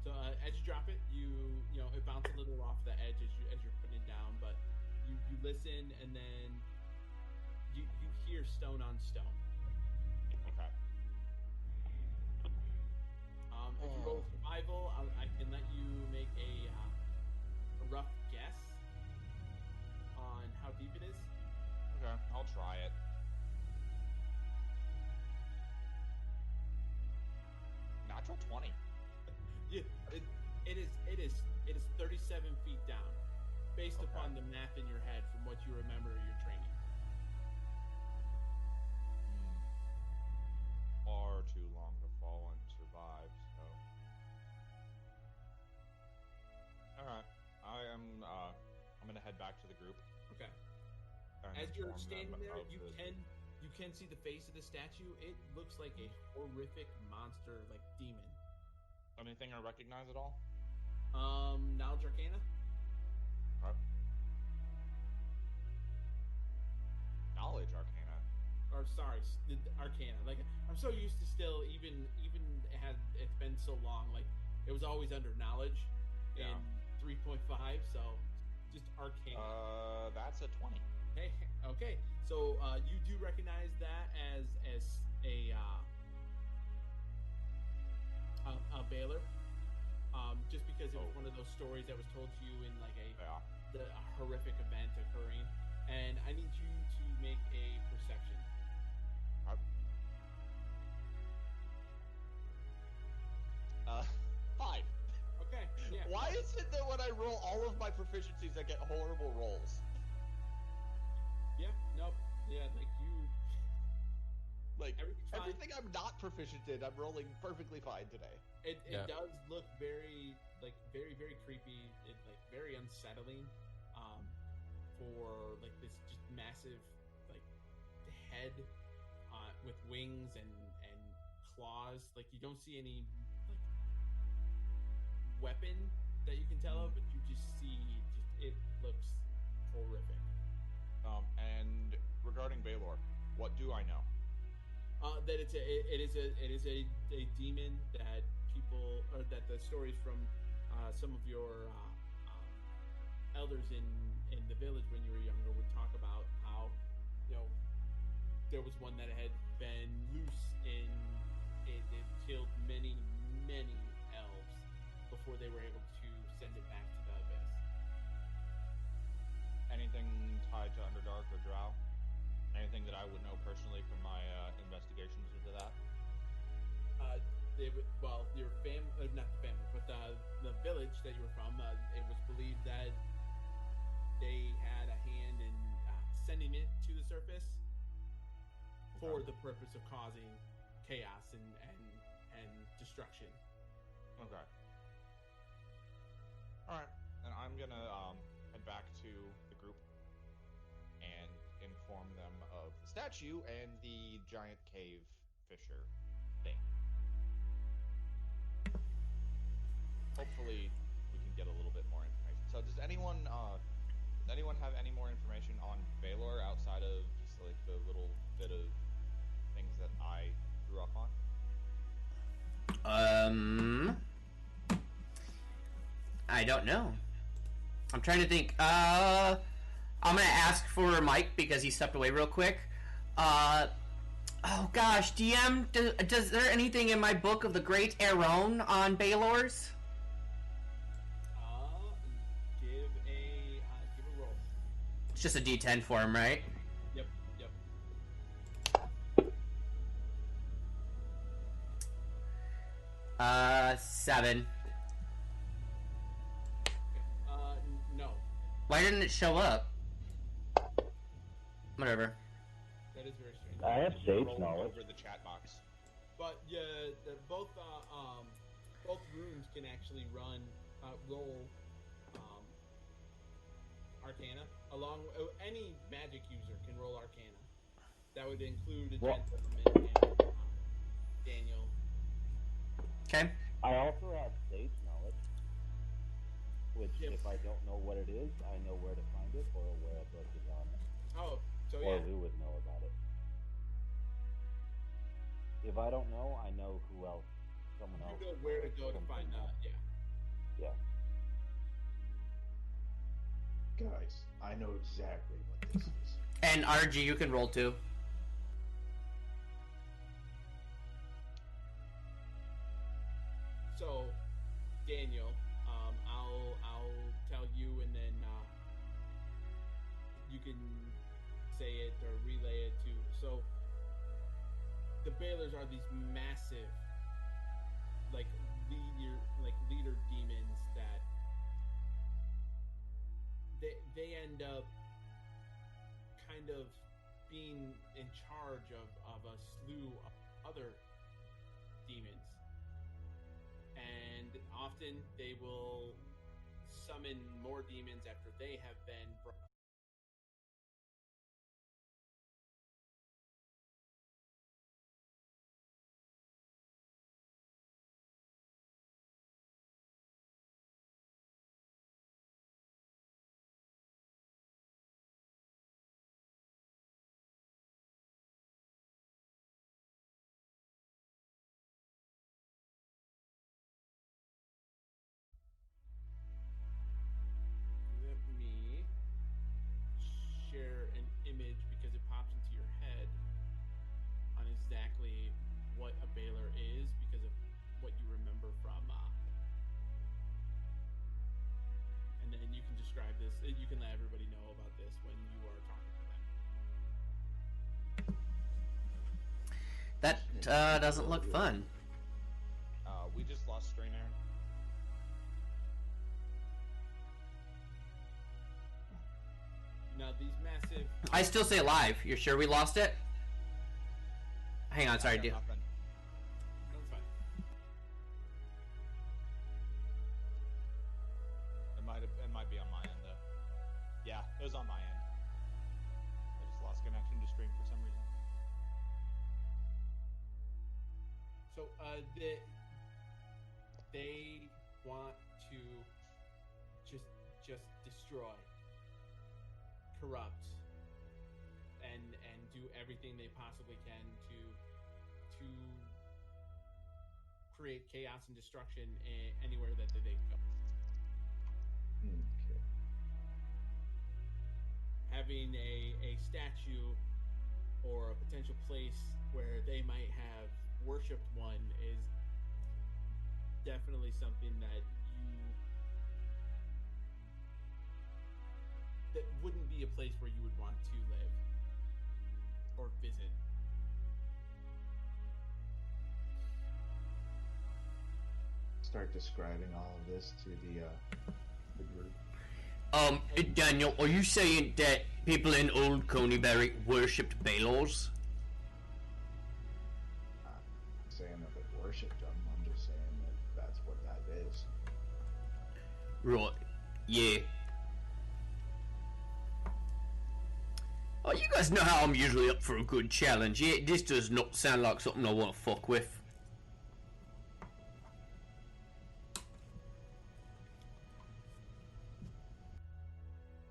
So as you drop it, you know it bounces a little off the edge as you're putting it down, but you listen, and then you hear stone on stone. Okay. If you roll survival, I can let you make a rough guess on how deep it is. Okay, I'll try it. Natural 20. Yeah, it is 37 feet down, based Okay. upon the math in your head from what you remember of your training. Far too long to fall and survive, so. Alright. I'm gonna head back to the group. Okay. and As you're inform standing them there, of you the- can see the face of the statue. It looks like a horrific monster, like demon. Anything I recognize at all? Knowledge Arcana? Okay. Knowledge Arcana. Or sorry, Arcana. Like I'm so used to still even it's been so long. Like it was always under knowledge Yeah. in 3.5. So Just arcane. That's a 20. Hey, okay. So you do recognize that as a Baylor, just because it was one of those stories that was told to you in like a horrific event occurring, and I need you to make a perception. 5. Okay. Yeah. Why is it that when I roll all of my proficiencies, I get horrible rolls? Yeah. Nope. Yeah. Like you. Like Everything's fine. everything I'm not proficient in, I'm rolling perfectly fine today. It does look very very creepy. It like very unsettling. For like this just massive like head with wings and claws. Like you don't see any like weapon that you can tell of, but you just see it looks horrific. And regarding Baylor, what do I know? That it is a demon that people, or that the stories from some of your elders in the village when you were younger would talk about how, you know, there was one that had been loose in it killed many elves before they were able to send it back to the abyss. Anything tied to Underdark or Drow? Anything that I would know personally from my investigations into that? Your family, not the family, but the village that you were from, it was believed that they had a hand in sending it to the surface for the purpose of causing chaos and destruction. Okay. Alright, and I'm gonna head back to the group and inform them of the statue and the giant cave fisher thing. Hopefully we can get a little bit more information. So does anyone have any more information on Baylor outside of just like the little bit of things that I grew up on? I don't know. I'm trying to think. I'm gonna ask for Mike because he stepped away real quick. Oh gosh, DM, does there anything in my book of the Great Aaron on Baylor's? Give a roll. It's just a D10 for him, right? Yep. 7. No. Why didn't it show up? Whatever. That is very strange. I have sage Roll knowledge. over the chat box. But both runes can actually roll Arcana. Any magic user can roll Arcana. That would include a gentleman and Daniel. Okay. I also have sage knowledge, which if I don't know what it is, I know where to find it or where a book is on it. Oh, so or yeah. who would know about it. If I don't know, I know who else. Someone else. You know where to go to find out. Yeah. Yeah. Guys, I know exactly what this is. And RG, you can roll too. So, Daniel, I'll tell you, and then you can say it or relay it to. So, the Baylors are these massive, leader demons that they end up kind of being in charge of a slew of other demons. And often they will summon more demons after they have been brought. Let me this. You can let everybody know about this when you are talking to them. That doesn't look fun. We just lost Strain Aaron. Now these massive. I still say live. You're sure we lost it? Hang on, sorry, dude. Nothing. That's fine. It might be on my end though. Yeah, it was on my end. I just lost connection to stream for some reason. So they want to just destroy, corrupt, and do everything they possibly can to create chaos and destruction anywhere that they go. Okay. Having a statue or a potential place where they might have worshipped one is definitely something that wouldn't be a place where you would want to live or visit. Start describing all of this to the group. Daniel, are you saying that people in Old Coneyberry worshipped Balors? I'm not saying that they worshipped them. I'm just saying that that's what that is. Right. Yeah. Oh, you guys know how I'm usually up for a good challenge. Yeah, this does not sound like something I want to fuck with.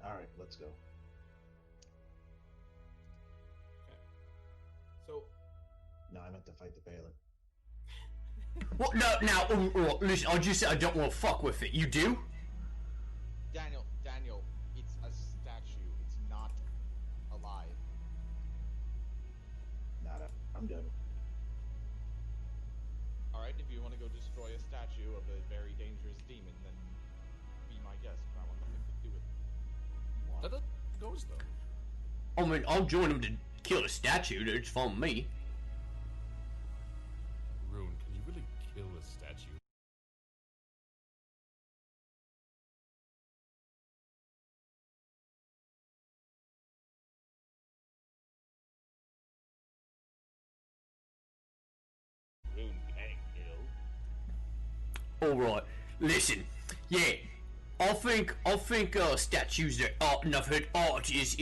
Alright, let's go. So No, I meant to fight the Baylor. What? No, now, listen, I just said I don't want to fuck with it. You do? Daniel, it's a statue. It's not alive. Nada. I'm done. Alright, if you want to go destroy a statue of a very dangerous demon, then be my guest. I want nothing to do with it. That goes though. I mean, I'll join him to kill a statue. It's fine with me. Rune, can you really kill a statue? Rune can't kill. Alright, listen. Yeah, I think statues are art, and I've heard art is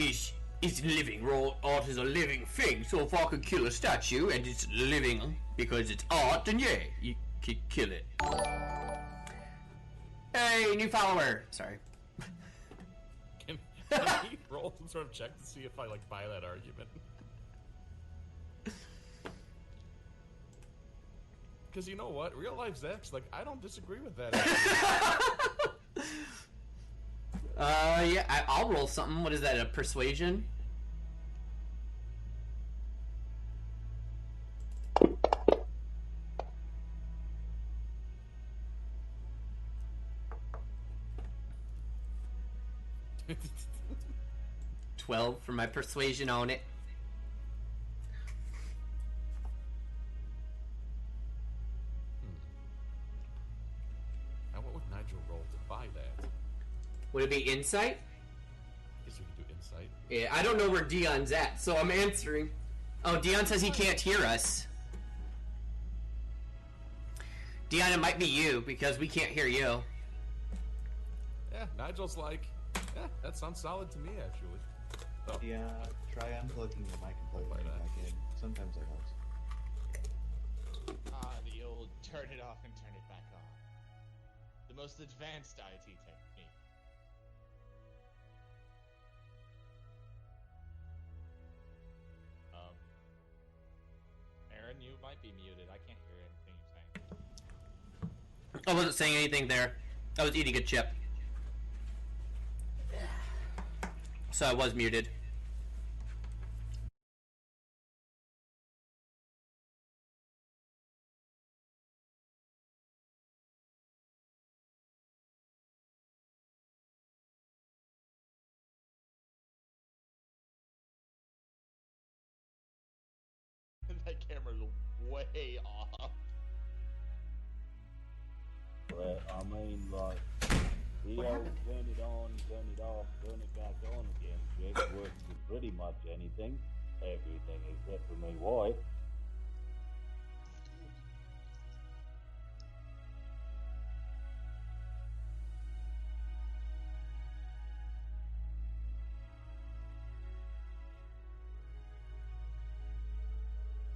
living, right? Art is a living thing, so if I could kill a statue and it's living because it's art, then yeah, you could kill it. Hey, new follower! Sorry. Can he roll some sort of check to see if I like buy that argument? Because you know what, real life's X. Like I don't disagree with that. Yeah, I'll roll something. What is that? A persuasion? $12 for my persuasion on it. Now what would Nigel roll to buy that? Would it be insight? I guess we could do insight. Yeah, I don't know where Dion's at, so I'm answering. Oh, Dion says he can't hear us. Dion, it might be you, because we can't hear you. Yeah, Nigel's like, yeah, that sounds solid to me actually. Oh. Yeah, try unplugging your mic and plugging it back in. Sometimes that helps. The old turn it off and turn it back on. The most advanced IT technique. Aaron, you might be muted. I can't hear anything you're saying. I wasn't saying anything there. I was eating a chip. So I was muted. camera's way off. But I mean, like, he What don't happened? turn it on, turn it off, turn it back on again. Jake works with pretty much anything, everything except for me wife.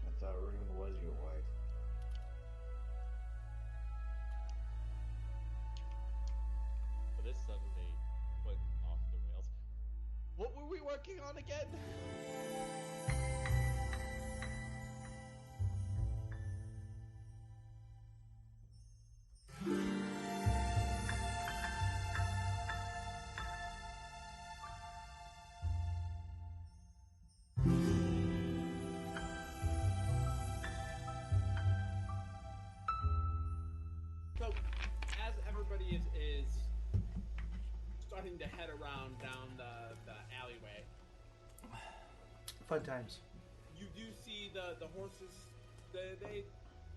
I thought Rune was your wife. But this suddenly went off the rails. What were we working on again? So, as everybody is starting to head around down the alleyway, Fun times. you do see the horses. They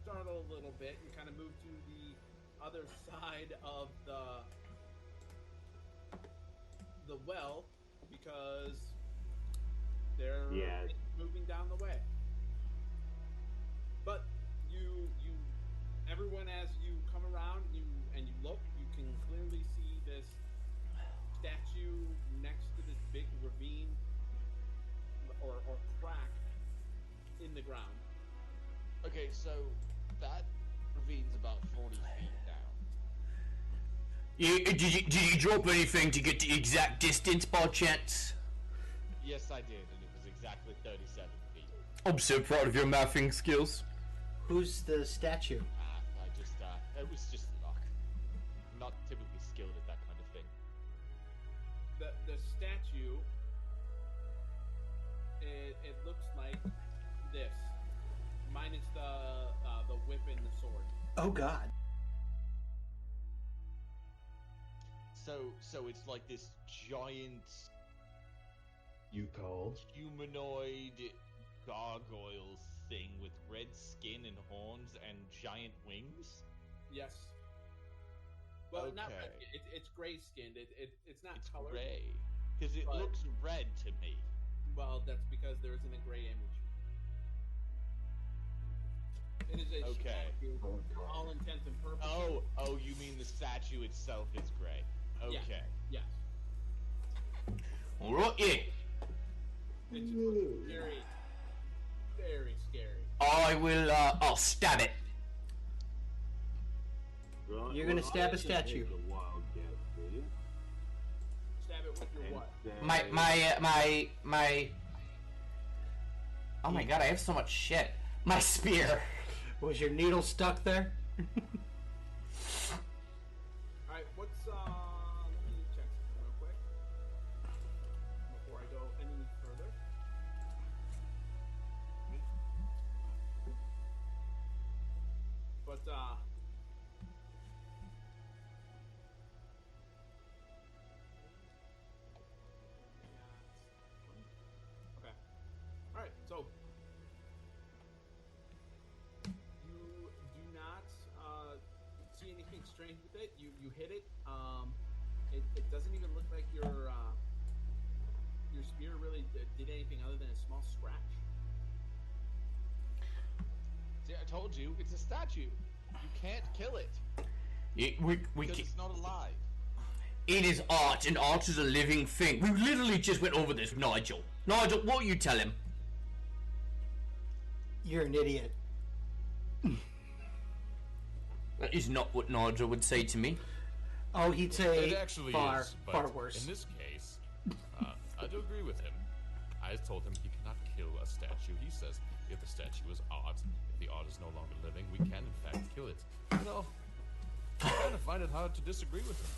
startle a little bit and kind of move to the other side of the well because they're Yes. moving down the way. But everyone, as you come around and you look, you can clearly see this statue next to this big ravine or crack in the ground. Okay, so that ravine's about 40 feet down. Did you drop anything to get the exact distance by chance? Yes, I did, and it was exactly 37 feet. I'm so proud of your mathing skills. Who's the statue? It was just luck. I'm not typically skilled at that kind of thing. The statue, it looks like this, minus the whip and the sword. Oh God. So it's like this giant You called? humanoid gargoyle thing with red skin and horns and giant wings. Yes. Well, not red. Okay. It's gray skinned. It's not It's colored. gray because it but- looks red to me. Well, that's because there isn't a gray image. It is a Okay. statue for all intents and purposes. Oh, you mean the statue itself is gray? Yeah. Okay. Yes. Alright, yeah. It's very, very scary. I'll stab it. Right, You're gonna well, stab I a can statue. take a wild guess here. Stab it with your what? And Oh my god, I have so much shit. My spear. Was your needle stuck there? Alright, what's let me check something real quick before I go any further. But okay. Alright, so you do not see anything strange with it. You hit it. It doesn't even look like your spear really did anything other than a small scratch. See, I told you, it's a statue. You can't kill it We because can, it's not alive. it is art, and art is a living thing. We literally just went over this, Nigel. Nigel, what you tell him? You're an idiot. That is not what Nigel would say to me. Oh, he'd say It actually far, is, but far worse. in this case, I do agree with him. I told him he cannot kill a statue. He says if the statue is art, if the art is no longer living, we can in fact kill it. You know, I kind of find it hard to disagree with him.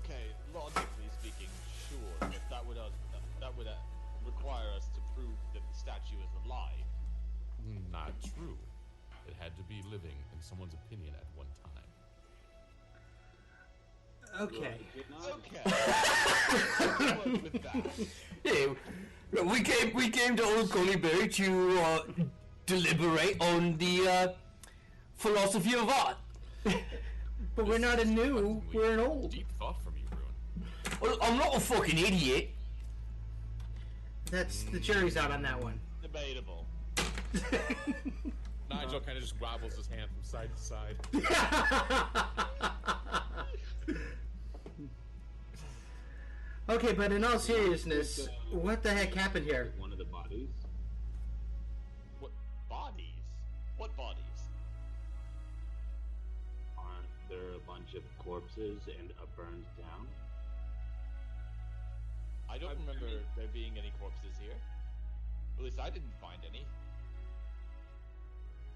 Okay, logically speaking, sure, but that would require us to prove that the statue is alive. Not true. It had to be living in someone's opinion at one time. Okay. Okay. I'll work with that. Yeah, we came to Old Coneybury to deliberate on the philosophy of art. But we're not a new, we're an old. Deep thought from you, Rune. Well, I'm not a fucking idiot. That's the jury's out on that one. Debatable. Nigel kind of just wobbles his hand from side to side. Okay, but in all seriousness, what the heck happened here? One of the bodies. What bodies? What bodies? Aren't there a bunch of corpses and a burned town? I don't remember there being any corpses here. At least I didn't find any.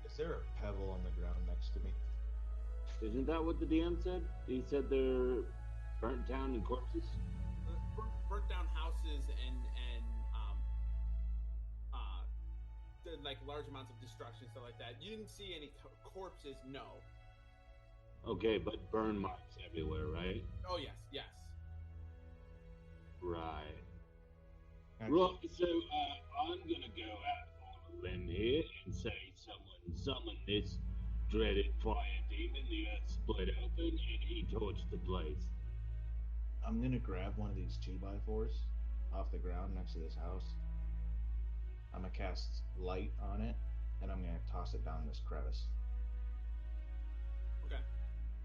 Is there a pebble on the ground next to me? Isn't that what the DM said? He said they're burnt down and corpses? Burnt down houses and like large amounts of destruction, stuff like that. You didn't see any corpses, no. Okay, but burn marks everywhere, right? Oh yes, yes. Right. Right, so I'm gonna go out on a limb here and say someone summoned this dreaded fire demon, the earth split open, and he torched the place. I'm gonna grab one of these 2x4s off the ground next to this house. I'm gonna cast light on it, and I'm gonna toss it down this crevice. Okay.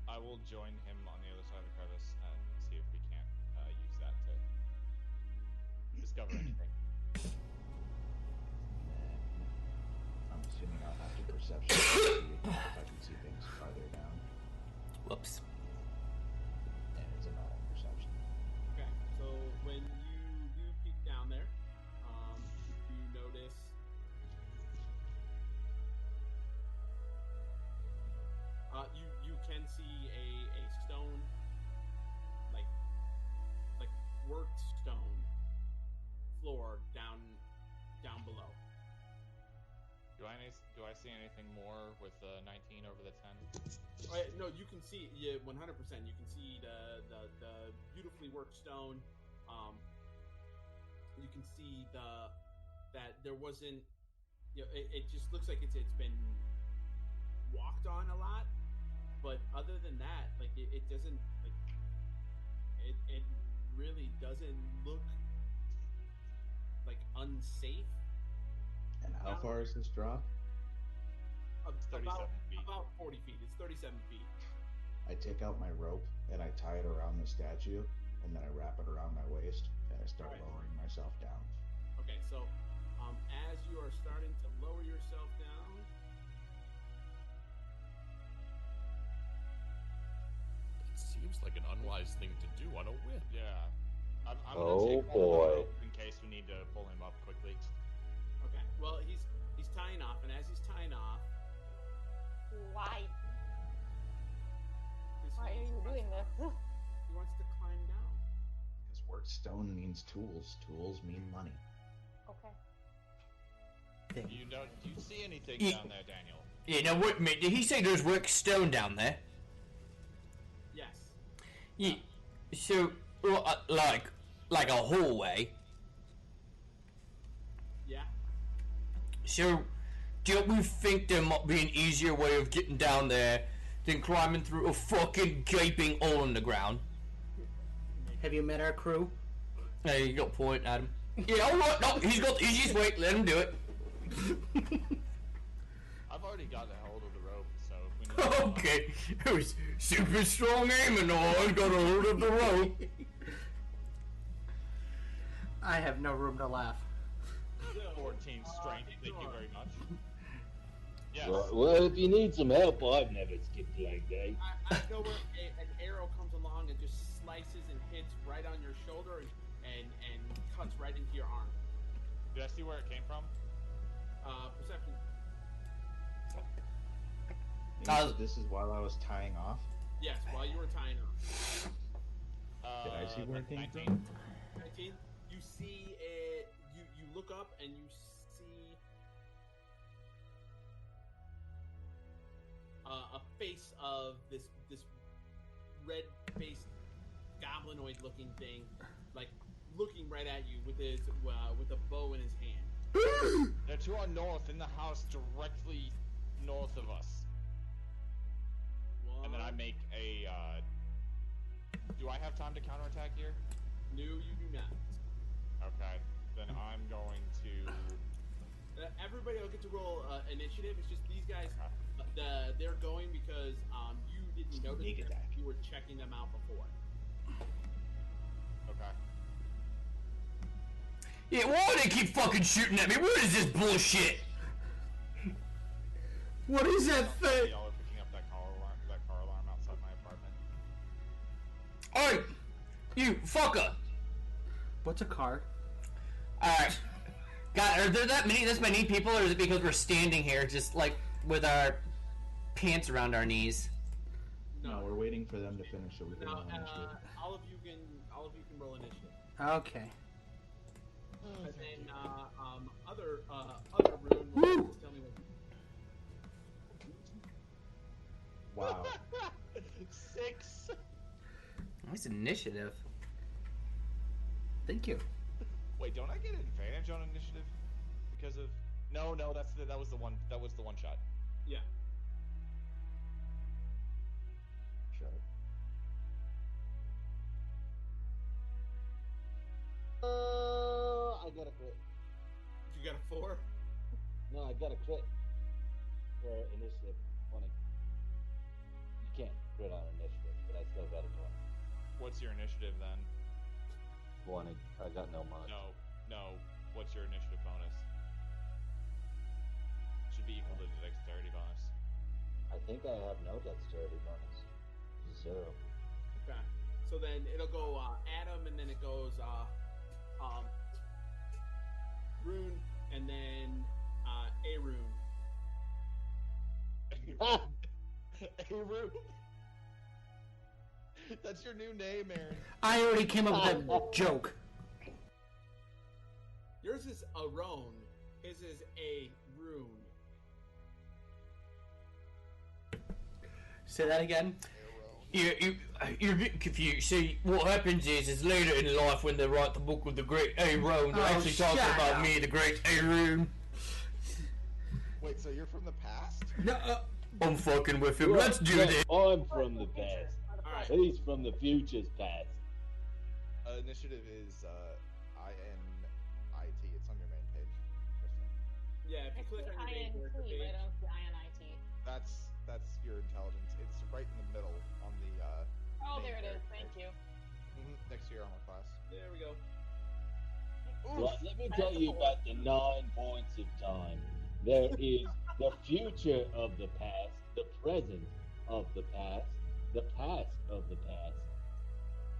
I will join him on the other side of the crevice and see if we can't use that to discover anything. I'm assuming I'll have to perception to see if I can see things farther down. Whoops. And it's a normal perception. Okay. So when you do peek down there, you notice you can see a stone, like worked stone floor down below. Do I see anything more with the 19 over the 10? No, you can see 100%. You can see the beautifully worked stone. You can see that there wasn't. It just looks like it's been walked on a lot. But other than that, like it doesn't like it really doesn't look like unsafe. And how far is this drop? 37 feet. About 40 feet. It's 37 feet. I take out my rope and I tie it around the statue, and then I wrap it around my waist, and I start lowering myself down. Okay, so as you are starting to lower yourself down, It seems like an unwise thing to do on a whim. Yeah. I'm Oh, gonna take boy. one in case we need to pull him up quickly. okay. Well, he's tying off, and as he's tying off, Why? 'cause Why are you doing this? he wants to climb down. Because worked stone means tools. Tools mean money. Okay. Do you see anything Ye- down there, Daniel? Yeah, now wait a minute. Did he say there's work stone down there? Yes. Yeah. So, like a hallway. Yeah. So, don't we think there might be an easier way of getting down there than climbing through a fucking gaping hole in the ground? Have you met our crew? Hey, you got a point, Adam. Yeah, alright, no, he's got the easiest way, let him do it. I've already got a hold of the rope, so if we need to Okay, it was super strong aiming, I got a hold of the rope. I have no room to laugh. 14 strength, thank you very much. Yes. Well, if you need some help, I've never skipped leg day. I know where an arrow comes along and just slices and hits right on your shoulder and cuts right into your arm. Did I see where it came from? Perception. This is while I was tying off. Yes, while you were tying off. Did I see where it came 19. from? 19. You see it. You look up and you see a face of this red-faced goblinoid-looking thing, like looking right at you with his with a bow in his hand. They're to our north, in the house directly north of us. And then I make a, do I have time to counterattack here? No, you do not. Okay, then I'm going to... Everybody will get to roll initiative. It's just these guys, they're going because you didn't notice them. You were checking them out before. Okay. Yeah, why do they keep fucking shooting at me? What is this bullshit? What is that thing? Y'all are picking up that car alarm outside my apartment. Alright, you fucker. What's a car? Alright. God, are there that many people, or is it because we're standing here just like with our pants around our knees? No, we're waiting for them to finish so we can roll initiative. All of you can roll initiative. Okay. And then other Rune will just tell me what. Wow. 6. Nice initiative. Thank you. Wait, don't I get advantage on initiative because of? No, that was the one shot. Yeah. Shut up. I got a crit. You got a 4? No, I got a crit for initiative. 20. You can't crit on initiative, but I still got a 20. What's your initiative then? 20. I got no mod. No. What's your initiative bonus? Should be equal to the dexterity bonus. I think I have no dexterity bonus. 0. Okay. So then it'll go Adam, and then it goes Rune, and then Arune. Rune. That's your new name, Aaron. I already came up with that joke. Yours is Aron. His is a Rune. Say that again. You're getting confused. See, what happens is later in life when they write the book with the great Aaron, they're actually talking about me, the great Aaron. Wait, so you're from the past? No, I'm fucking with him. Let's do this. I'm from the past. Alright. He's from the future's past. Initiative is INIT. It's on your main page, Kristen. Yeah, if you click on your main character INT, page. but I don't see INIT. That's your intelligence. It's right in the middle on the. Oh, main there it is. character Thank page. you. Next to your armor class. There we go. Well, let me tell you about the 9 points of time. There is the future of the past, the present of the past of the past,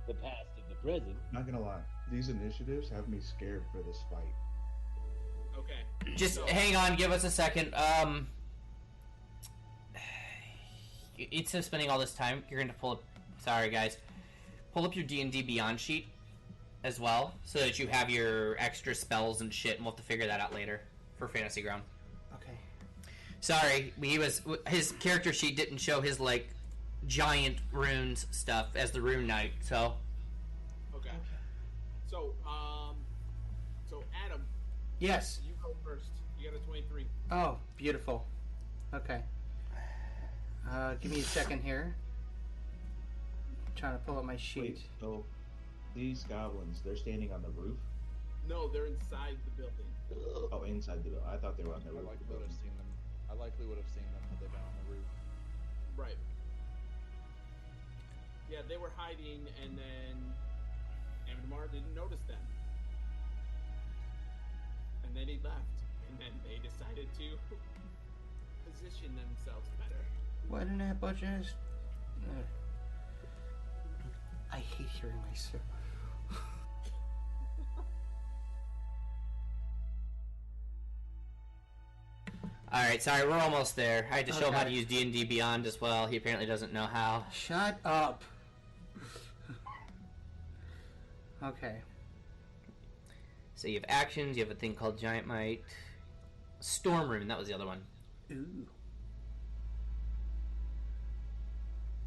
the past of the present. Not gonna lie, these initiatives have me scared for this fight. Okay. Just So- hang on, give us a second. Instead of spending all this time, you're going to pull up... Sorry, guys. Pull up your D&D Beyond sheet as well, so that you have your extra spells and shit, and we'll have to figure that out later for Fantasy Ground. okay. Sorry, his character sheet didn't show his, like, giant runes stuff as the Rune Knight, so... Okay. So, Adam, Yes. you go first. You got a 23. Oh, beautiful. Okay. Give me a second here. I'm trying to pull up my sheet. Wait, so these goblins, they're standing on the roof? No, they're inside the building. Oh, inside the building. I thought they were on the roof. I likely would have seen them had they been on the roof. Right. Yeah, they were hiding, and then Amidamar didn't notice them. And then he left, and then they decided to position themselves better. What in that bunch of this? I hate hearing myself. Alright, sorry, we're almost there. I had to show him how to Okay. use D&D Beyond as well. He apparently doesn't know how. Shut up. Okay. So you have actions, you have a thing called Giant Might. Storm Rune, that was the other one. Ooh.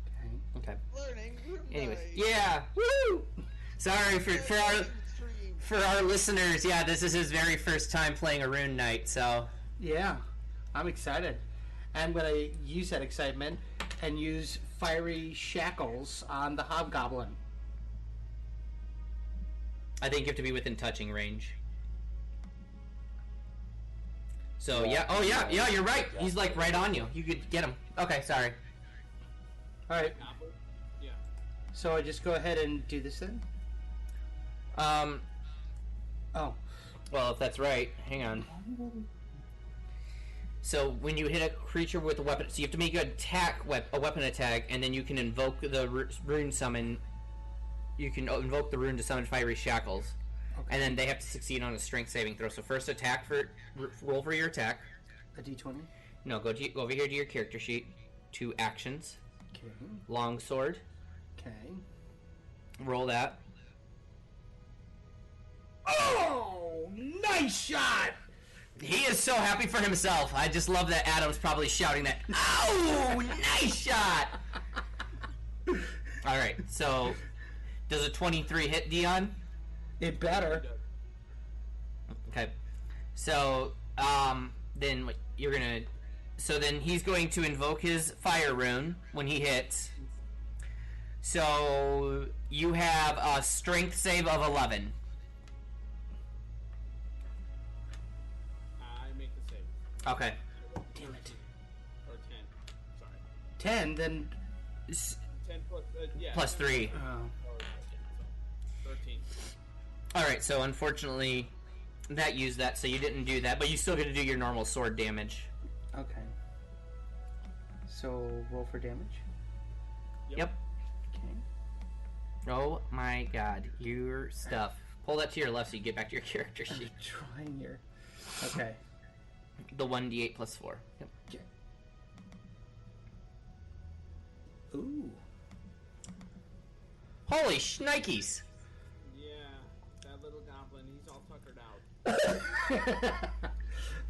Okay. Okay. Learning. Anyways, yeah! Woo! Sorry for for our listeners, yeah, this is his very first time playing a Rune Knight, so... Yeah, I'm excited. I'm going to use that excitement and use Fiery Shackles on the Hobgoblin. I think you have to be within touching range. So, yeah. Oh, yeah, you're right. He's, like, right on you. You could get him. Okay, sorry. Alright. Yeah. So I just go ahead and do this then? Oh. Well, if that's right, hang on. So when you hit a creature with a weapon, so you have to make a weapon attack, and then you can invoke the rune summon. You can invoke the rune to summon Fiery Shackles, and then they have to succeed on a strength saving throw. So first roll for your attack. A d20? No, go over here to your character sheet. 2 actions. Okay. Long sword. Okay. Roll that. Oh, nice shot! He is so happy for himself. I just love that Adam's probably shouting that. Oh, nice shot! All right, so does a 23 hit, Dion? It better. Okay, so then you're gonna. So then he's going to invoke his fire rune when he hits. So you have a strength save of 11. Okay. Damn it. Or 10. Sorry. 10, then... 10 plus, yeah. Plus 3. Oh. 13. Alright, so unfortunately, that used that, so you didn't do that, but you still get to do your normal sword damage. Okay. So, roll for damage? Yep. Okay. Oh my god, your stuff. Pull that to your left so you get back to your character sheet. I'm trying here. Okay. The 1d8 plus 4. Yep. Okay. Ooh. Holy shnikes! Yeah, that little goblin, he's all tuckered out.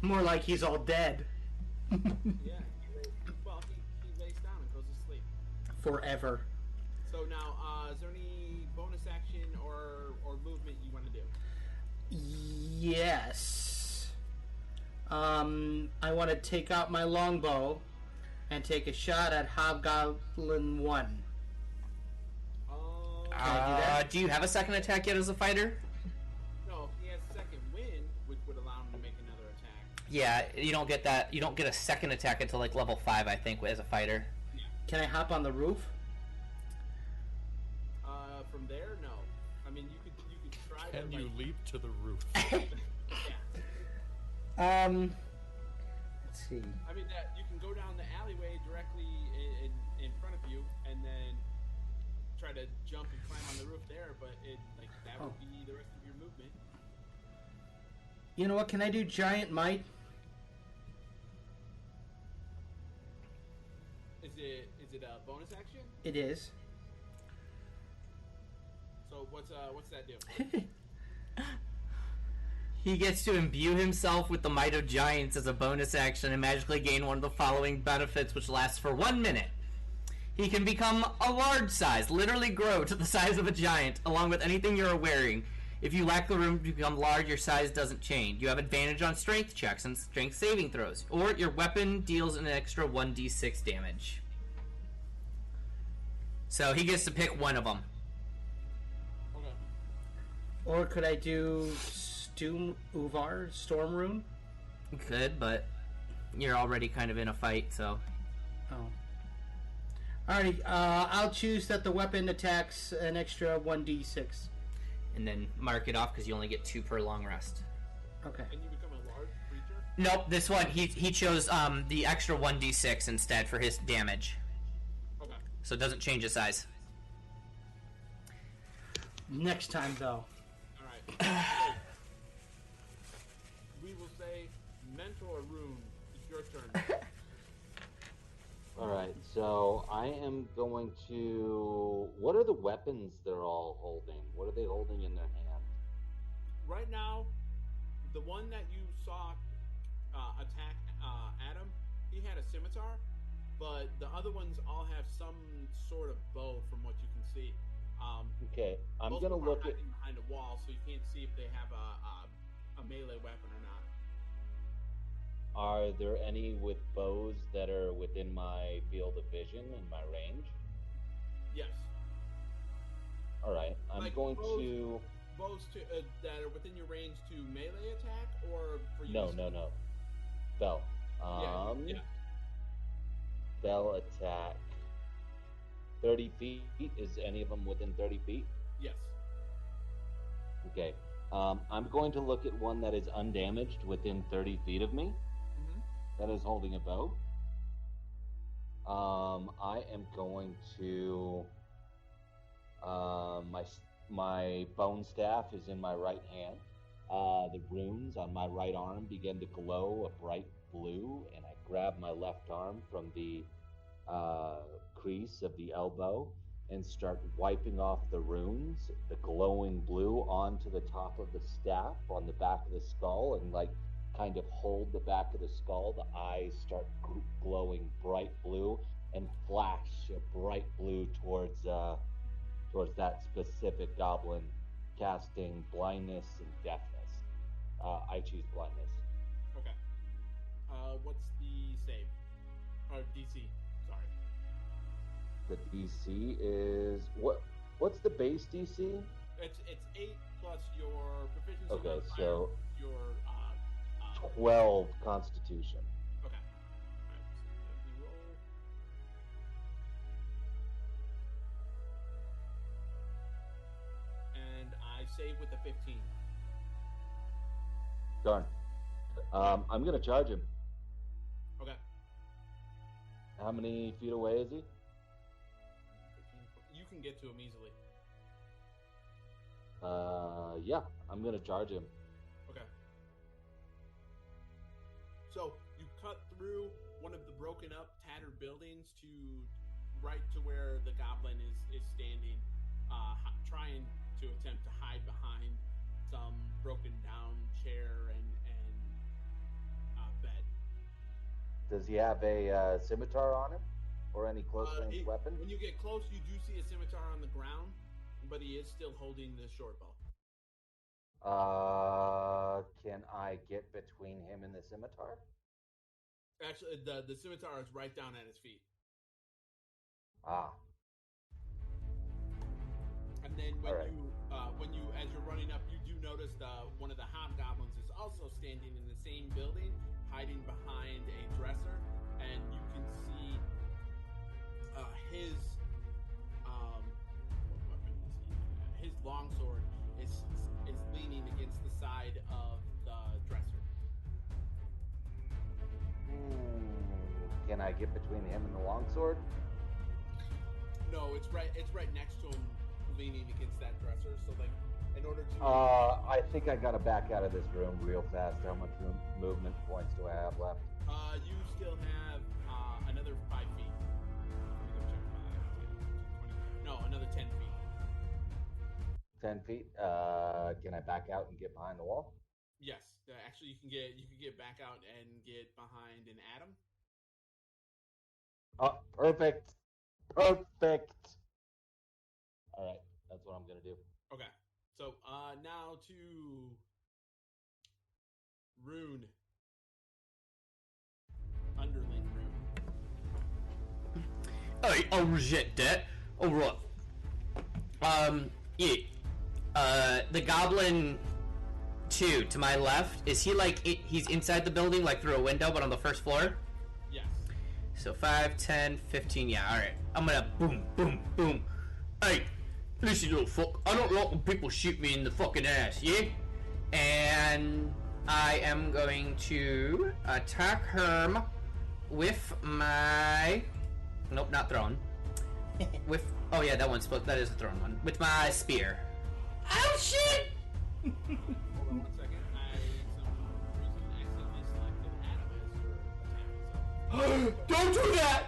More like he's all dead. Yeah, well, he lays down and goes to sleep. Forever. So now, is there any bonus action or movement you want to do? Yes. I want to take out my longbow and take a shot at Hobgoblin 1. Can I do that? Do you have a second attack yet as a fighter? No, he has second wind, which would allow him to make another attack. Yeah, you don't get that. You don't get a second attack until like level 5, I think, as a fighter. Yeah. Can I hop on the roof? From there, no. I mean, you could try. Can you leap to the roof? Yeah. Let's see. I mean, you can go down the alleyway directly in front of you, and then try to jump and climb on the roof there. But that would be the rest of your movement. You know what? Can I do Giant Might? Is it a bonus action? It is. So what's that do? He gets to imbue himself with the Might of Giants as a bonus action and magically gain one of the following benefits, which lasts for 1 minute. He can become a large size, literally grow to the size of a giant, along with anything you're wearing. If you lack the room to become large, your size doesn't change. You have advantage on strength checks and strength saving throws, or your weapon deals an extra 1d6 damage. So he gets to pick one of them. Okay. Or could I do Storm Rune? You could, but you're already kind of in a fight, so... Oh. Alrighty, I'll choose that the weapon attacks an extra 1d6. And then mark it off because you only get 2 per long rest. Okay. And you become a large creature? Nope, this one, he chose the extra 1d6 instead for his damage. Okay. So it doesn't change his size. Next time, though. Alright. We will say Mentor Rune. It's your turn. Alright, so I am going to... What are the weapons they're all holding? What are they holding in their hand? Right now, the one that you saw attack Adam, he had a scimitar, but the other ones all have some sort of bow from what you can see. Okay, I'm most gonna of them are look at... hiding behind a wall, so you can't see if they have a melee weapon or not. Are there any with bows that are within my field of vision and my range? Yes. All right, I'm Like going bows, to. bows to that are within your range to melee attack, or for you. No. Bell. Yeah. Bell attack. 30 feet. Is any of them within 30 feet? Yes. Okay. I'm going to look at one that is undamaged within 30 feet of me. Mm-hmm. That is holding a bow. I am going to. My bone staff is in my right hand. The runes on my right arm begin to glow a bright blue, and I grab my left arm from the crease of the elbow and start wiping off the runes, the glowing blue, onto the top of the staff on the back of the skull, and like kind of hold the back of the skull. The eyes start glowing bright blue and flash a bright blue towards that specific goblin, casting blindness and deafness. I choose blindness. Okay. What's the save? Or DC? Sorry. The DC is what? What's the base DC? It's 8 plus your proficiency. Okay, modifier, so your 12 Constitution. Okay. Alright, so let me roll. And I save with the 15. Darn. I'm gonna charge him. Okay. How many feet away is he? 15. You can get to him easily. Yeah, I'm gonna charge him. Okay. So you cut through one of the broken up, tattered buildings to right to where the goblin is standing, trying to attempt to hide behind some broken down chair and bed. Does he have a scimitar on him, or any close range weapon? When you get close, you do see a scimitar on the ground, but he is still holding the short bow. Can I get between him and the scimitar? Actually, the scimitar is right down at his feet. Ah. And then when you as you're running up, you do notice one of the hobgoblins is also standing in the same building, hiding behind a dresser, and you can see his what weapon is he? His longsword is leaning against the side of the dresser. Can I get between him and the longsword? No, it's right next to him, leaning against that dresser. So like, in order to I think I gotta back out of this room real fast. How much movement points do I have left? you still have another 5 feet. Let me go check 5, 10, 20. No, another 10 feet. 10 feet. Can I back out and get behind the wall? Yes, actually, you can get back out and get behind an atom. Oh, perfect. Perfect. All right, that's what I'm gonna do. Okay, so now to Rune. Underling Rune. Hey, I'll reject that. Alright. Yeah. The goblin 2 to my left, is he like, he's inside the building, like through a window, but on the first floor? Yes. So 5, 10, 15, yeah, alright. I'm gonna boom, boom, boom. Hey, listen, little fuck, I don't like when people shoot me in the fucking ass, yeah? And I am going to attack him with my... Nope, not thrown. With... Oh yeah, that one's supposed... That is a thrown one. With my spear. Oh shit! Hold on 1 second. I, some reason, accidentally selected Adamus for attack. So. Don't do that!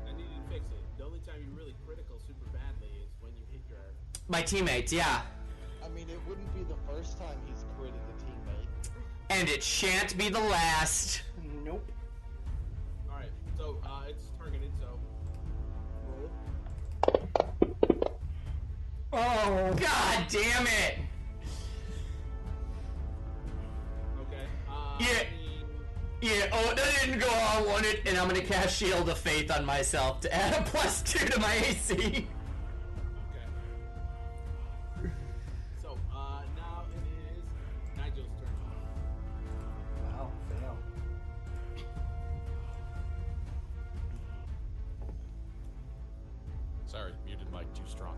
I need you to fix it. The only time you're really critical super badly is when you hit your... My teammates, yeah. I mean, it wouldn't be the first time he's critted a teammate. And it shan't be the last. Nope. Alright, so it's targeted, so roll. Oh, god damn it! Okay. Yeah, oh, that didn't go how I wanted, and I'm gonna cast Shield of Faith on myself to add a +2 to my AC. Okay. So, now it is Nigel's turn. Wow, fail. Sorry, muted mic too strong.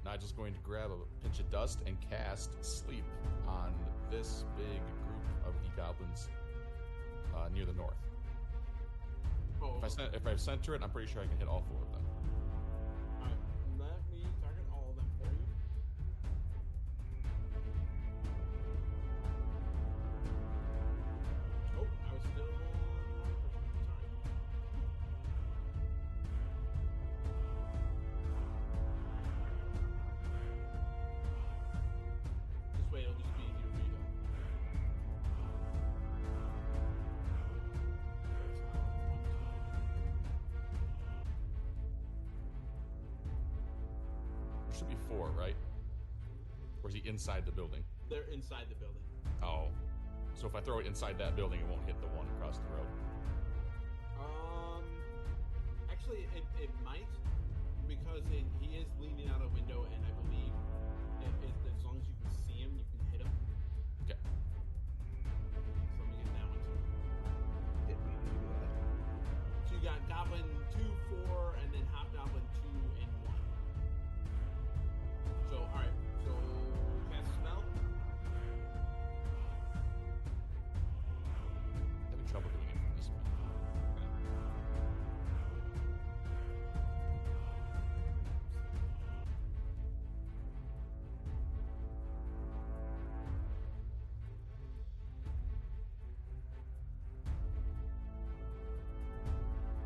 Nigel's going to grab a pinch of dust and cast Sleep on this big group of the goblins near the north. Oh. If I center it, I'm pretty sure I can hit all 4 of them. Alright, let me target all of them for you. Oh, I was still on the wrong person. Sorry. This way it'll just be easier for you to. There should be 4, right? Or is he inside the building? They're inside the building. Oh. So if I throw it inside that building, it won't hit the one across the road. Actually, it might, because he is leaning out a window, and I believe as long as you can see him, you can hit him. Okay. So let me get that one too. Didn't mean to do that. So you got Goblin 2, 4, and then Hobgoblin 2 and 1. So, alright. So, cast a spell. Having trouble doing it from this one.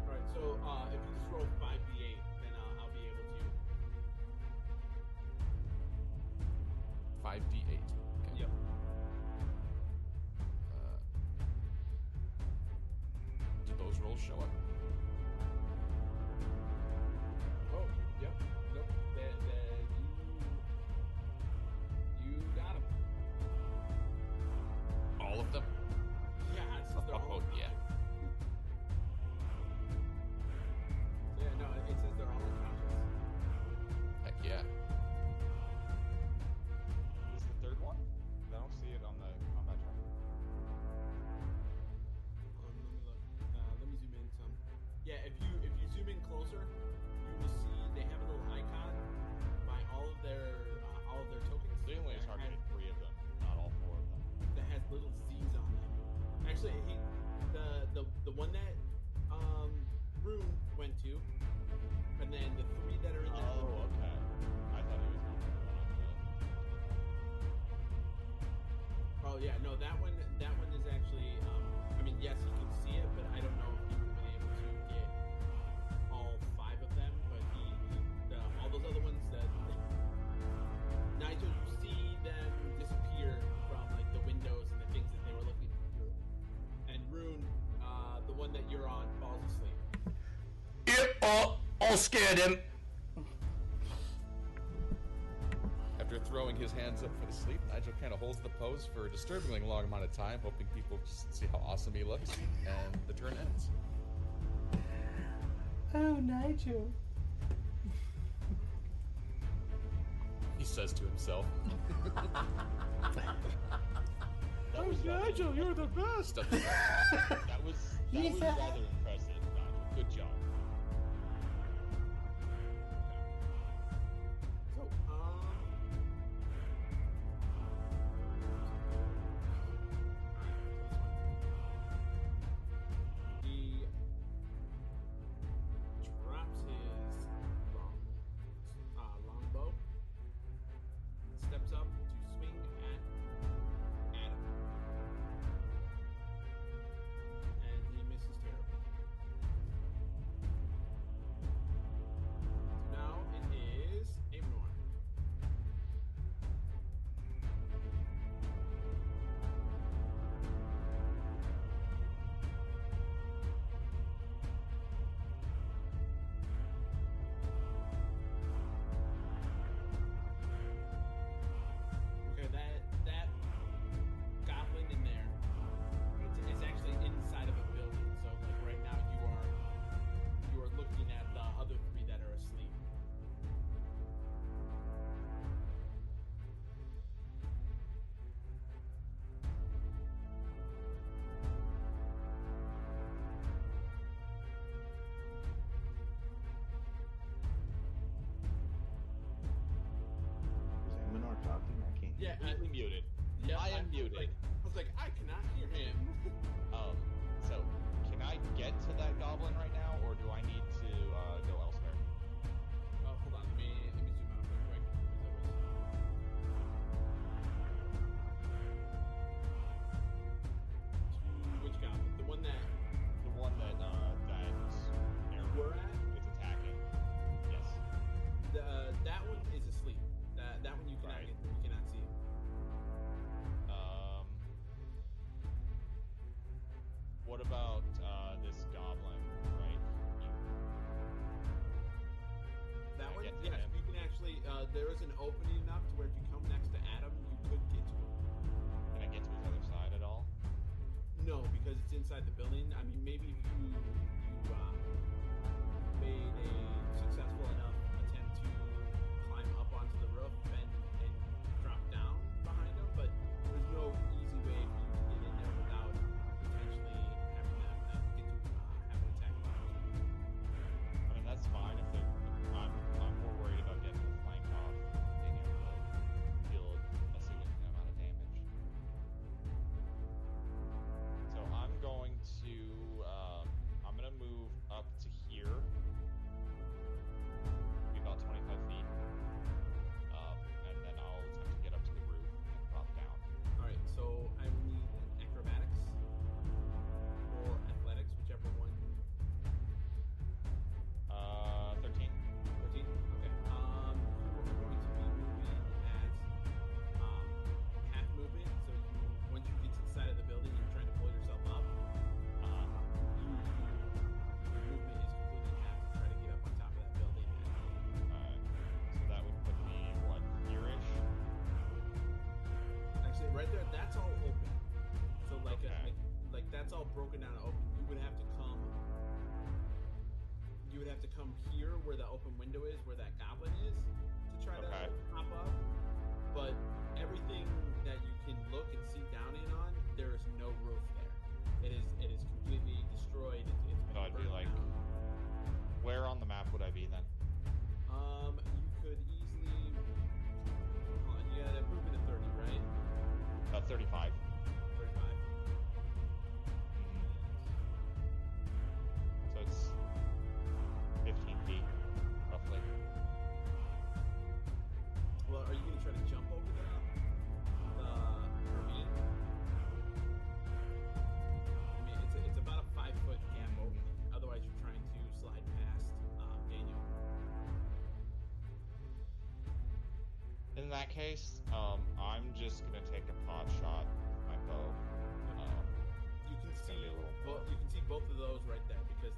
Alright, so if you just roll 5d8, then I'll be able to. 5d8. Okay. Yep. Did those rolls show up? Oh, yep. Nope. You got him. All of them? Yeah, it's just they're all. Oh, yeah. Yeah, no, it says they're all unconscious. Heck yeah. Is the third one? I don't see it on the combat tracker. Let me look. Let me zoom in some. Yeah, if you zoom in closer, you will see they have a little icon by all of their tokens. They only that targeted have- 3 of them, not all 4 of them. that has little Z's on them. Actually, the one that Rune went to, and then the 3 that are in there. Oh, okay. I thought he was going for the one on Oh yeah, no, that one is actually. I mean, yes, you can see it, but I don't know if he would have been able to get all 5 of them. But all those other ones that Nigel, you see them disappear from like the windows and the things that they were looking through. And Rune, the one that you're on, falls asleep. Yep, I'll scare them. After throwing his hands up for the sleep, Nigel kind of holds the pose for a disturbingly long amount of time, hoping people just see how awesome he looks, and the turn ends. Oh, Nigel. He says to himself. That was Nigel, you're the best! That was rather impressive, Nigel. Good job. So, he drops his longbow and steps up to swing at Adam. And he misses terribly. Yeah, completely muted. Yeah, I am muted. I was like, I cannot hear him. So can I get to that goblin right now, or do I need to go elsewhere? Oh, hold on. Let me zoom out real quick. Which goblin? The one that we're at? It's attacking. Yes. That one is asleep. That one you cannot Right. get. You cannot see him. What about this goblin right here? That Can I one? get to Yes, him? you can actually. There is an opening enough to where if you come next to Adam, you could get to him. Can I get to his other side at all? No, because it's inside the building. I mean, maybe if you made a successful enough attempt to climb up onto the roof and drop down behind him, but there's no easy way for you to get in there without potentially having them get to have an attack of opportunity. I mean, that's fine if they're. I'm more worried about getting the flank off, being able to deal a significant amount of damage. So I'm going to move up to here, be about 25 feet, and then I'll attempt to get up to the roof and drop down. All right, so I will need an acrobatics or athletics, whichever one. 13. 13? Okay. You are going to be moving at half movement. So once you get to the side of the building, you're trying to pull yourself up. Your movement is completely half to try to get up on top of that building. So that would put me, what, here-ish? Actually, right there, that's all open. So like, Okay. like that's all broken down and open. You would have to come. You would have to come here where the open window is, where that goblin is, to try to hop up. But everything that you can look and see down in on, there is no roof there. It is completely destroyed. It's been So I'd be burnt like, down. where on the map would I be then? You could easily. Hold on, you got a movement of 30, right? 35. 35. So it's 15 feet, roughly. Well, are you gonna try to jump over the ravine? I mean, it's about a 5-foot gap opening. Otherwise, you're trying to slide past Daniel. In that case, I'm just gonna take a pot shot with my bow. You can It's see gonna be a little more. you can see both of those right there because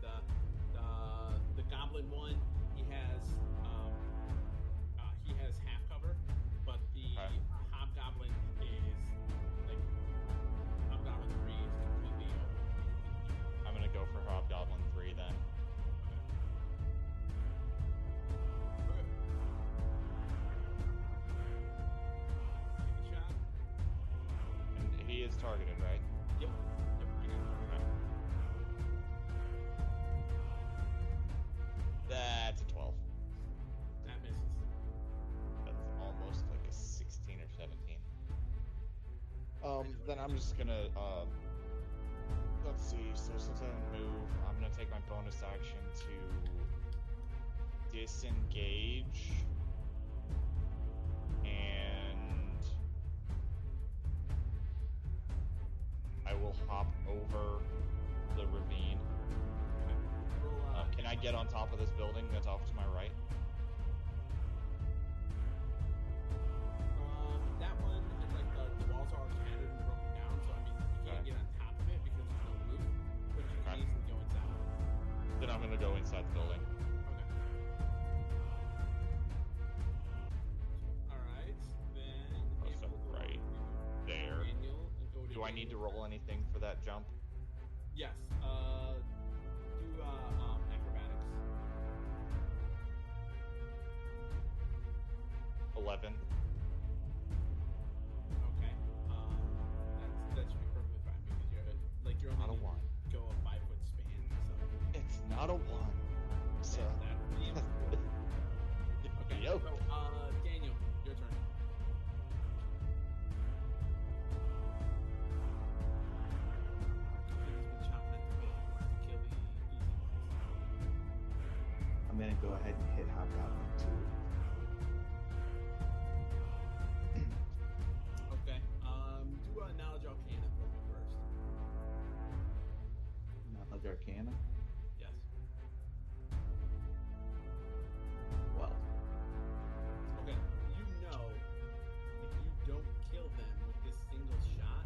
the goblin one he has half cover, but the hobgoblin is like hobgoblin 3 is completely open. I'm gonna go for Hobgoblin 3 then. Okay. Take a shot. And he is targeted, right? Yep. That's a 12. That misses. That's almost like a 16 or 17. Then I'm just gonna, let's see, so since I didn't move, I'm gonna take my bonus action to disengage, and I will hop over the ravine. Can I get on top of this building that's off to my right? That one, it's like the walls are all shattered and broken down, so I mean, you can't get on top of it because there's no roof, but you can easily go inside. Then I'm gonna go inside the building. Okay. Alright, then So right there. Daniel and go to Do I need to Daniel. roll anything for that jump? Yes, do acrobatics. 11. Okay. That should be perfectly fine because you're only Not a need to 1. go a 5-foot span, so It's not a 1. So. that would be important. Okay, Yep. so Daniel, your turn. I'm gonna go ahead and hit Hobgoblin 2. Okay. Do a knowledge arcana for me first. Knowledge Arcana? Yes. 12. Okay. You know, if you don't kill them with this single shot,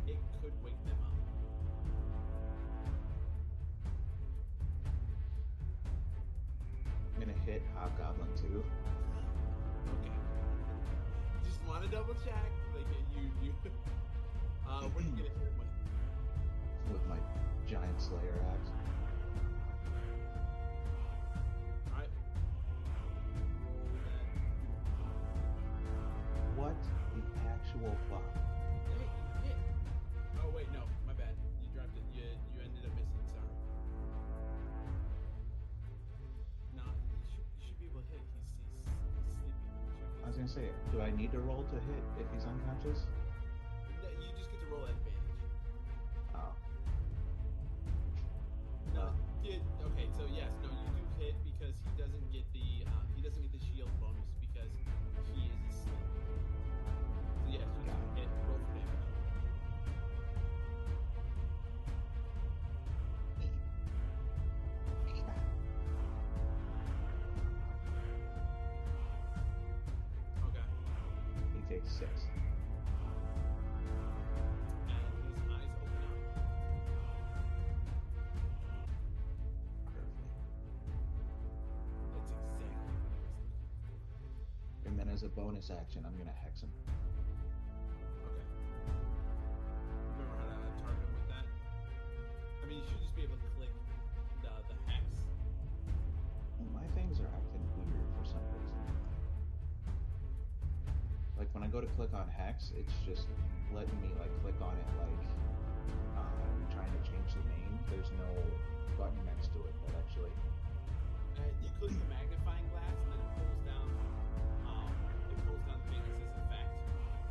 it could wake them up. I'm gonna hit Hobgoblin 2. Okay. Just want to double check. Like you. What are you gonna hit him with? With my giant Slayer axe. All right. Roll that. What the actual fuck? Hey, you hit. Oh wait, no, my bad. You dropped it. You ended up missing. Sorry. No, you should be able to hit. He's sleeping. Let me check. I was gonna say, do I need to roll to hit if he's unconscious? No, you just get to roll at advantage. Oh. No, okay. So yes, no, you do hit because he doesn't get the shield bonus because he is asleep. So yes, you do hit. Roll for damage. Okay. He takes 6. And his eyes open up. Perfect. That's exactly what he was looking And then as a bonus action, I'm gonna hex him. for. Okay. Remember how to target him with that? I mean, you should just be able to click the hex. My things are acting weird for some reason. Like when I go to click on hex, it's just letting me like click on it like I'm trying to change the name. There's no button next to it that actually. You click the magnifying glass, and then it pulls down. It pulls down the thing that says effect.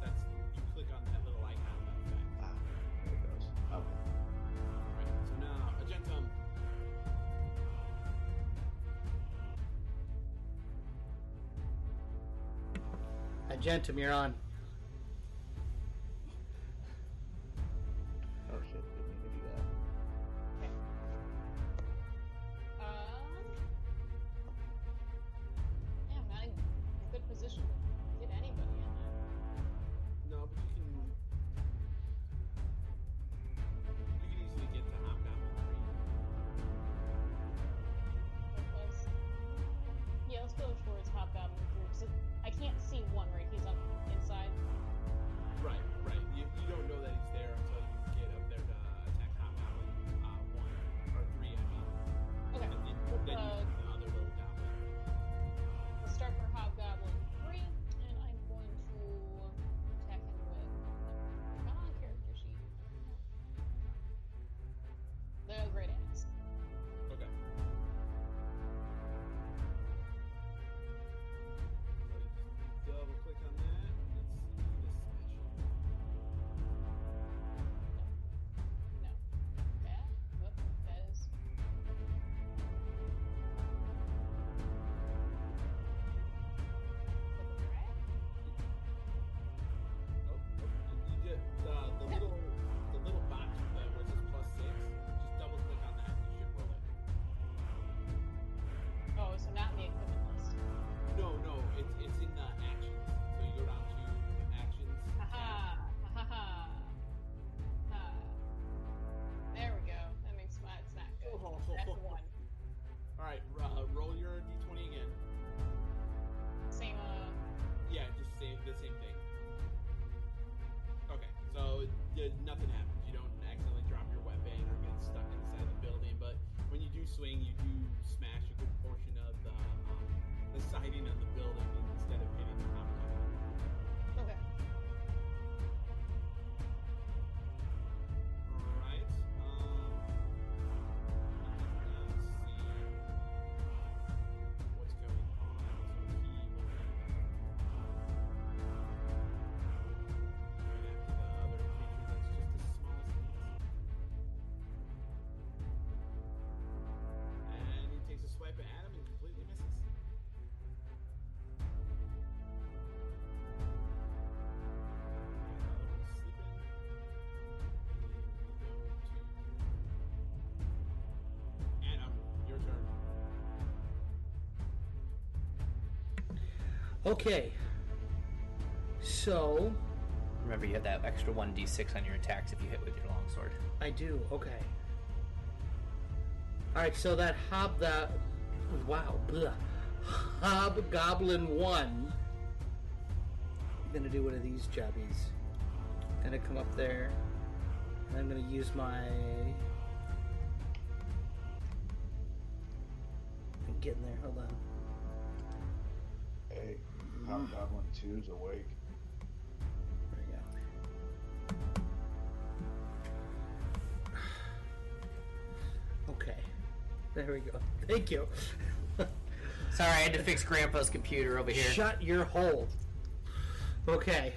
That's you click on that little icon of effect. Ah, there it goes. Okay. Right. So now Agentum. Agentum, you're on. Oh shit! Didn't mean to do that. Yeah, I'm not in a good position to get anybody in there. No, but you can easily get to Hobgoblin 3. Because, yeah, let's go towards Hobgoblin 3. Because I can't see one, right? He's on inside. Right. You don't know that he's there until you get up there to attack Hobgoblin 1 or 3. I mean. Okay. And then you Let's, the other little goblin. let's start for Hobgoblin 3, and I'm going to attack him with. Come on, character sheet. The Great Axe. Okay. Double click on that. Let's see the special. No. That? Whoop, that is. Okay. So... Remember, you have that extra 1d6 on your attacks if you hit with your longsword. I do, okay. Alright, so that Hobgoblin 1. I'm gonna do one of these jobbies. Gonna come up there. And I'm gonna use my... I'm getting there, hold on. Hey, Hobgoblin 2's awake. There we go. Okay. There we go. Thank you. Sorry, I had to fix Grandpa's computer over here. Shut your hole. Okay.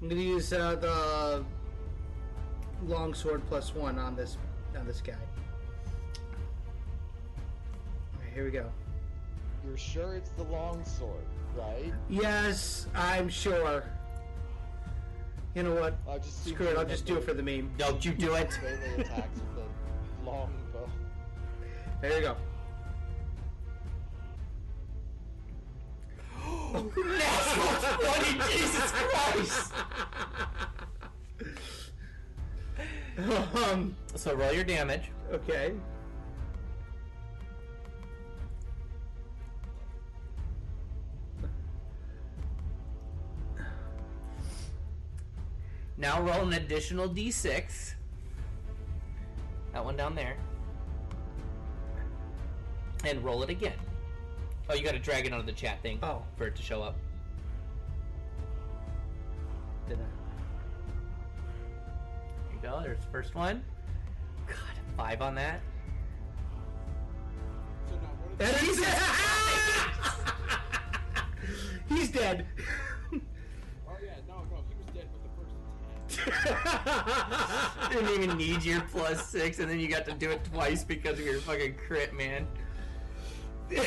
I'm gonna use the longsword +1 on this guy. Alright, here we go. You're sure it's the longsword, right? Yes, I'm sure. You know what? Screw it, I'll just do it for the meme. Don't you do it. Melee attacks with the longbow. There you go. Natural 20, Jesus Christ! So roll your damage. Okay. Now roll an additional d6. That one down there. And roll it again. Oh, you gotta drag it onto the chat thing for it to show up. Did I? There you go, there's the first one. God, 5 on that. So now what And he's dead. Oh yeah, no, he was dead with the first attack. Didn't even need your +6, and then you got to do it twice because of your fucking crit, man. He was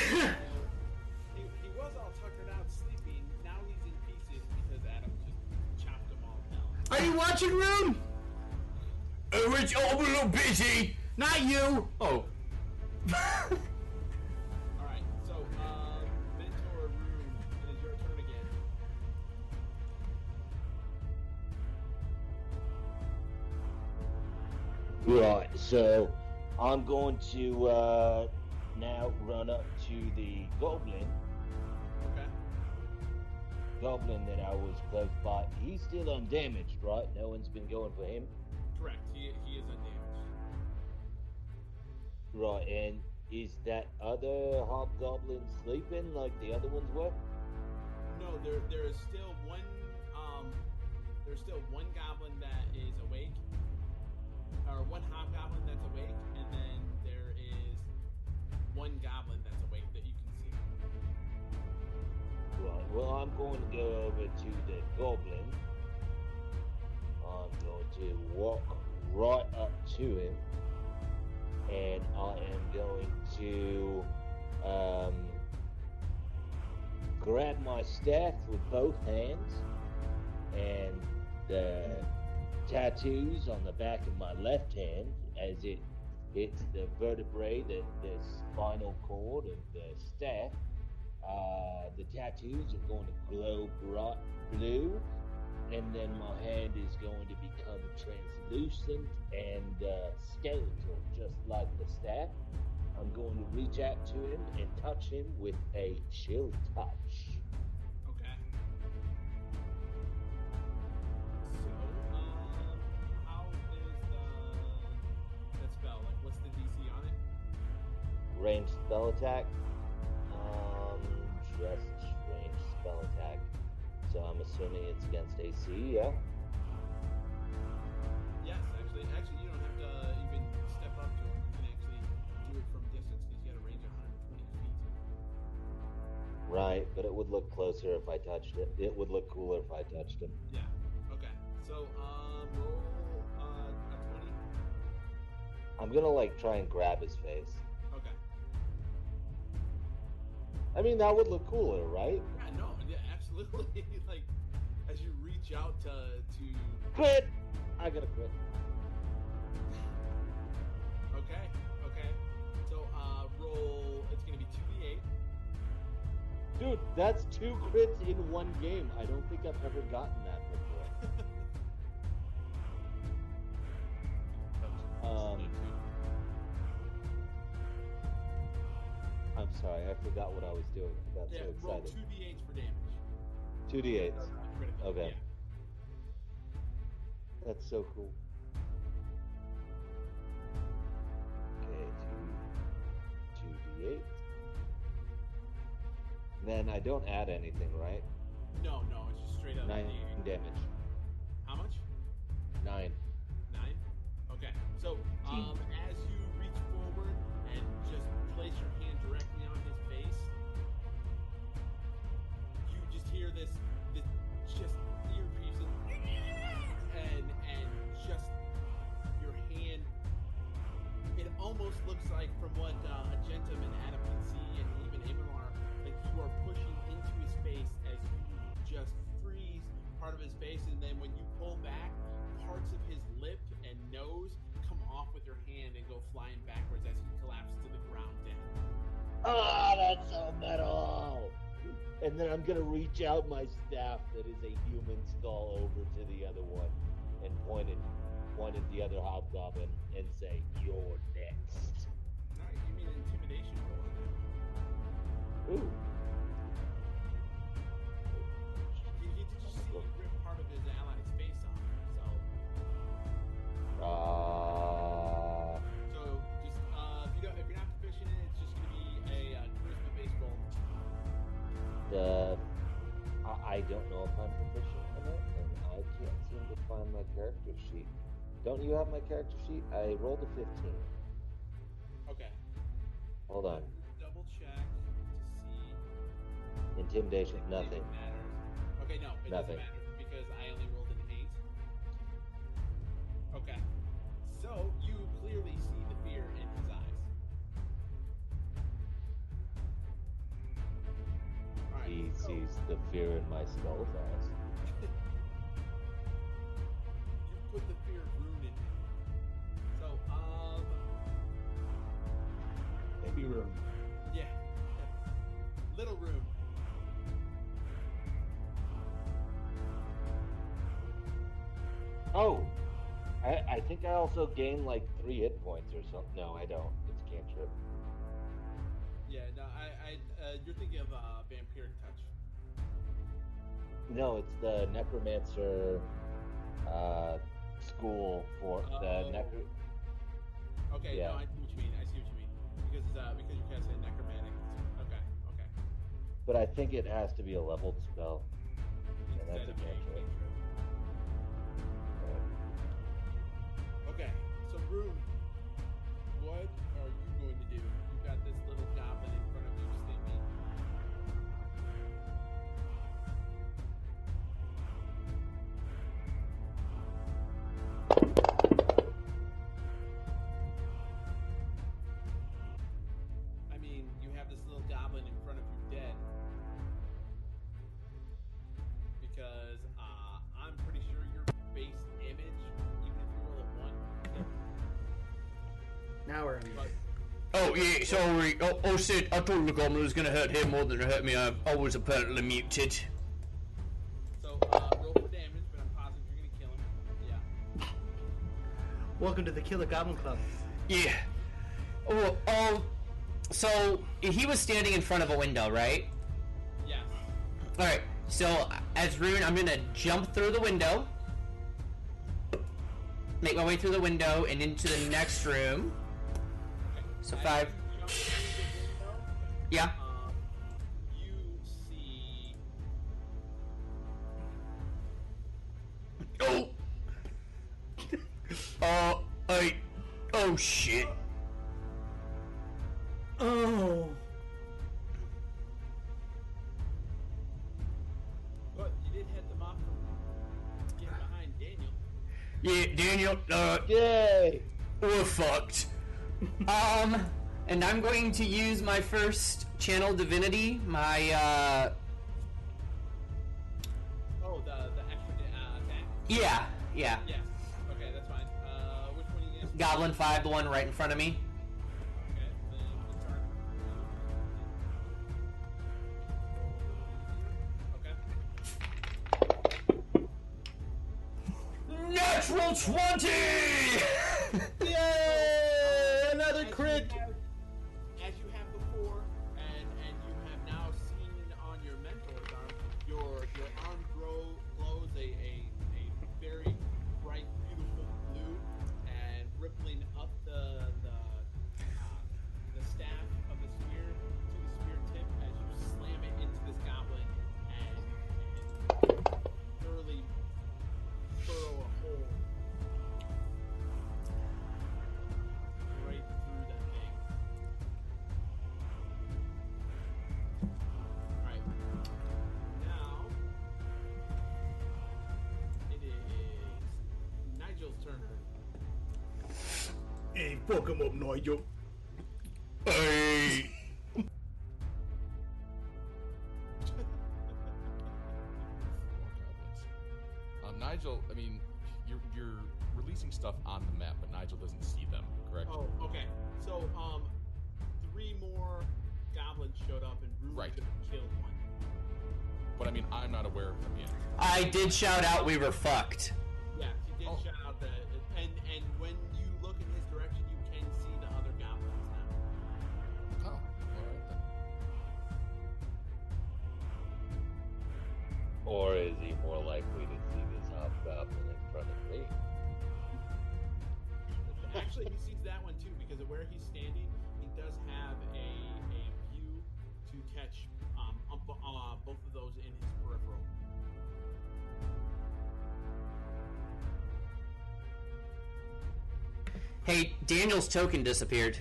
all tuckered out sleeping. Now he's in pieces because Adam just chopped them all down. Are you watching, Rune? Rich, I'm a little busy. Not you. Oh. Alright, so, Mentor Rune, it is your turn again. Right, so I'm going to now run up to the goblin. Okay. Goblin that I was close by. He's still undamaged, right? No one's been going for him. Correct, he is undamaged. Right, and is that other hobgoblin sleeping like the other ones were? No, there is still one goblin that is awake, or one hobgoblin that's awake, and then there is one goblin that's awake that you can see. Right, well, I'm going to go over to the goblin. I'm going to walk right up to him, and I am going to grab my staff with both hands, and the tattoos on the back of my left hand as it hits the vertebrae, the spinal cord of the staff. The tattoos are going to glow bright blue, and then my hand is going to become translucent and skeletal, just like the staff. I'm going to reach out to him and touch him with a chill touch. Okay. So, how is that spell? Like, what's the DC on it? Ranged spell attack. Just ranged spell attack. So I'm assuming it's against AC, yeah? Yes, actually, you don't have to even step up to him. You can actually do it from distance because you got a range of 120 feet. Right, but it would look closer if I touched it. It would look cooler if I touched him. Yeah. Okay. So, roll a 20. I'm gonna try and grab his face. Okay. I mean, that would look cooler, right? Yeah, no, yeah, absolutely. Like, as you reach out to Crit! I got a crit. Okay. So, roll. It's gonna be 2d8. Dude, that's 2 crits in one game. I don't think I've ever gotten that before. I'm sorry, I forgot what I was doing. I got so excited. Roll 2d8s for damage. 2d8s. Critical, Okay. yeah. That's so cool. Okay, 2d8. Then I don't add anything, right? No, it's just straight up 9 D8. damage. How much? 9. 9? Okay. So, as you reach forward and just place your hand directly on his face, you just hear this just ear piercing, and just your hand. It almost looks like, from what a gentleman Adam can see, and even Amar, like you are pushing into his face as you just freeze part of his face, and then when you pull back, parts of his lip and nose come off with your hand and go flying backwards as he collapses to the ground dead. Ah, that's so metal! And then I'm gonna reach out my staff that is a human skull over to the other one and point at the other hobgoblin and say, "You're next." Alright, you mean an intimidation roll on that. Ooh. You get to just see rip part of his ally's face off. So just if you're not proficient in it, it's just gonna be a charisma based roll. I don't know if I'm proficient in it, and I can't seem to find my character sheet. Don't you have my character sheet? I rolled a 15. Okay. Hold on. Double check to see. Intimidation, nothing. It matters. Okay, no, it Nothing. doesn't matter because I only rolled an 8. Okay. So you clearly see the fear in his eyes. Alright. He sees the fear in my skull's eyes. You put the fear of Rune in him. So, Maybe Rune. yeah. Little Rune. Oh! I think I also gain like 3 hit points or something. No, I don't. It's cantrip. Yeah, no, you're thinking of Vampiric Touch. No, it's the Necromancer school for the necro. Okay, Yeah. no, I see what you mean. Because you casted Necromantic. Okay. But I think it has to be a leveled spell. And that's a Instead of a cantrip. Okay, so Rune, what are you going to do? You've got this little goblin in front of you sleeping. I mean, you have this little goblin in front of you dead. Because I'm pretty sure your base image, even if you roll a 1, Now we're in. Oh, yeah, sorry. Oh, Sid, I thought the goblin was going to hurt him more than it hurt me. I was apparently muted. So, roll for damage, but I'm positive you're going to kill him. Yeah. Welcome to the Killer Goblin Club. Yeah. So he was standing in front of a window, right? Yes. Alright, so as Rune, I'm going to jump through the window. Make my way through the window and into the next room. So 5. Yeah. You see. Oh! Oh shit. Oh. But you did head them off from getting behind Daniel. Yeah, Daniel, Yay! we're fucked. And I'm going to use my first channel divinity, my, Oh, the extra attack. yeah. Yes. Okay, that's fine. Which one are you gonna? Goblin 5, the one right in front of me. Okay, then we start. natural 20! Yay! Another crit! As you have before, and you have now seen on your mentor's arm, your arm glows a very bright, beautiful blue, and rippling up the staff of the spear to the spear tip as you slam it into this goblin and thoroughly furrow a hole right through that thing. Alright. Now it is Nigel's turn. Hey, fuck him up, Nigel. Hey. Nigel, I mean, you're releasing stuff on the map, but Nigel doesn't see them, correct? Oh, okay. So, 3 more goblins showed up and Rune Right. could have killed one. But I mean, I'm not aware of them yet. I did shout out we were fucked. Yeah, he did shout out that, and when you look in his direction, you can see the other goblins now. Oh, alright then. Or is he more likely to see this hobgoblin in front of me? Actually, he sees that one too because of where he's standing. He does have a view to catch both of those in his peripheral. Hey, Daniel's token disappeared.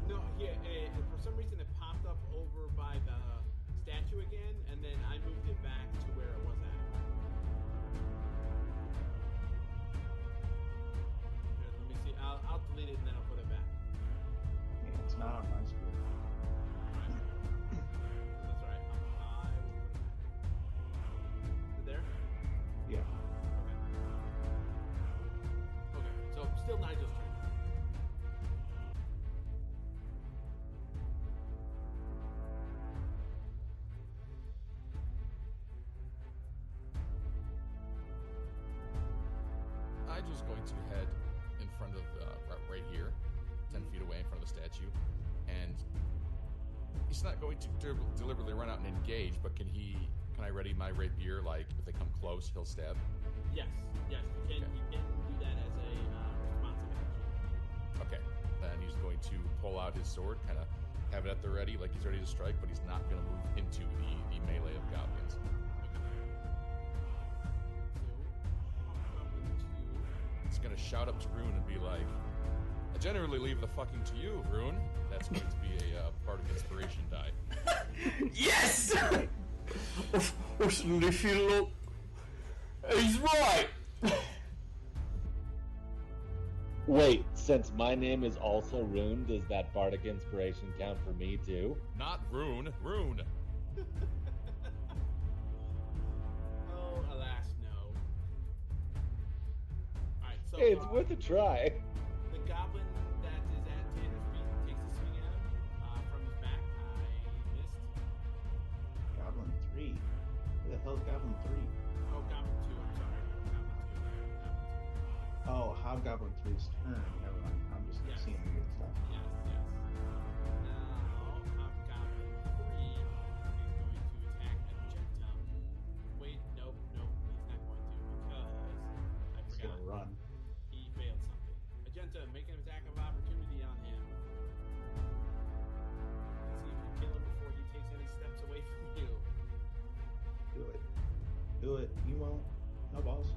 No, yeah, for some reason it popped up over by the statue again, and then I moved it back to where it was at. Here, let me see. I'll delete it and then I'll put it back. Yeah, it's not on my screen. That's right. I will put it back. Is it there? Yeah. Okay, so still Nigel's turn. Nigel's going to head in front of, right here, 10 feet away in front of the statue, and he's not going to deliberately run out and engage, but can I ready my rapier, like, if they come close, he'll stab? Yes, you can do that as a responsive action. Okay, then he's going to pull out his sword, kind of have it at the ready, like he's ready to strike, but he's not going to move into the melee of goblins. He's going to shout up to Rune and be like, I generally leave the fucking to you, Rune. That's going to be a part of inspiration die. Yes! He's right! Wait, since my name is also Rune, does that bardic inspiration count for me too? Not Rune, Rune. Oh, alas, no. Alright, so Hey, it's worth a try. the goblin that is at Tanner's feet takes a swing at him from his back. I missed. Goblin 3. Who the hell's Goblin 3? Oh, Goblin 2, I'm sorry. Goblin 2. Oh, Hobgoblin 3's turn. Never mind. I'm just Yes. seeing weird stuff. Yes. Now, Hobgoblin 3 is going to attack Agentum. Wait, nope, he's not going to because I He's forgot. gonna run. He failed something. Agentum, make an attack of opportunity on him. Let's see if you kill him before he takes any steps away from you. Do it. Do it. You won't. No balls.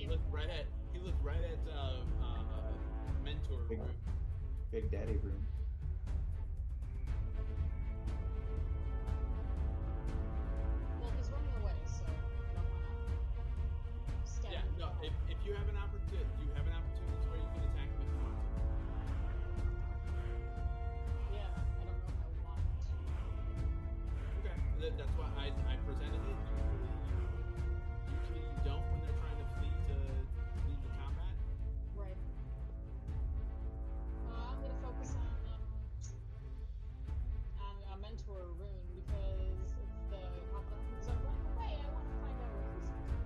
He looked right at mentor Big, Rune. Big Daddy Rune. Well, he's running away, so I don't want to stab Yeah, him. no. If you have an opportunity, to where you can attack him if you want to. Yeah, I don't know if I want to. Okay, that's why I presented it. Usually you don't when they're trying to flee the combat. Right. I'm gonna focus on mentor Rune because if the hobgoblins are running away, I want to find out what he's doing.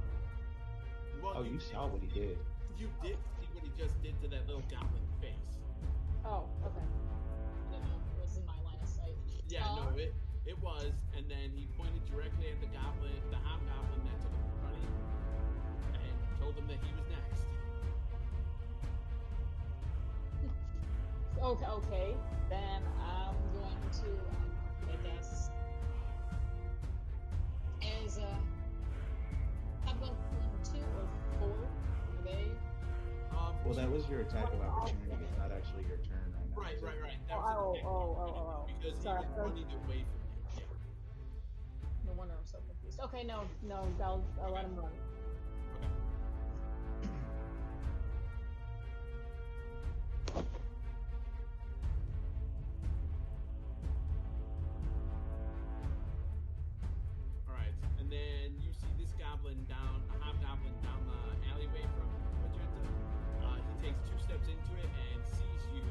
Well, Oh, you saw what he did. You did see what he just did to that little goblin face. Oh, okay. I didn't know if it was in my line of sight. Yeah, no, it was, and then he pointed directly at the hobgoblin that took him running, and told him that he was next. Okay. Then I'm going to, I guess, as hobgoblin 2 or 4, are they? Well, that was your attack of opportunity. It's not actually your turn right now. Right. is it? That was an Oh. because he Sorry. was running away from you. No wonder I'm so confused. Okay, no, I'll let him run. Alright, and then you see this hobgoblin down the alleyway from Magenta. He takes 2 steps into it and sees you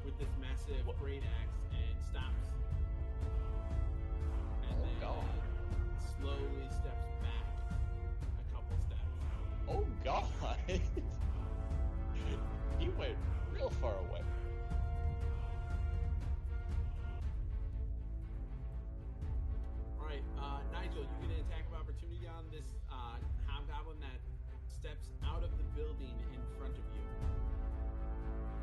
with this massive great axe and stops. And then slowly steps back a couple steps. Oh God! He went real far away. Alright, Nigel, you get an attack of opportunity on this hobgoblin that steps out of the building in front of you.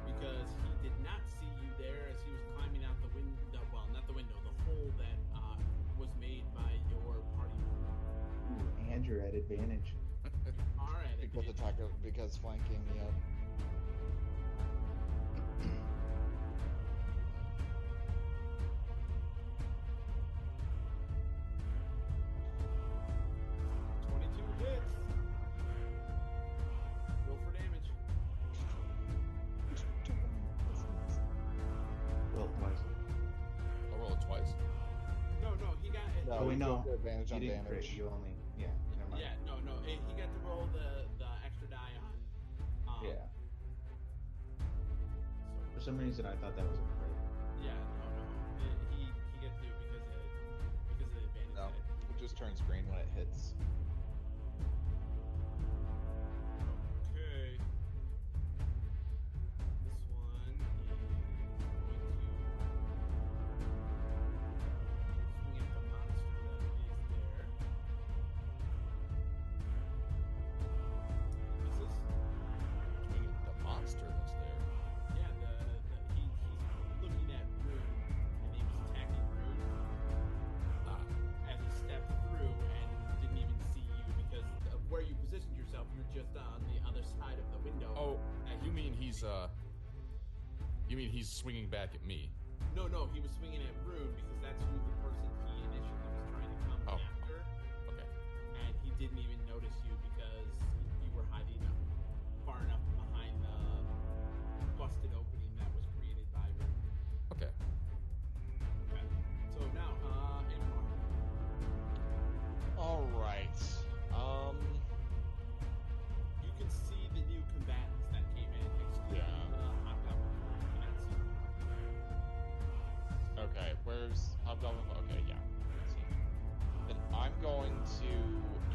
Because he did not see you there as he was climbing out the window, well, not the window, the hole that was made by your party. Ooh, and you're at advantage. Alright. Because flanking, yep. Hits. Roll for damage. Roll twice. I'll roll it twice. No, he got it. Oh, wait, no. Advantage on You didn't damage. crit. You only. Yeah, never mind. Yeah, no. He got to roll the extra die on. Yeah. For some reason, I thought that was a crit. Yeah, no. He gets to because of the advantage. No, die. it just turns green when it hits. Okay. This one is going to swing at the monster that is there. Misses. Swing at the monster that's there. Yeah, he's looking at Rune, and he was attacking Rune as he stepped through and didn't even see you because of where you positioned yourself. You're just on the other side of the window. Oh, you mean he's swinging back at me? No, he was swinging at Rune because that's who the person he initially was trying to come after. Okay. And he didn't even notice you because you were hiding up far enough behind the busted opening that was created by Rune. Okay. Okay. So now, Amar. Alright. You can see the new combatants that came in, excluding the hobgoblin. You cannot see them. Okay, where's Hobgoblin? Okay, yeah. I see. Then I'm going to.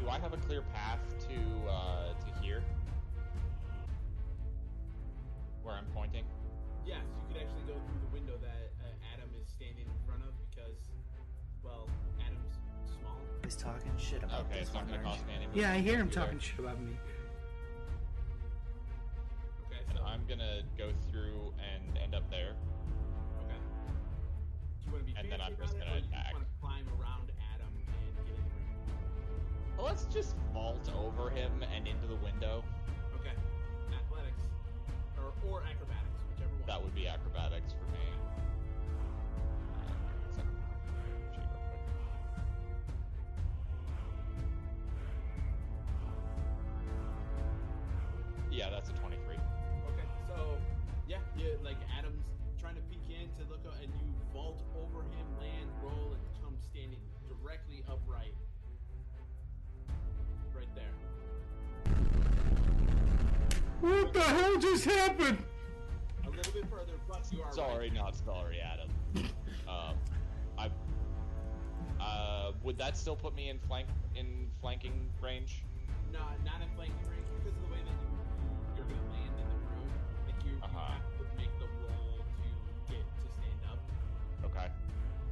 Do I have a clear path to here? Where I'm pointing? Yes, you could actually go through the window that Adam is standing in front of because, well, Adam's small. He's talking shit about Okay, this it's not one, gonna aren't cost me you? any. Yeah, I hear him either. talking shit about me. Okay, And so I'm gonna go through and end up there. okay. Do you want to be And then I'm fancy just about gonna it, or you just attack. want to climb around Adam and get in the room? Well, let's just vault over him and into the window. or acrobatics, whichever one. That would be acrobatics for me. Second. Cheat real quick. Yeah, that's a 23. Okay, so yeah, you like Adam's trying to peek in to look up, and you vault over him, land, roll, and come standing directly upright. Right there. What the hell just happened? A little bit further, but you are Sorry, right. not sorry, Adam. Would that still put me in flanking range? No, not in flanking range because of the way that you're gonna land in the room. Like you have to make the roll to get to stand up. Okay.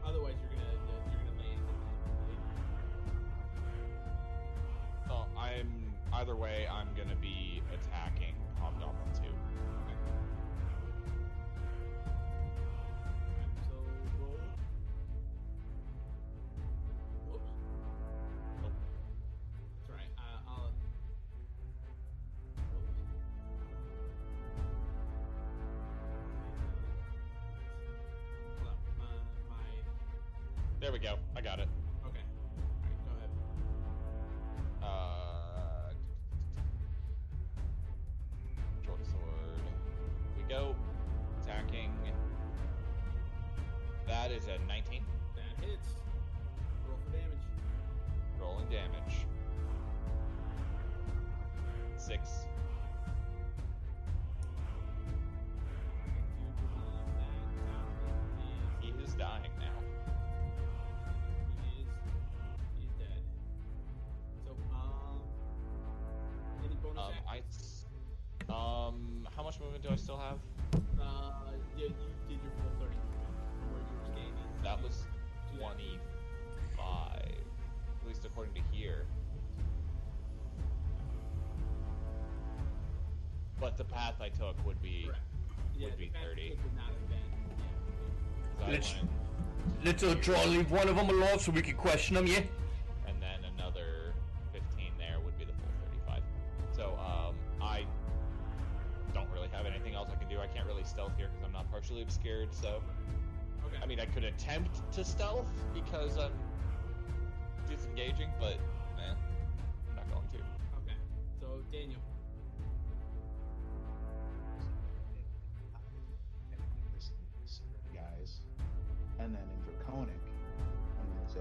Otherwise, you're gonna land in the. So either way. I'm gonna be attacking Hobgoblin 2. Okay. So roll. Whoops. Nope. That's right. I'll. Hold on. There we go. I got it. Okay. Alright, go ahead. Short sword. We go. Attacking. That is a 19. That hits. Roll for damage. Rolling damage. 6. He is dying now. He's dead. So, any bonus actions? How much movement do I still have? Yeah, you did your full 30 movement from where you were standing. That was 25. At least according to here. But the path I took would be Yeah, would be the path 30. you took would not have been. Yeah. 'Cause I went, Let's try and leave one of them alive so we can question them, yeah? and then another 15 there would be the full 35. So I don't really have anything else I can do. I can't really stealth here because I'm not partially obscured. So Okay. I mean, I could attempt to stealth because I'm disengaging, but I'm not going to. Okay. So, Daniel. Guys. And then in Draconic, I'm going to say.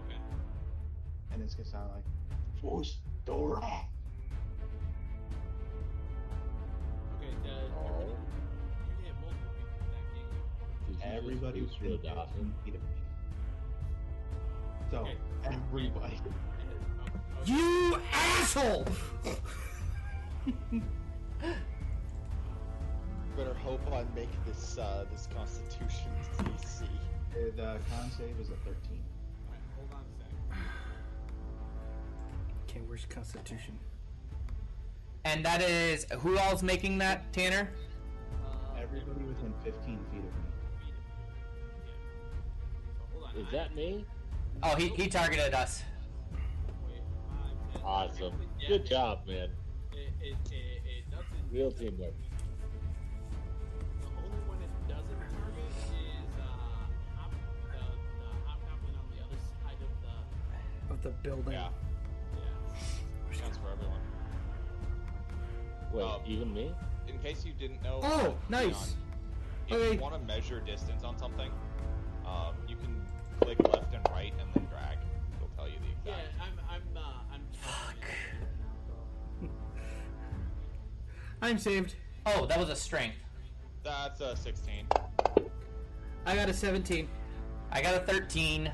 Okay. And it's going to sound like. Force Dora! Okay, you can have multiple people attacking. Everybody Did you within just 15 feet of me. So, Okay. everybody. You asshole! Better hope I make this this Constitution DC. The con save is a 13. Alright, hold on a sec. Okay, where's Constitution? And that is who all's making that, Tanner? Everybody within 15 feet of me. Hold on. Is that me? Oh, he targeted us. Awesome. Good job, man. It doesn't. Real teamwork. The only one it doesn't target is the hobgoblin on the other side of the. Of the building. Yeah. Yeah. Counts for everyone. Wait, even me? In case you didn't know. Oh, nice. Leon, if Okay. you want to measure distance on something, you can click left and right and then drag. It'll tell you the Yeah, exact. I'm. I'm saved. Oh, that was a strength. That's a 16. I got a 17. I got a 13.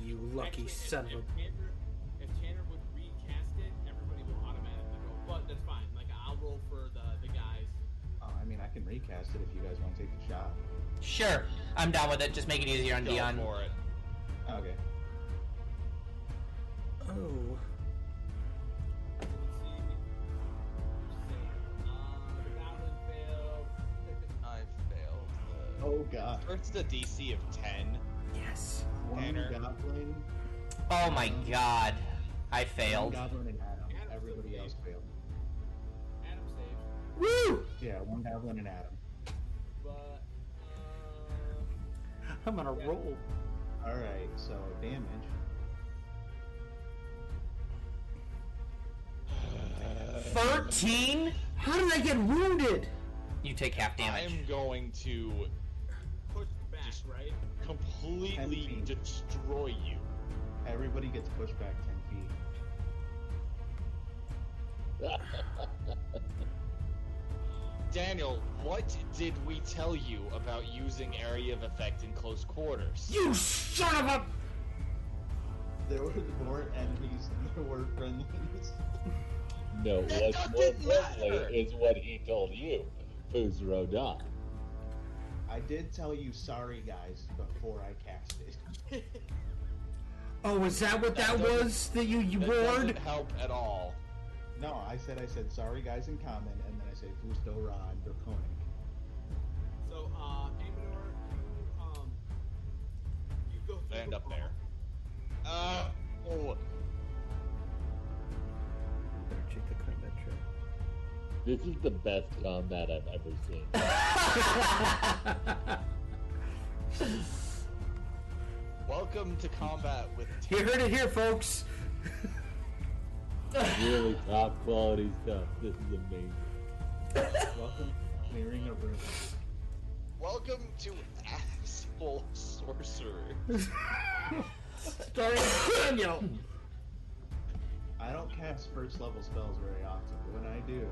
You lucky Actually, son of a. If Tanner would recast it, everybody will automatically roll. But that's fine. Like I'll roll for the guys. Oh, I mean, I can recast it if you guys want to take the shot. Sure, I'm down with it. Just make it easier on Go Dion. for it. Okay. Oh. The goblin failed. I failed. Oh, God. It's a DC of 10. Yes. Tanner. Goblin. Oh my god. I One failed. goblin and Adam. Adam's Everybody still else saved. failed. Adam saved, Woo! Yeah, one goblin and Adam. but I'm on a roll. Alright, so damage. Uh, 13? How did I get wounded? You take half damage. I'm going to push back, right? completely 10 feet. destroy you. Everybody gets pushed back 10 feet. Daniel, what did we tell you about using area of effect in close quarters? You son of a... There were more enemies than there were friendlies. No, That what's more doesn't matter. friendly is what he told you, who's Rodan. I did tell you sorry guys before I cast it. Oh, is that what that was that you That roared? doesn't help at all. No, I said sorry guys in common, and then I say Fusto Ra and Draconic. So, Amador, you go through Land the up wall. there. Oh. Better check the combat track. This is the best combat I've ever seen. Welcome to combat with You heard it here, folks. Really top quality stuff. This is amazing. Welcome to clearing a room. Welcome to Asshole Sorcerer. Starring Daniel. I don't cast first level spells very often, but when I do,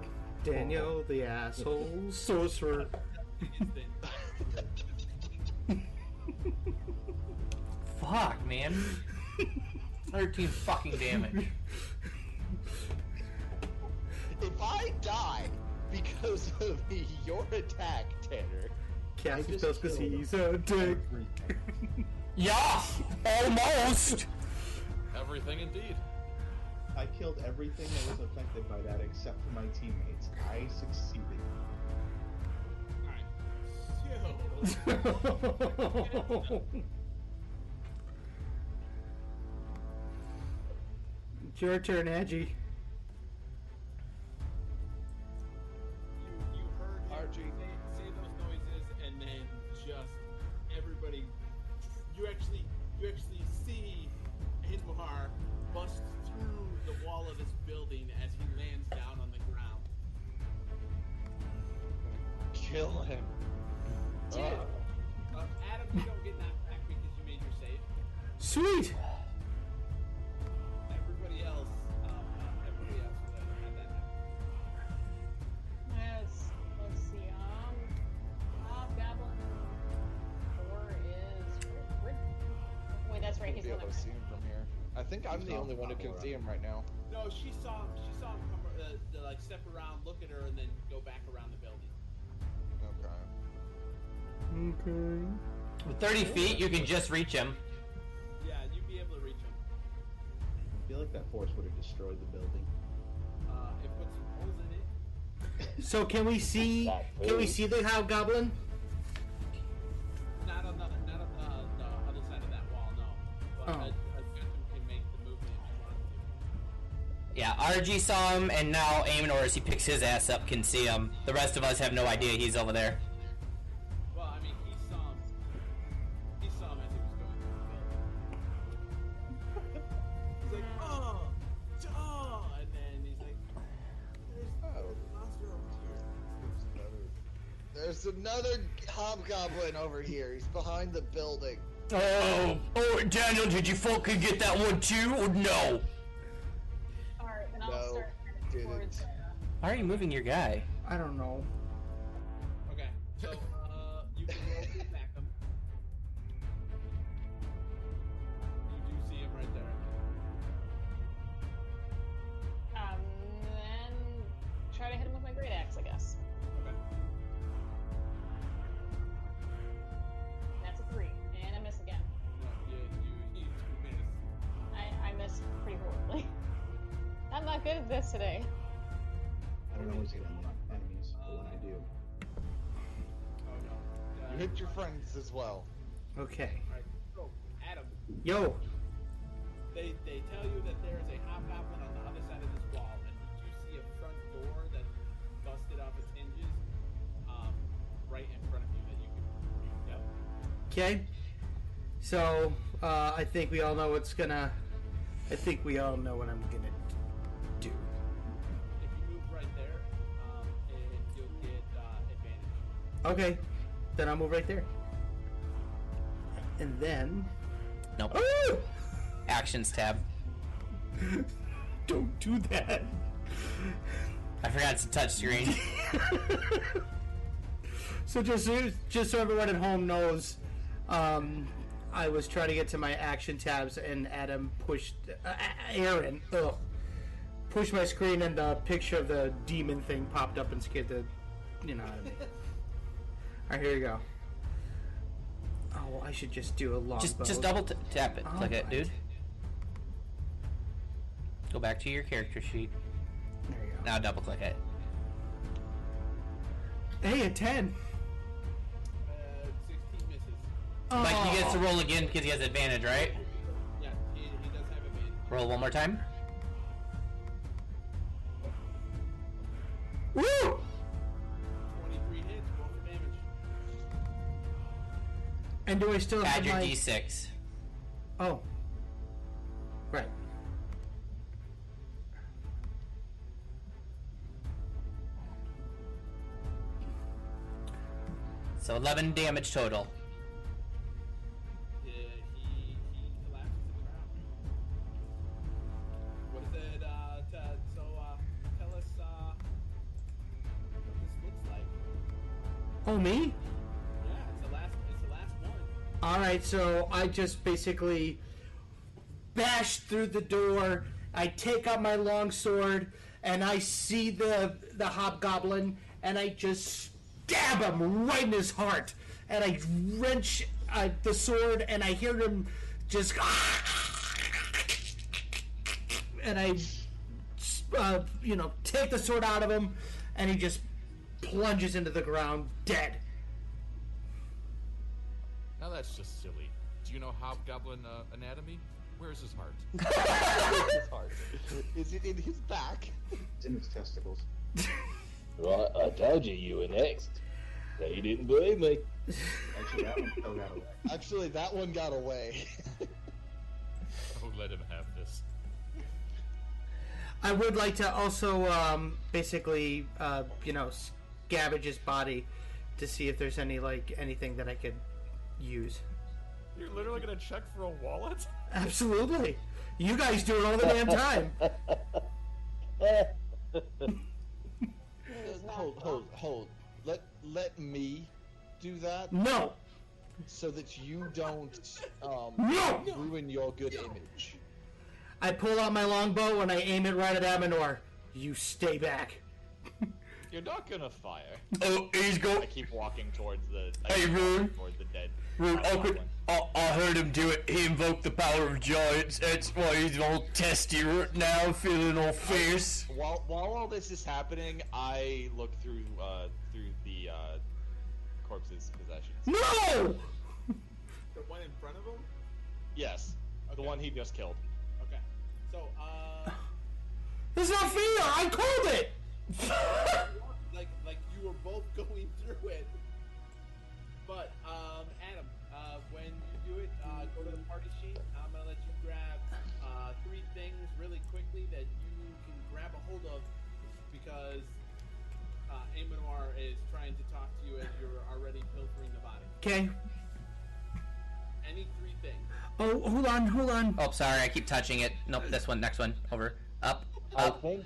Daniel, the asshole sorcerer. Fuck, man. 13 fucking damage. If I die because of your attack, Tanner, Casting spells because he's a dick. Yeah! Almost! Everything indeed. I killed everything that was affected by that except for my teammates. I succeeded. It's your turn, Angie. You heard him say those noises, and then just everybody. You actually see Inmar bust through the wall of this building as he lands down on the ground. kill him. Dude, Adam, you don't get knocked back because you made your save. Sweet. Everybody else would have had that happen. Let's see. Goblin 4 is wait, that's right. Won't He's be the able one to see him from here. I think I'm the only one who can see him right now. No, she saw him come like step around, look at her, and then go back around the building. Okay. Okay. With 30 feet, you can just reach him. Yeah, you'd be able to reach him. I feel like that force would have destroyed the building. It puts some holes in it. So can we see? Can we see the hobgoblin? Not on the other side of that wall, no. But Oh. a Gundam can make the movement if you want to. Yeah, RG saw him, and now Amonor, as he picks his ass up, can see him. The rest of us have no idea he's over there. Well, I mean, he saw him as he was going through the building. He's like, oh, and then he's like, there's a monster over here. There's another hobgoblin over here. He's behind the building. Oh, Daniel, did you fucking get that one too, or no? Alright, then I'll No, start didn't. towards Why are you moving your guy? I don't know. Okay, so you can roll to attack him. You do see him right there. then try to hit him with my great axe, I guess. Okay. That's a 3, and I miss again. No, you miss. I miss pretty horribly. I'm not good at this today. I don't always hit enemies, but when I do. Oh no. You hit your friends as well. Okay. Alright, so Adam, Yo. They tell you that there is a hobgoblin on the other side of this wall, and you do see a front door that's busted off its hinges, right in front of you that you can. Yep. Okay. So I think we all know what's gonna. I think we all know what I'm gonna do. If you move right there, you'll get advantage. Okay. Then I'll move right there. And then. Nope. Oh! Actions tab. Don't do that. I forgot it's a touch screen. So just so everyone at home knows, I was trying to get to my action tabs, and Adam pushed Aaron pushed my screen, and the picture of the demon thing popped up and scared the out of me. All right, here you go. Oh, I should just do a long. Just double tap it. All Click it, right. dude. Go back to your character sheet. There you go. Now double click it. Hey, a 10. 16 misses. Like he gets to roll again because he has advantage, right? Yeah, he does have advantage. Roll one more time. Woo! 23 hits, roll for damage. And do I still have Add your my... d6. Oh. Right. So 11 damage total. He collapses to the ground. What is it? Tell us what this looks like. Oh, me? Yeah, it's the last one. All right, so I just basically bash through the door. I take out my longsword, and I see the hobgoblin, and I just stab him right in his heart. And I wrench the sword, and I hear him just... And I, take the sword out of him, and he just plunges into the ground, dead. Now that's just silly. Do you know hobgoblin anatomy? Where's his heart? His heart. Is it in his back? It's in his testicles. Right, I told you were next. They didn't believe me. Actually, that one still got away. Actually, that one got away. Oh, let him have this. I would like to also basically scavenge his body to see if there's anything that I could use. You're literally gonna check for a wallet? Absolutely. You guys do it all the damn time. Hold. Let me do that. No. So that you don't No! ruin your good image. I pull out my longbow and I aim it right at Amador. You stay back. You're not gonna fire. Oh, he's going. I keep walking towards the. Hey, Rune. Towards the dead. Rune, I heard him do it. He invoked the power of giants. That's why he's all testy now, feeling all fierce. While all this is happening, I look through the corpse's possessions. No! The one in front of him? Yes, the one he just killed. Okay. So, It's not fair! I called it! like you were both going through it. But, Adam, when you do it, go to the party sheet. I'm gonna let you grab 3 things really quickly that you can grab a hold of because Amador is trying to talk to you as you're already pilfering the body. Okay. Any 3 things. Oh, hold on. Oh, sorry, I keep touching it. Nope, this one, next one. Over. Up. I think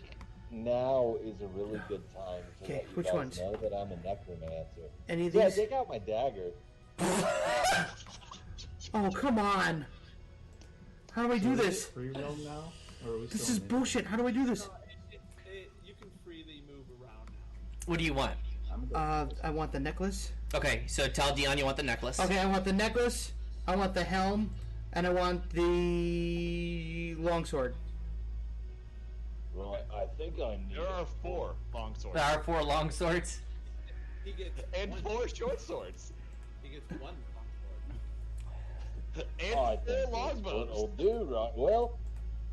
now is a really good time to Okay, let you which guys ones? know that I'm a necromancer. Any of Yeah, these? take out my dagger. Oh, come on. How do I do So is this? it free roam now? Or are we This still is in bullshit. How do I do this? You can freely move around now. What do you want? I want the necklace. Okay, so tell Dion you want the necklace. Okay, I want the necklace, I want the helm, and I want the longsword. Right, I think I need. There are 4 long swords. There are 4 long swords. He gets and 4 short swords. He gets 1 long sword. And I four think this longbows. will do, right? Well,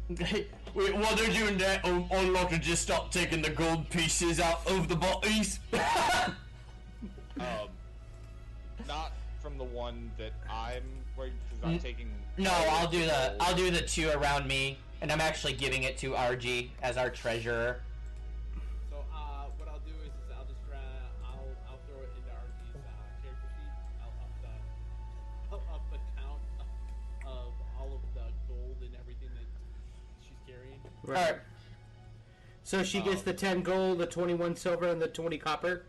Wait, while they're doing that, I'd like to just stop taking the gold pieces out of the bodies. Not from the one that I'm, because I'm taking. No, I'll do the 2 around me, and I'm actually giving it to RG as our treasurer. So what I'll do is I'll just I'll throw it into RG's character sheet. I'll up the count of all of the gold and everything that she's carrying. Right. So she gets the 10 gold, the 21 silver, and the 20 copper.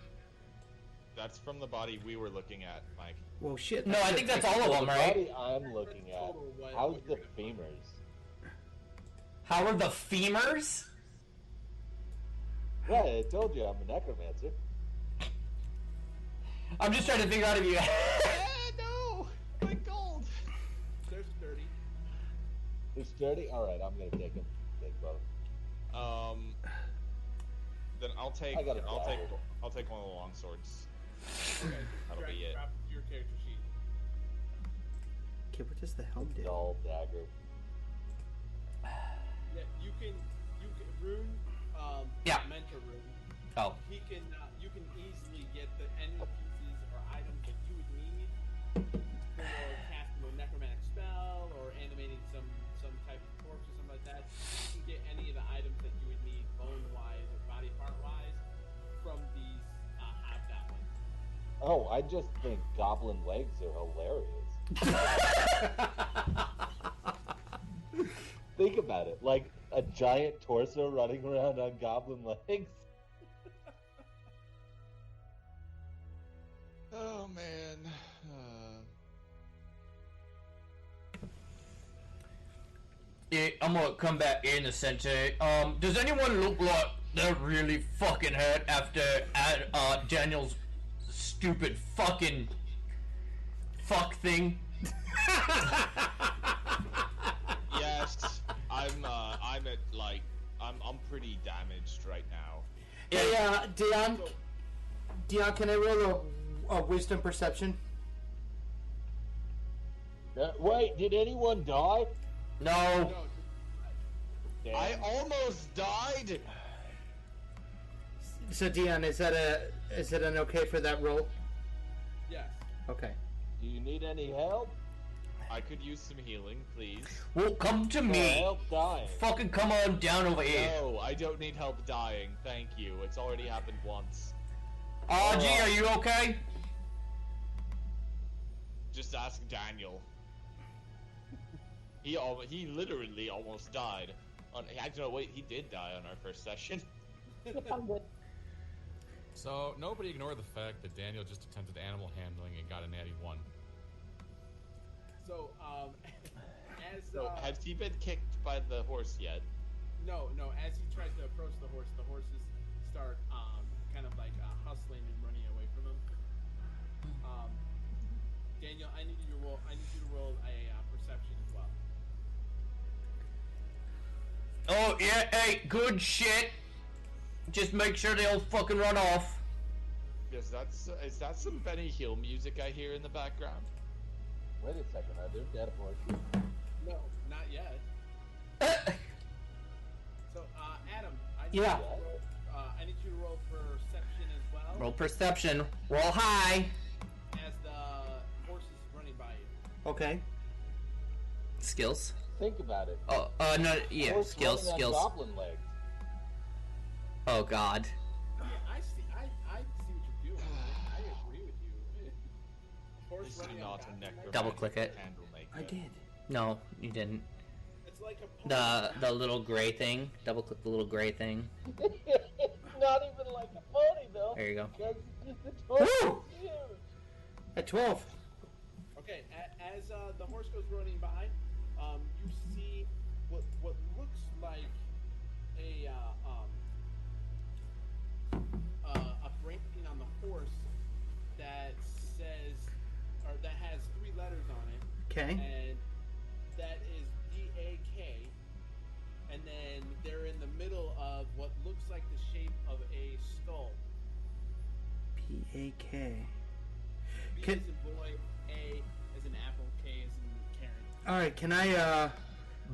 That's from the body we were looking at, Mike. Well, shit. No, I think that's all of them, the right? body I'm looking at. How's the femurs? How are the femurs? Right, I told you I'm a necromancer. I'm just trying to figure out if you. No, my gold. There's 30. There's 30. All right, I'm gonna take them. Take both. Then I'll take I got a I'll take dagger. I'll take one of the long swords. Okay, That'll be it. drop your character sheet. Okay, what does the helm do? Dull dagger. Yeah, you can Rune, Yeah. mentor Rune. Oh. He can you can easily get any pieces or items that you would need for casting a necromantic spell or animating some type of corpse or something like that. You can get any of the items that you would need bone wise or body part wise from these hobgoblins. Oh, I just think goblin legs are hilarious. Think about it, like a giant torso running around on goblin legs. Oh man. Yeah, I'm gonna come back in a center. Does anyone look like they're really fucking hurt after Daniel's stupid fucking fuck thing? Yes, I'm at like I'm pretty damaged right now. Hey, Dion, can I roll a wisdom perception? Wait, did anyone die? No. Damn. I almost died. So Dion, is it an okay for that roll? Yes. Okay. Do you need any help? I could use some healing, please. Well, come to me. Help dying. Fucking come on down over here. No, I don't need help dying. Thank you. It's already happened once. RG, are you okay? Just ask Daniel. He literally almost died. Actually, no, wait, he did die on our first session. So, nobody ignore the fact that Daniel just attempted animal handling and got a natty 1. So Has he been kicked by the horse yet? No. As he tries to approach the horses start kind of like hustling and running away from him. Daniel, I need you to roll a perception as well. Oh yeah, hey, good shit. Just make sure they all fucking run off. Yes, is that some Benny Hill music I hear in the background? Wait a second, are there dead horses? No, not yet. So, Adam, I need Yeah. you to roll, I need you to roll perception as well. Roll perception. Roll high. As the horse is running by you. Okay. Skills. Think about it. Oh, no, yeah, Horse skills, running on skills. goblin legs. Oh god. Yeah, I see what you're doing. I agree with you. Horse This is running on not a goblin legs. necromantic Double click it. candle maker. I did. No, you didn't. It's like a pony. The little gray thing. Double click the little gray thing. Not even like a pony, though. There you go. Because the torso Woo! is huge. At 12. Okay, as the horse goes running by, you see what looks like a branding on the horse that says, or that has 3 letters on it. Okay. And that is DAK. And then they're in the middle of what looks like the shape of a skull. PAK. B Can- as in boy, A as in apple, K as in All right, can I?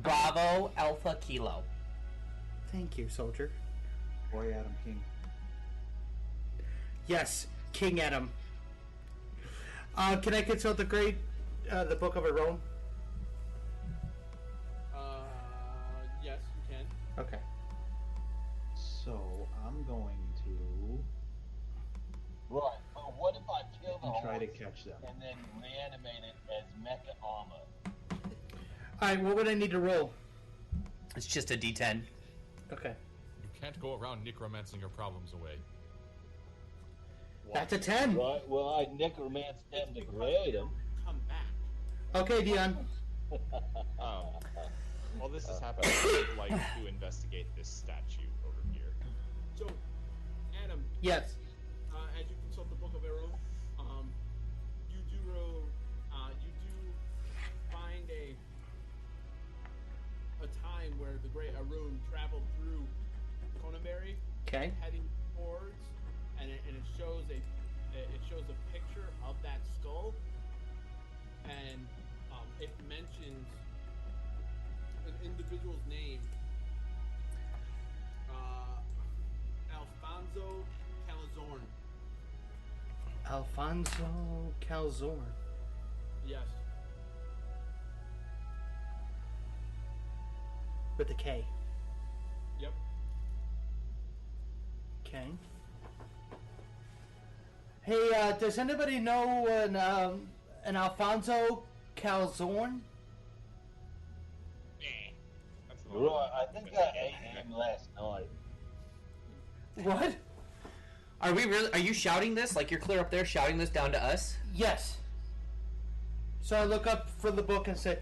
Bravo Alpha Kilo. Thank you, soldier. Boy, Adam King. Yes, King Adam. Can I consult the the Book of Rune? Yes, you can. Okay. So I'm going to Right, but what if I kill the try to horse catch them. and then reanimate it as mecha armor? All right, what would I need to roll? It's just a D10. Okay. You can't go around necromancing your problems away. That's a 10. Right, well, I necromance them to grade them. Come back. Okay, Dion. While this is happening, I would like to investigate this statue over here. So, Adam. Yes. As you consult the Book of Rune, you do find a time where the great Rune traveled through Conanberry, Okay. heading towards, and it shows a picture of that skull, and it mentions an individual's name, Alfonso Calazorn. Alfonso Calzorn. Yes. With the K. Yep. Okay. Hey, does anybody know an Alfonso Calzorn? Right, I think I ate him last night. What? Are we really? Are you shouting this? Like you're clear up there shouting this down to us? Yes. So I look up for the book and say,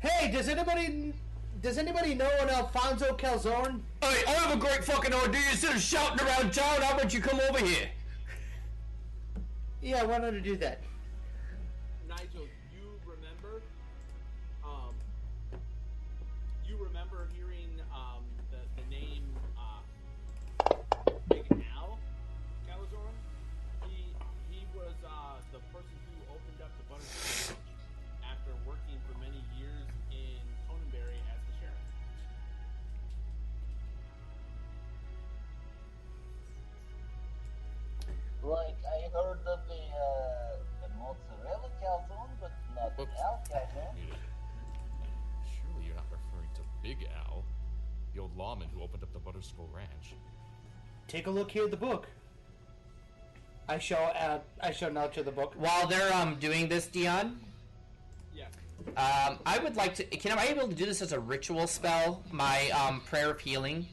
"Hey, does anybody know an Alfonso Calzorn?" Hey, I have a great fucking idea. Instead of shouting around town, how about you come over here? Yeah, why don't I do that? Nigel, you remember hearing the name Big Al Calazorn? He was the person who opened up the Butterfield after working for many years in Conanberry as the sheriff. Like, I heard of the mozzarella calzone, but not the Al calzone. Surely you're not referring to Big Al, the old lawman who opened up the Butterskull Ranch. Take a look here at the book. I show Nelcher the book. While they're doing this, Dion. Yeah. I would like to. Am I able to do this as a ritual spell? My prayer of healing.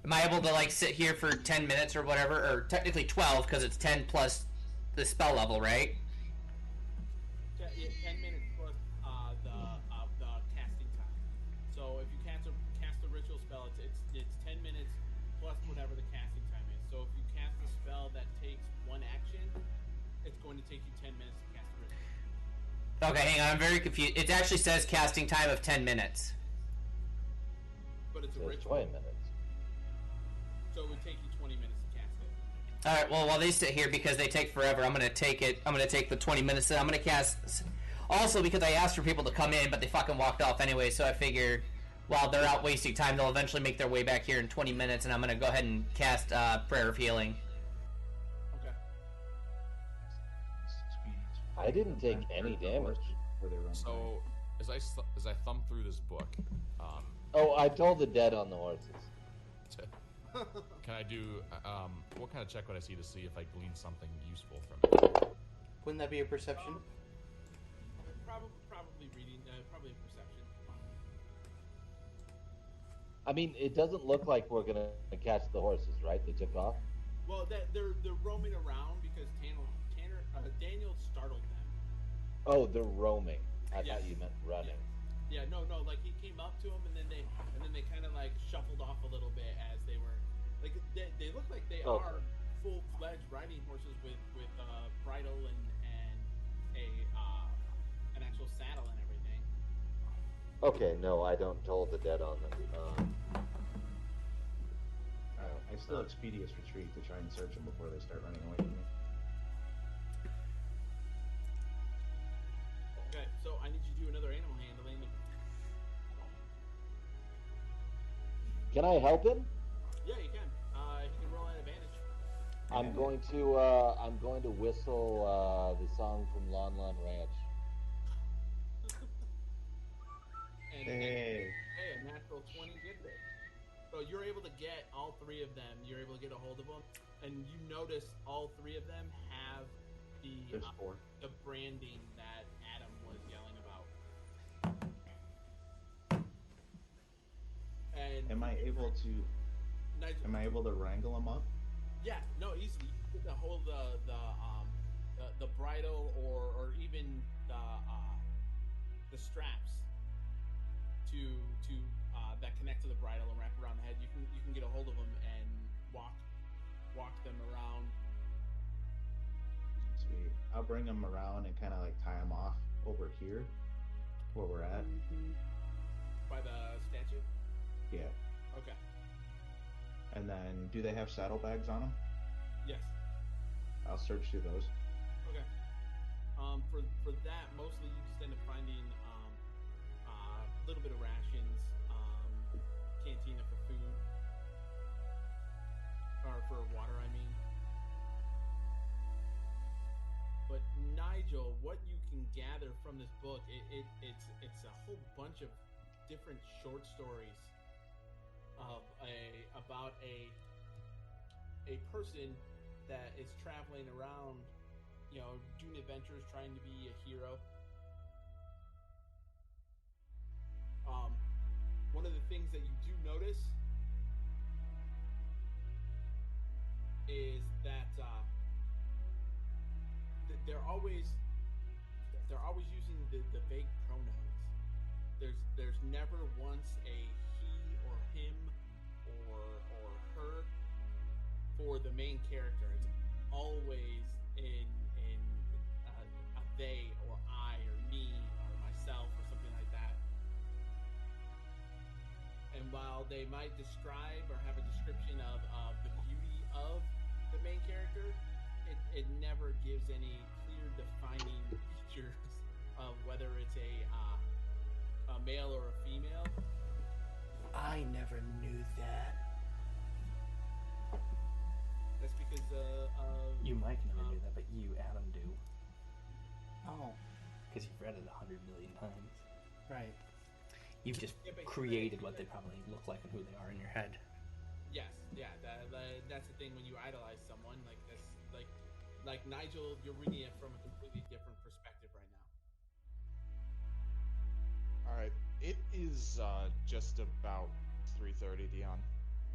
Am I able to like sit here for 10 minutes or whatever, or technically 12 because it's 10 plus the spell level, right? Yeah, 10 minutes plus the casting time. So if you cast a ritual spell, it's 10 minutes plus whatever the casting time is. So if you cast a spell that takes one action, it's going to take you 10 minutes to cast a ritual. Okay, hang on. I'm very confused. It actually says casting time of 10 minutes. But it's a There's ritual. 20 minutes. So it would take you 20 minutes to cast it. All right. Well, while they sit here because they take forever, I'm gonna take it. I'm gonna take the 20 minutes. And I'm gonna cast. Also, because I asked for people to come in, but they fucking walked off anyway. So I figure, while they're out wasting time, they'll eventually make their way back here in 20 minutes, and I'm gonna go ahead and cast Prayer of Healing. Okay. I didn't take any damage. So, as I thumb through this book, Oh, I told the dead on the horses. can I do what kind of check would I see to see if I glean something useful from it? Wouldn't that be a perception? Probably reading. Probably a perception. I mean, it doesn't look like we're gonna catch the horses, right? They took off. Well, they're roaming around because Daniel startled them. Oh, they're roaming. I Yes. thought you meant running. Yeah, no, like he came up to them and then they kind of like shuffled off a little bit as they were like they look like they Okay. are full-fledged riding horses with bridle and an actual saddle and everything. Okay, no, I don't told the dead on them. I still expeditious retreat to try and search them before they start running away from me. Okay, so I need you to do another animal handling. Can I help him? Yeah, you can. He can roll at advantage. I'm going to whistle the song from Lon Lon Ranch. Hey, a natural 20 gets it. So you're able to get all three of them. You're able to get a hold of them, and you notice all three of them have the branding that Adam was yelling about. And Am I able to wrangle them up? Yeah, no, easily. You get hold of the bridle or even the straps to that connect to the bridle and wrap around the head. You can get a hold of them and walk them around. Sweet. I'll bring them around and kind of like tie them off over here, where we're at. By the statue? Yeah. Okay. And then, do they have saddlebags on them? Yes. I'll search through those. Okay. For that, mostly you just end up finding a little bit of rations, cantina for food, or for water, I mean. But Nigel, what you can gather from this book, it's a whole bunch of different short stories about a person that is traveling around, doing adventures, trying to be a hero. One of the things that you do notice is that they're always using the vague pronouns. There's never once a he or him or her for the main character. It's always in a they or I or me or myself or something like that. And while they might describe or have a description of the beauty of the main character, it never gives any clear defining features of whether it's a male or a female. I never knew that. That's because you, Mike, never knew that, but you, Adam, do. Oh. Because you've read it 100 million times. Right. You've just created what they probably look like and who they are in your head. Yes, yeah, that's the thing when you idolize someone like this, like Nigel, you're reading it from a completely different perspective right now. All right, it is just about 3:30, Dion.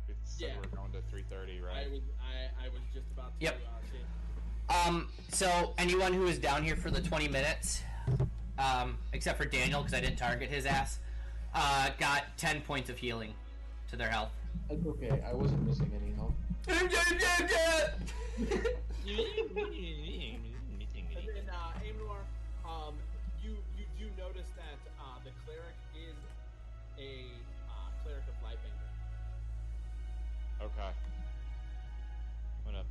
It said we're going to 3:30, right? I was just about to. Yep. Say. So anyone who is down here for the 20 minutes, except for Daniel, because I didn't target his ass, got 10 points of healing to their health. It's okay. I wasn't missing any help. And then Amor, you do notice that the cleric is a cleric of Lightbringer. Okay. I'm gonna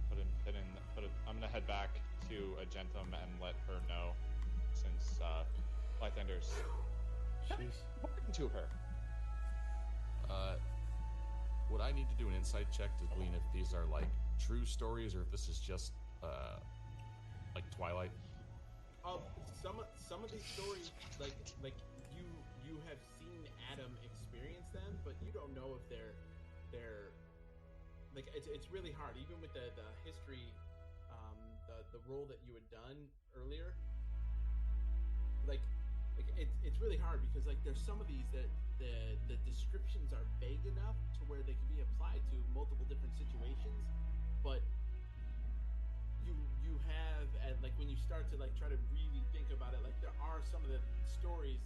I'm gonna head back to Agentum and let her know, since Lightbinder's important to her. Would I need to do an insight check to glean if these are like true stories or if this is just like Twilight? Some of these stories, like you have seen Adam experience them, but you don't know if they're like it's really hard, even with the history, the role that you had done earlier. Like it's really hard because like there's some of these that the descriptions are vague enough to where they can be applied to multiple different situations, but you have like when you start to like try to really think about it, like there are some of the stories,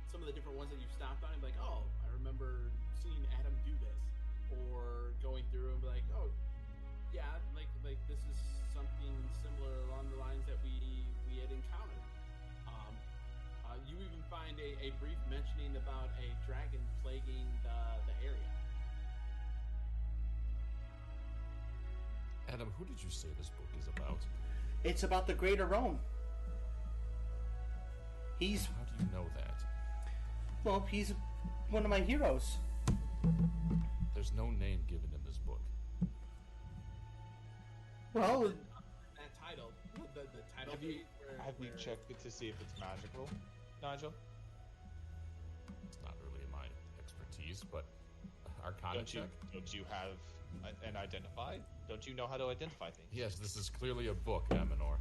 some of the different ones that you've stopped on and be like, oh, I remember seeing Adam do this, or going through and be like, oh yeah, like this is something similar along the lines that we had encountered. You even find a brief mentioning about a dragon plaguing the area. Adam, who did you say this book is about? It's about the Greater Rome. How do you know that? Well, he's one of my heroes. There's no name given in this book. Well, that title, the title. Have you checked it to see if it's magical, Nigel? It's not really my expertise, but Arcana check. Don't you have an identify? Don't you know how to identify things? Yes, this is clearly a book, Amanor.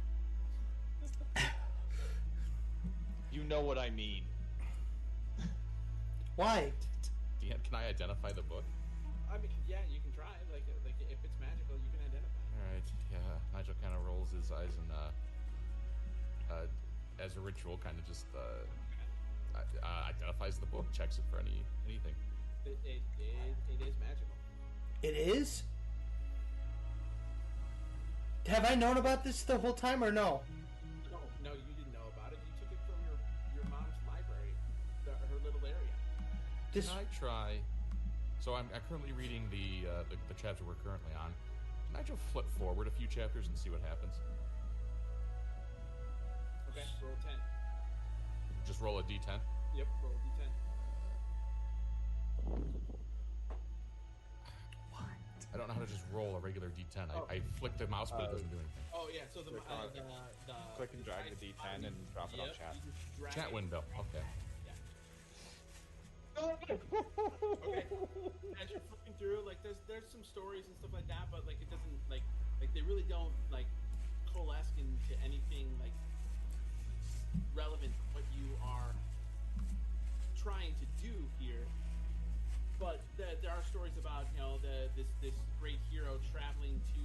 You know what I mean. Why? Can I identify the book? I mean, yeah, you can try. Like if it's magical, you can identify. All right. Yeah. Nigel kind of rolls his eyes and, as a ritual, kind of just identifies the book, checks it for anything. It is magical. It is? Have I known about this the whole time or no? No, you didn't know about it. You took it from your mom's library, her little area. Can I try? So I'm currently reading the chapter we're currently on. Can I just flip forward a few chapters and see what happens? Okay, roll 10. Just roll a d10? Yep, roll a d10. I don't know how to just roll a regular d10. I flick the mouse, but it doesn't do anything. Oh yeah, so the click and drag the d10 and drop it on chat. Chat window. Okay. Okay. As you're flipping through, like there's some stories and stuff like that, but like it doesn't like they really don't like coalesce into anything like relevant to what you are trying to do here. But there are stories about this great hero traveling to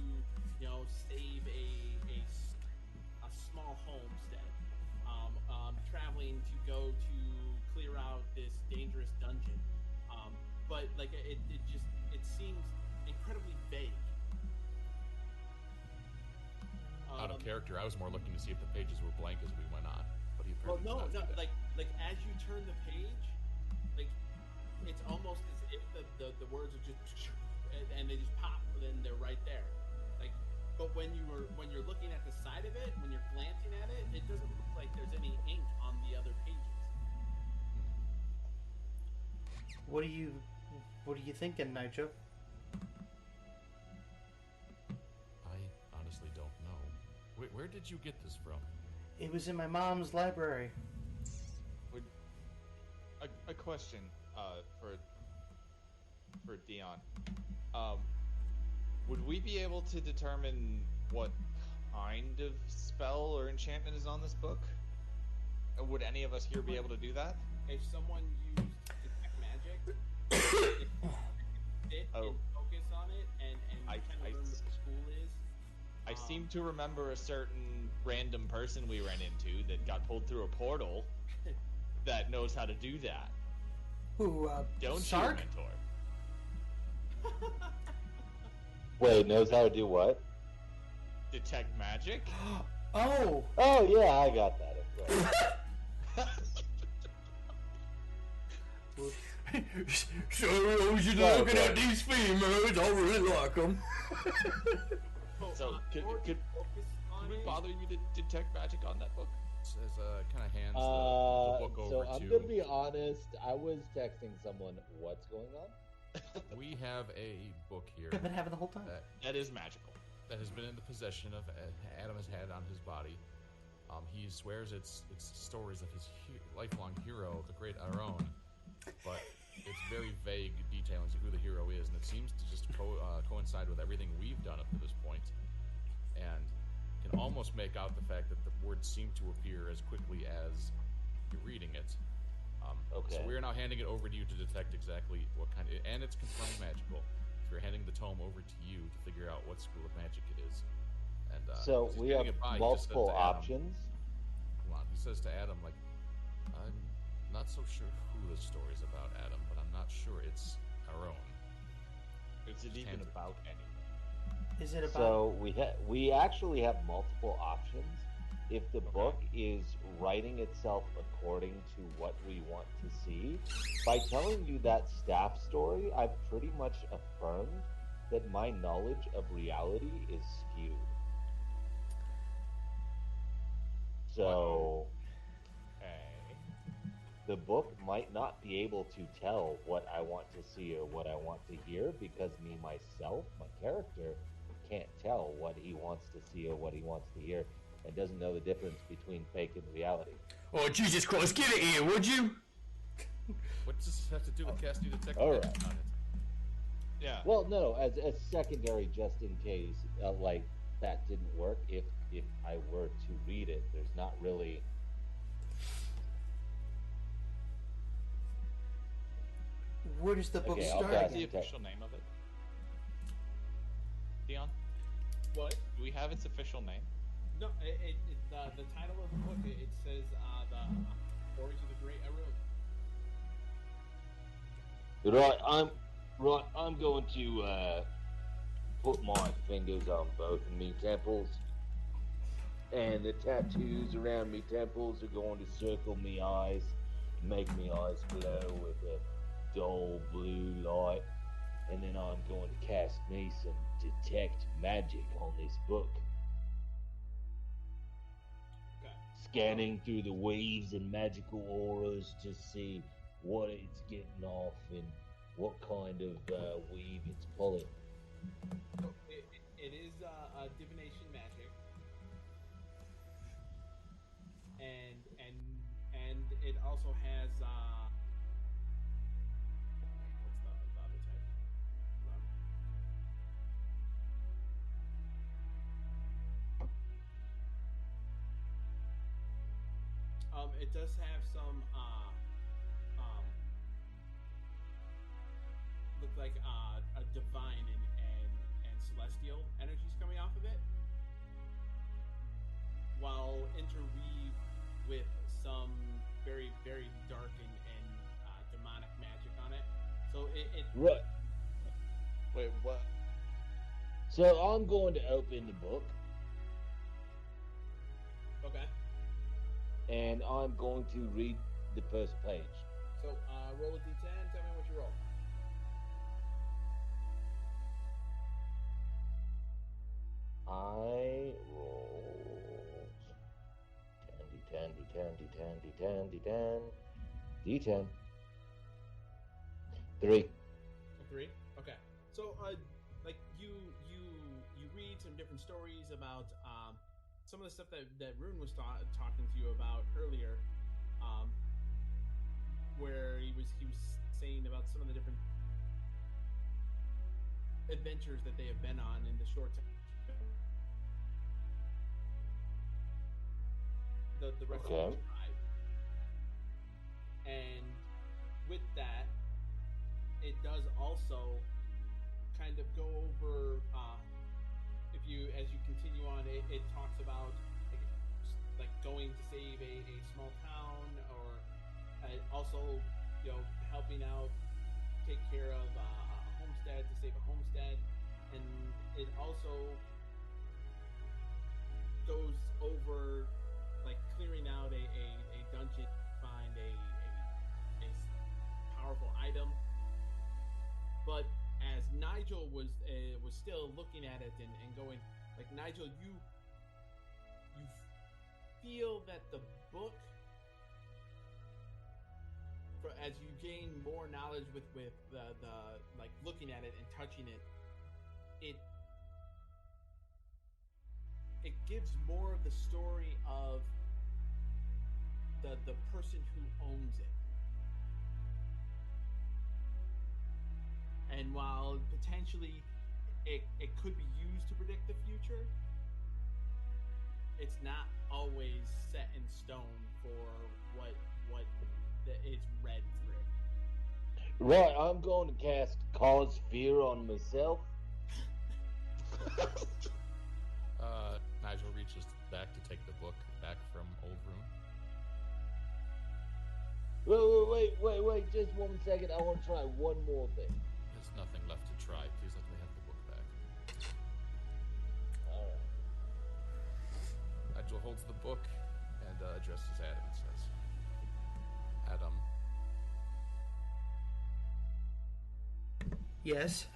save a small homestead, traveling to go to clear out this dangerous dungeon, but like it seems incredibly vague. Out of character, I was more looking to see if the pages were blank as we went on. But he well, no, like as you turn the page, like it's almost as if the words are just and they just pop, and then they're right there. Like, but when you're looking at the side of it, when you're glancing at it, it doesn't look like there's any ink on the other pages. What are you thinking, Nigel? I honestly don't know. Where did you get this from? It was in my mom's library. A question for Dion. Would we be able to determine what kind of spell or enchantment is on this book? Would any of us here be able to do that? If someone used detect magic, sit and focus on it, and kind of learn what the school is. I seem to remember a certain random person we ran into that got pulled through a portal that knows how to do that. Who, Don't Sark? you, mentor? Wait, knows how to do what? Detect magic? Oh! Oh, yeah, I got that. Sorry, I was just looking at these females. I really like them. So, could we bother you to detect magic on that book? Says, kind of hands the book over so to... I'm gonna be honest. I was texting someone. What's going on? We have a book here. I've been having the whole time. That is magical. That has been in the possession of Adam has had on his body. He swears it's stories of his lifelong hero, the great Aron, but it's very vague details of who the hero is, and it seems to just coincide with everything we've done up to this point, and can almost make out the fact that the words seem to appear as quickly as you're reading it. Okay. So we're now handing it over to you to detect exactly what kind of, and it's confirmed magical. So we're handing the tome over to you to figure out what school of magic it is. And so we have multiple options. Come on, he says to Adam, like, I'm not so sure who this story's about, Adam, but I'm not sure it's our own. Is it even about anything? Is it about? So we actually have multiple options. If the book is writing itself according to what we want to see, by telling you that staff story, I've pretty much affirmed that my knowledge of reality is skewed. So, the book might not be able to tell what I want to see or what I want to hear because me, myself, my character, can't tell what he wants to see or what he wants to hear and doesn't know the difference between fake and reality. Oh, Jesus Christ, give it here, would you? What does this have to do with casting detect All magic right. on it? Yeah. Well, no, as secondary, just in case, like that didn't work. If I were to read it, there's not really. Where does the book Okay, I'll start pass What's the again? official name of it? Dion? What? Do we have its official name? No, the title of the book, it says the Stories of the Great Rune. Right, I'm going to put my fingers on both of me temples, and the tattoos around me temples are going to circle me eyes, make me eyes glow with a dull blue light, and then I'm going to cast me some detect magic on this book. Okay. Scanning through the weaves and magical auras to see what it's getting off and what kind of weave it's pulling. So it is divination magic, and it also has what's the other type? It does have some look like a divine and celestial energies coming off of it, while interweave with some very very dark and demonic magic on it. So it Right. Wait, what? So I'm going to open the book, okay. and I'm going to read the first page. So roll a d10. Tell me what you roll. I rolled D10. 3. A 3. Okay. So like you read some different stories about some of the stuff that Rune was talking to you about earlier, where he was saying about some of the different adventures that they have been on in the short time. The rest Okay. of the tribe. And with that, it does also kind of go over if you as you continue on, it talks about like going to save a small town, or also helping out, take care of a homestead, to save a homestead, and it also goes over like clearing out a dungeon, find a powerful item. But as Nigel was still looking at it and going, like, Nigel, you feel that the book, as you gain more knowledge with the like looking at it and touching it, it gives more of the story of the person who owns it. And while potentially it could be used to predict the future, it's not always set in stone for what it's read through. Right, I'm going to cast Cause Fear on myself. Nigel reaches back to take the book back from old Rune. Wait, just 1 second. I want to try one more thing. There's nothing left to try. Please let me have the book back. Alright. Nigel holds the book and addresses Adam and says, Adam, Yes.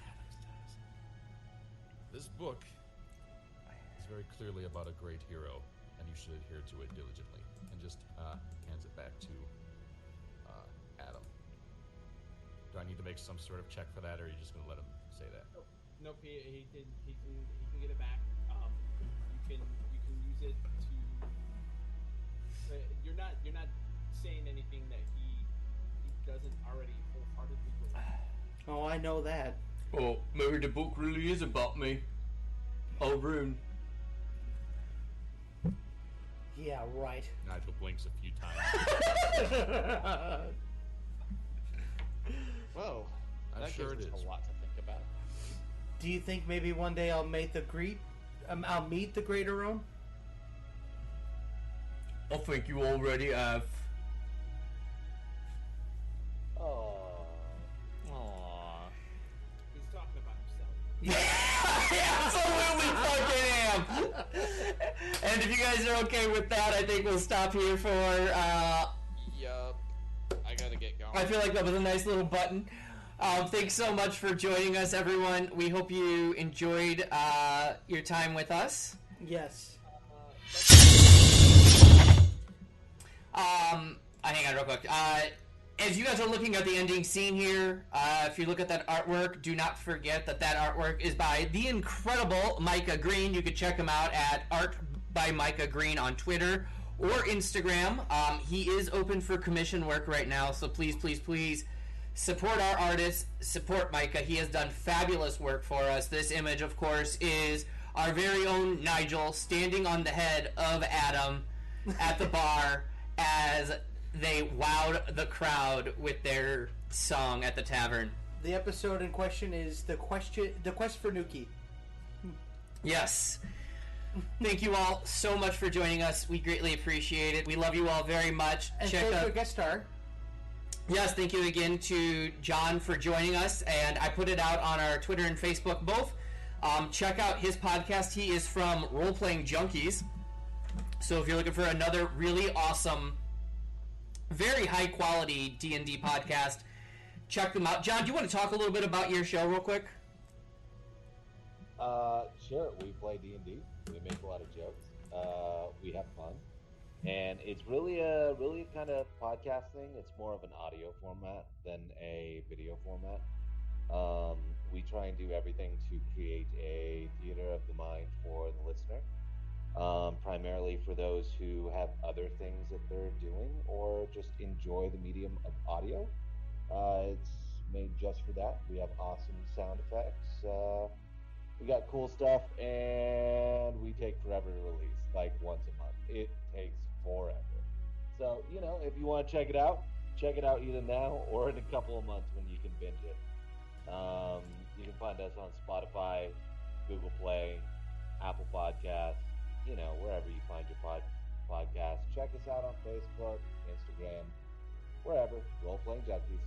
this book is very clearly about a great hero, and you should adhere to it diligently. And just hands it back to Do I need to make some sort of check for that, or are you just gonna let him say that? Nope, he can get it back. You can use it to. You're not saying anything that he doesn't already wholeheartedly believe. Oh, I know that. Oh, maybe the book really is about me. Oh, Rune. Yeah, right. Nigel blinks a few times. Well, I'm that sure gives it us is. a lot to think about. Do you think maybe one day I'll meet the great Rune? I think you already have. Aww. He's talking about himself. Absolutely fucking am. And if you guys are okay with that, I think we'll stop here for. Yup. I gotta get going. I feel like that was a nice little button. Thanks so much for joining us, everyone. We hope you enjoyed your time with us. Yes. Hang on real quick. As you guys are looking at the ending scene here, if you look at that artwork, do not forget that artwork is by the incredible Micah Green. You could check him out at Art by Micah Green on Twitter or Instagram. He is open for commission work right now, so please, please, please support our artists, support Micah. He has done fabulous work for us. This image, of course, is our very own Nigel standing on the head of Adam at the bar as they wowed the crowd with their song at the tavern. The episode in question is the quest for Nuki. Yes. Thank you all so much for joining us. We greatly appreciate it. We love you all very much. And Check thanks out for guest star. Yes, thank you again to John for joining us, and I put it out on our Twitter and Facebook both. Check out his podcast. He is from Role Playing Junkies. So if you're looking for another really awesome, very high quality D&D podcast, check them out. John, do you want to talk a little bit about your show real quick? Sure. We play D&D. We make a lot of jokes. We have fun. And it's really a kind of podcast thing. It's more of an audio format than a video format. We try and do everything to create a theater of the mind for the listener. Primarily for those who have other things that they're doing or just enjoy the medium of audio. It's made just for that. We have awesome sound effects. We got cool stuff, and we take forever to release, like once a month. It takes forever. So, if you want to check it out either now or in a couple of months when you can binge it. You can find us on Spotify, Google Play, Apple Podcasts, wherever you find your podcast. Check us out on Facebook, Instagram, wherever. Role Playing Junkies.